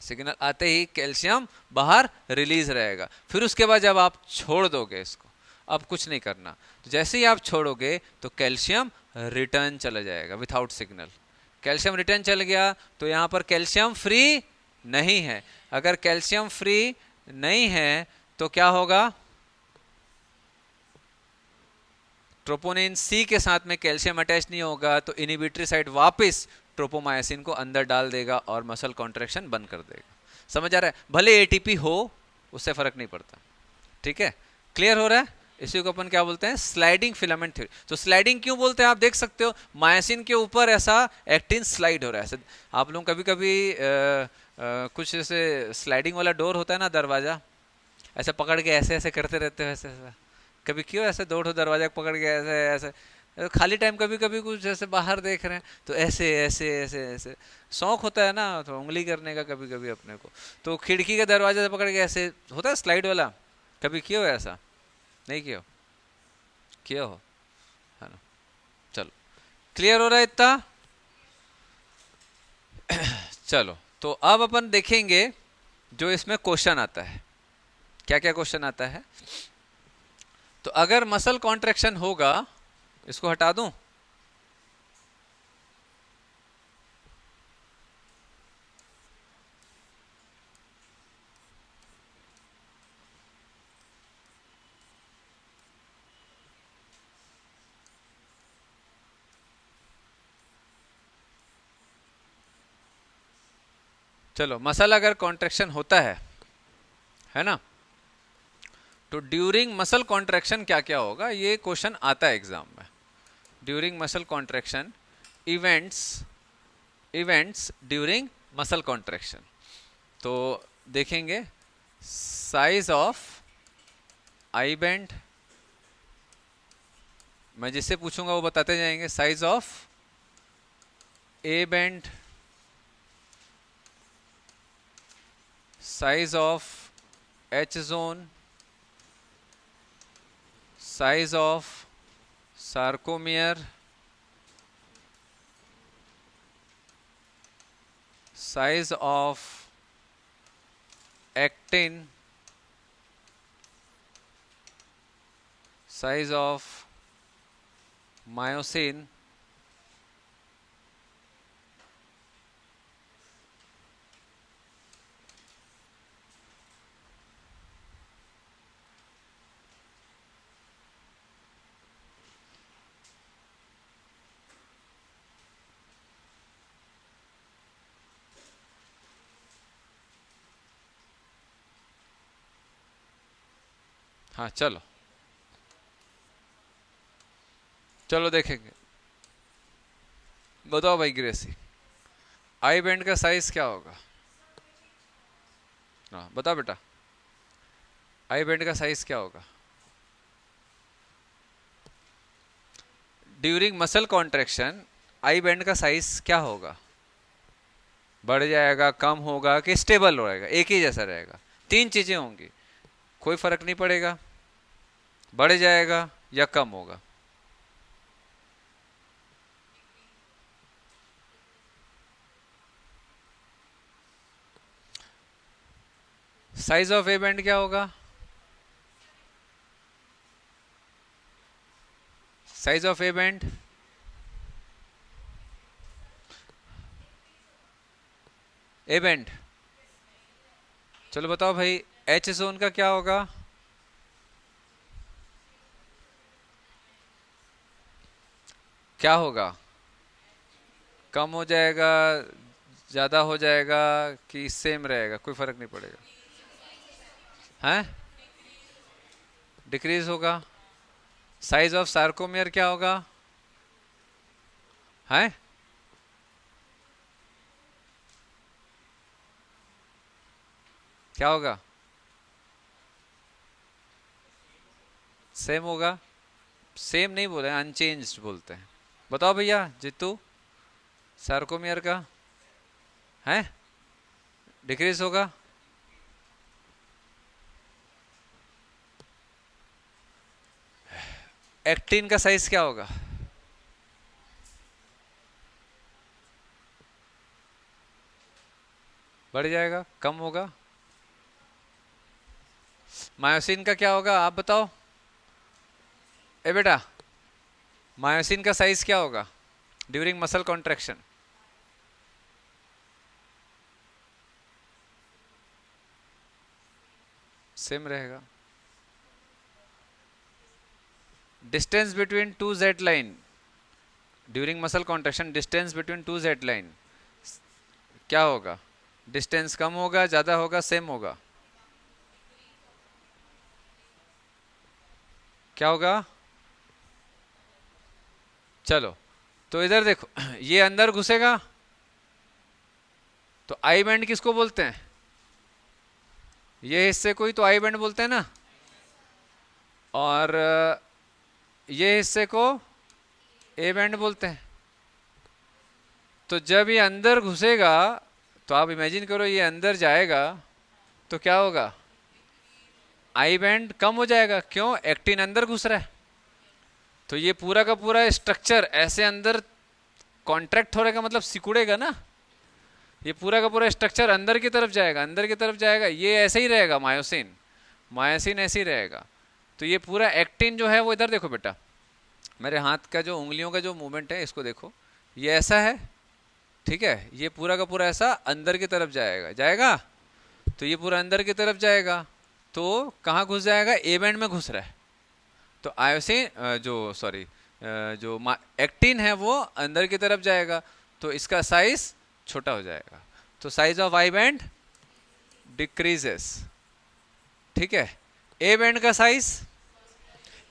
सिग्नल आते ही कैल्शियम बाहर रिलीज रहेगा। फिर उसके बाद जब आप छोड़ दोगे इसको, अब कुछ नहीं करना, तो जैसे ही आप छोड़ोगे तो कैल्शियम रिटर्न चला जाएगा विथआउट सिग्नल। कैल्शियम रिटर्न चल गया तो यहाँ पर कैल्शियम फ्री नहीं है। अगर कैल्शियम फ्री नहीं है तो क्या होगा? ट्रोपोनिन सी के साथ में कैल्शियम अटैच नहीं होगा तो इनहिबिटरी साइट वापस ट्रोपोमायोसिन को अंदर डाल देगा और मसल कॉन्ट्रैक्शन बंद कर देगा। समझ आ रहा है? भले एटीपी हो, उससे फर्क नहीं पड़ता, ठीक है? क्लियर हो रहा है? इसी को अपन क्या बोलते हैं? Sliding filament theory. तो स्लाइडिंग क्यों बोलते हैं आप देख सकते हो, मायोसिन के ऊपर ऐसा एक्टिन स्लाइड हो रहा है। आप लोग कभी कभी कुछ ऐसे स्लाइडिंग वाला डोर होता है ना, दरवाजा, ऐसे पकड़ के ऐसे ऐसे करते रहते हो, ऐसे ऐसे कभी क्यों ऐसे दौड़ो दरवाजा पकड़ के ऐसे ऐसे, खाली टाइम कभी कभी कुछ ऐसे बाहर देख रहे हैं तो ऐसे ऐसे ऐसे ऐसे शौक होता है ना, तो उंगली करने का कभी कभी अपने को, तो खिड़की के दरवाजे से पकड़ के ऐसे होता है स्लाइड वाला, कभी क्यों ऐसा? नहीं क्यों? क्यों हो, है ना? चलो, क्लियर हो रहा है इतना? चलो, तो अब अपन देखेंगे जो इसमें क्वेश्चन आता है। क्या क्या क्वेश्चन आता है? तो अगर मसल कॉन्ट्रैक्शन होगा, इसको हटा दूं, चलो मसल अगर कॉन्ट्रैक्शन होता है ना, तो ड्यूरिंग मसल कॉन्ट्रैक्शन क्या क्या होगा, ये क्वेश्चन आता है एग्जाम में। During muscle contraction, events events during muscle contraction. तो देखेंगे साइज ऑफ आई बैंड, मैं जिससे पूछूंगा वो बताते जाएंगे। Size of A band, size of H zone, size of sarcomere, size of actin, size of myosin, हाँ चलो चलो देखेंगे। बताओ भाई ग्रेसी, आई बैंड का साइज क्या होगा? हाँ बताओ बेटा, आई बैंड का साइज क्या होगा? During muscle contraction I band का साइज क्या होगा? बढ़ जाएगा, कम होगा, कि स्टेबल रहेगा, एक ही जैसा रहेगा? तीन चीजें होंगी, कोई फर्क नहीं पड़ेगा, बढ़ जाएगा या कम होगा। साइज ऑफ ए बैंड क्या होगा? Size of A band, A band, चलो बताओ भाई एच जोन का क्या होगा? क्या होगा? कम हो जाएगा, ज्यादा हो जाएगा, कि सेम रहेगा, कोई फर्क नहीं पड़ेगा? हैं? डिक्रीज होगा। साइज ऑफ सार्कोमियर क्या होगा? हैं? क्या होगा? सेम होगा। सेम नहीं बोले, अनचेंज्ड बोलते हैं। बताओ भैया जितू, सार्कोमियर का है डिक्रीज होगा। एक्टिन का साइज क्या होगा? बढ़ जाएगा, कम होगा। मायोसिन का क्या होगा, आप बताओ। ए बेटा, मायोसिन का साइज क्या होगा ड्यूरिंग मसल कॉन्ट्रैक्शन? सेम रहेगा। Distance between two Z line during muscle contraction, distance between two Z line क्या होगा? डिस्टेंस कम होगा, ज्यादा होगा, सेम होगा? क्या होगा? चलो तो इधर देखो, ये अंदर घुसेगा तो आई बैंड किसको बोलते हैं? ये हिस्से को ही तो आई बैंड बोलते हैं ना, और ये हिस्से को ए बैंड बोलते हैं। तो जब ये अंदर घुसेगा तो आप इमेजिन करो ये अंदर जाएगा तो क्या होगा? आई बैंड कम हो जाएगा। क्यों? एक्टिन अंदर घुस रहा है। तो ये पूरा का पूरा स्ट्रक्चर ऐसे अंदर कॉन्ट्रैक्ट हो रहेगा, मतलब सिकुड़ेगा ना। ये पूरा का पूरा स्ट्रक्चर अंदर की तरफ जाएगा, अंदर की तरफ जाएगा, ये ऐसे ही रहेगा मायोसिन, मायोसिन ऐसे ही रहेगा। तो ये पूरा एक्टिन जो है वो इधर देखो बेटा, मेरे हाथ का जो उंगलियों का जो मूवमेंट है इसको देखो, ये ऐसा है, ठीक है, ये पूरा का पूरा ऐसा अंदर की तरफ जाएगा, जाएगा, तो ये पूरा अंदर की तरफ जाएगा, तो कहाँ घुस जाएगा, ए बैंड में घुस रहा है। तो आयोसिन जो सॉरी जो एक्टिन है वो अंदर की तरफ जाएगा, तो इसका साइज छोटा हो जाएगा, तो size of I band decreases, ठीक है। ए बैंड का साइज,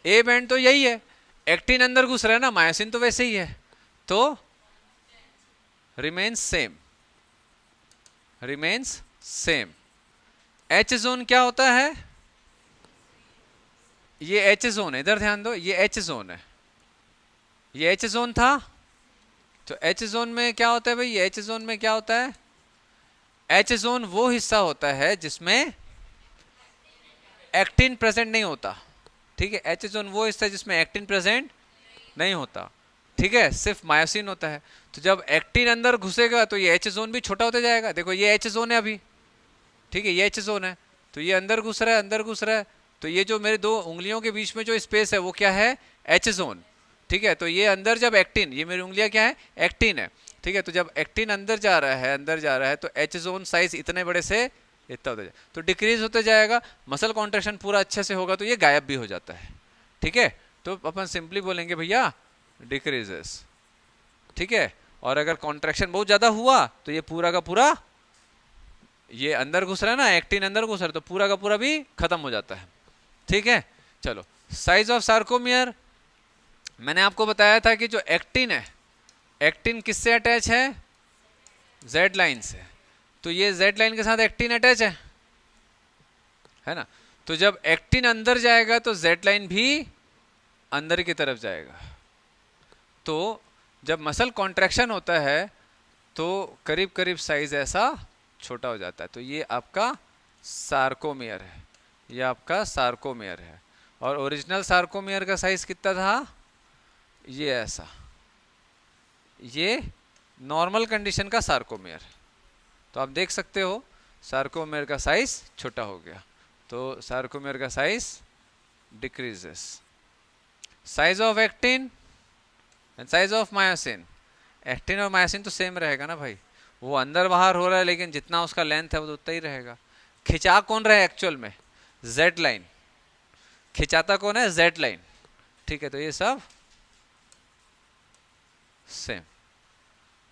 ए बैंड तो यही है, एक्टिन अंदर घुस रहा है ना, मायोसिन तो वैसे ही है, तो remains same, remains same. H zone क्या होता है, ये एच जोन है, इधर ध्यान दो, ये एच जोन है, ये एच जोन था, तो एच जोन में क्या होता है भाई, ये एच जोन में क्या होता है, एच जोन वो हिस्सा होता है जिसमें एक्टिन प्रेजेंट नहीं होता, ठीक है, एच जोन वो हिस्सा है जिसमें एक्टिन प्रेजेंट नहीं होता, ठीक है, सिर्फ मायोसिन होता है। तो जब एक्टिन अंदर घुसेगा तो ये एच जोन भी छोटा होता जाएगा, देखो ये एच जोन है अभी, ठीक है, ये एच जोन है, तो ये अंदर घुस रहा है, अंदर घुस रहा है, तो ये जो मेरे दो उंगलियों के बीच में जो स्पेस है वो क्या है, एच जोन, ठीक है। तो ये अंदर जब एक्टिन, ये मेरी उंगलियां क्या है, एक्टिन है, ठीक है, तो जब एक्टिन अंदर जा रहा है, अंदर जा रहा है, तो एच जोन साइज इतने बड़े से इतना होता जाए, तो डिक्रीज होते जाएगा, मसल कॉन्ट्रेक्शन पूरा अच्छे से होगा तो ये गायब भी हो जाता है, ठीक है। तो अपन सिंपली बोलेंगे भैया डिक्रीजेस, ठीक है। और अगर कॉन्ट्रैक्शन बहुत ज्यादा हुआ तो ये पूरा का पूरा, ये अंदर घुस रहा है ना, एक्टिन अंदर घुस रहा है, तो पूरा का पूरा भी खत्म हो जाता है, ठीक है। चलो, साइज ऑफ सार्कोमियर, मैंने आपको बताया था कि जो एक्टिन है, एक्टिन किससे अटैच है, जेड लाइन से, तो ये जेड लाइन के साथ एक्टिन अटैच है ना। तो जब एक्टिन अंदर जाएगा तो जेड लाइन भी अंदर की तरफ जाएगा, तो जब मसल कॉन्ट्रैक्शन होता है तो करीब करीब साइज ऐसा छोटा हो जाता है, तो ये आपका सार्कोमियर है, ये आपका सार्कोमियर है। और ओरिजिनल सार्कोमियर का साइज कितना था, ये ऐसा, ये नॉर्मल कंडीशन का सार्कोमियर, तो आप देख सकते हो सार्कोमियर का साइज छोटा हो गया, तो सार्कोमियर का size decreases. Size of actin and size of myosin, actin और मायोसिन तो सेम रहेगा ना भाई, वो अंदर बाहर हो रहा है लेकिन जितना उसका लेंथ है वो उतना ही रहेगा। खिंचा कौन रहा है एक्चुअल में, जेड लाइन, खिंचाता कौन है, जेड लाइन, ठीक है। तो ये सब सेम,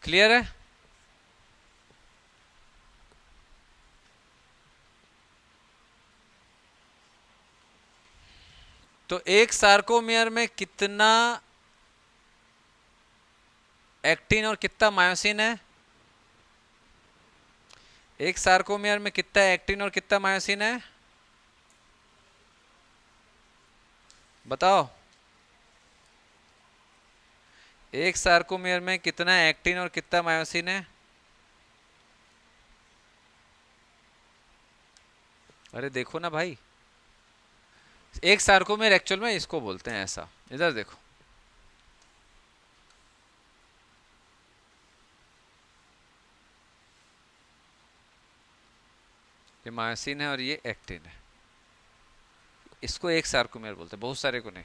क्लियर है। तो एक सार्कोमियर में कितना एक्टिन और कितना मायोसिन है, एक सार्कोमियर में कितना एक्टिन और कितना मायोसिन है, बताओ। एक सार्कोमियर में कितना एक्टिन और कितना मायोसिन है, अरे देखो ना भाई, एक सार्कोमियर एक्चुअल में इसको बोलते हैं ऐसा, इधर देखो, ये मायोसिन है और ये एक्टिन है, इसको एक सार्कोमियर बोलते हैं, बहुत सारे को नहीं,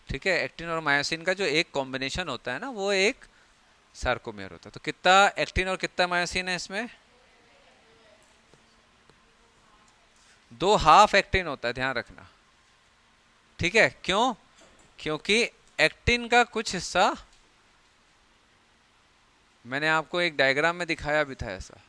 ठीक है। एक्टिन और मायोसिन का जो एक कॉम्बिनेशन होता है ना वो एक सार्कोमियर होता है। तो कितना एक्टिन और कितना मायोसिन है इसमें, दो हाफ एक्टिन होता है, ध्यान रखना, ठीक है। क्यों, क्योंकि एक्टिन का कुछ हिस्सा मैंने आपको एक डायग्राम में दिखाया भी था ऐसा,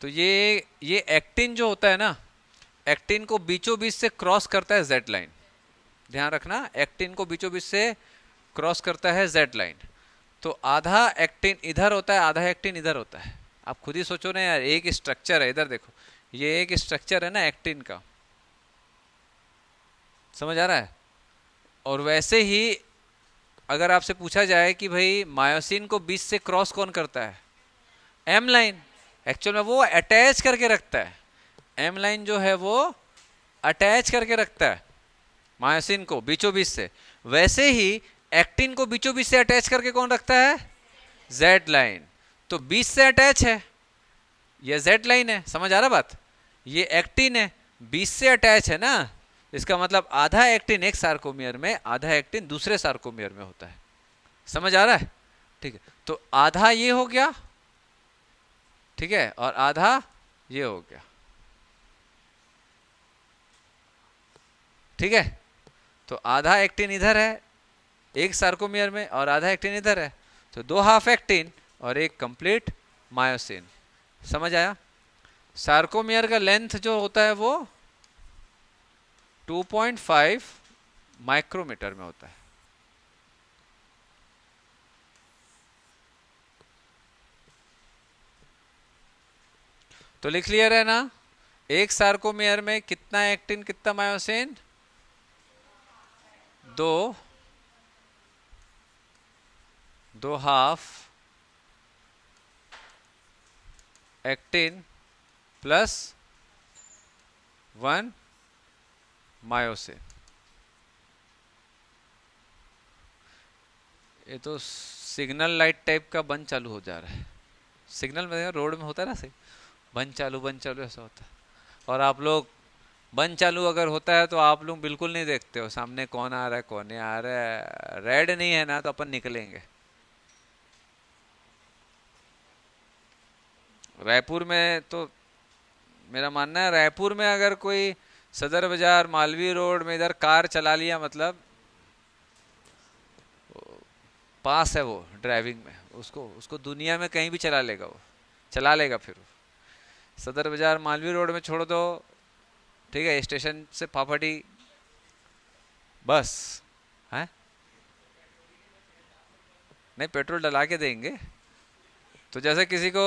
तो ये एक्टिन जो होता है ना, एक्टिन को बीचों बीच से क्रॉस करता है जेड लाइन, ध्यान रखना, एक्टिन को बीचों बीच से क्रॉस करता है जेड लाइन, तो आधा एक्टिन इधर होता है, आधा एक्टिन इधर होता है। आप खुद ही सोचो ना यार, एक स्ट्रक्चर है, इधर देखो, ये एक स्ट्रक्चर है ना एक्टिन का, समझ आ रहा है। और वैसे ही अगर आपसे पूछा जाए कि भाई मायोसिन को बीच से क्रॉस कौन करता है, एम लाइन, एक्चुअल में वो अटैच करके रखता है, एम लाइन जो है वो अटैच करके रखता है, मायोसिन को बीचों बीच से, वैसे ही एक्टिन को बीचों बीच से अटैच करके कौन रखता है? Z line. तो बीच से अटैच है, ये जेड लाइन है, समझ आ रहा बात? ये एक्टिन है, बीच से अटैच है ना, इसका मतलब आधा एक्टिन एक सार्कोमियर में, आधा एक्टिन दूसरे सार्कोमियर में होता है। समझ आ रहा है? ठीक है, तो आधा ये हो गया, ठीक है, और आधा ये हो गया, ठीक है। तो आधा एक्टिन इधर है एक सार्कोमियर में और आधा एक्टिन इधर है, तो 2 हाफ एक्टिन और एक कंप्लीट मायोसिन। समझ आया? सार्कोमियर का लेंथ जो होता है वो 2.5 माइक्रोमीटर में होता है। तो लिख लिया है ना, एक सार्कोमियर में कितना एक्टिन कितना myosin? 2 half actin plus 1 myosin. ये तो सिग्नल लाइट टाइप का बंद चालू हो जा रहा है। सिग्नल में रोड में होता है ना, सही बंद चालू ऐसा होता है। और आप लोग बंद चालू अगर होता है तो आप लोग बिल्कुल नहीं देखते हो सामने कौन आ रहा है कौन नहीं आ रहा है। रेड नहीं है ना तो अपन निकलेंगे। रायपुर में तो मेरा मानना है, रायपुर में अगर कोई सदर बाजार मालवीय रोड में इधर कार चला लिया, मतलब पास है वो ड्राइविंग में, उसको उसको दुनिया में कहीं भी चला लेगा, वो चला लेगा। फिर सदर बाजार मालवीय रोड में छोड़ दो, ठीक है, स्टेशन से फाफाडी बस है, नहीं पेट्रोल डला के देंगे। तो जैसे किसी को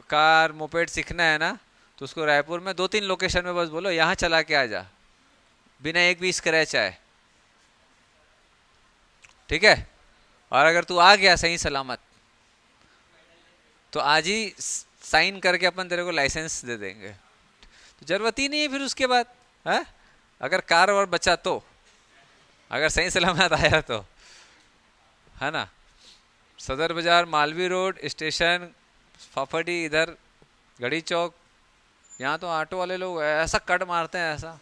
कार मोपेड सीखना है ना, तो उसको रायपुर में 2-3 लोकेशन में बस बोलो यहाँ चला के आ जा, बिना एक भी स्क्रैच आए, ठीक है। और अगर तू आ गया सही सलामत तो आज ही साइन करके अपन तेरे को लाइसेंस दे देंगे, तो जरूरत ही नहीं है फिर उसके बाद, है? अगर कार और बचा तो, अगर सही सलामत आया तो, है ना। सदर बाजार मालवीय रोड स्टेशन फाफाडी इधर गढ़ी चौक, यहाँ तो ऑटो वाले लोग ऐसा कट मारते हैं ऐसा,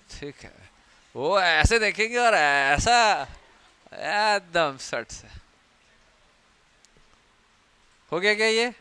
ठीक है, वो ऐसे देखेंगे और ऐसा एकदम सट से। हो गया क्या ये?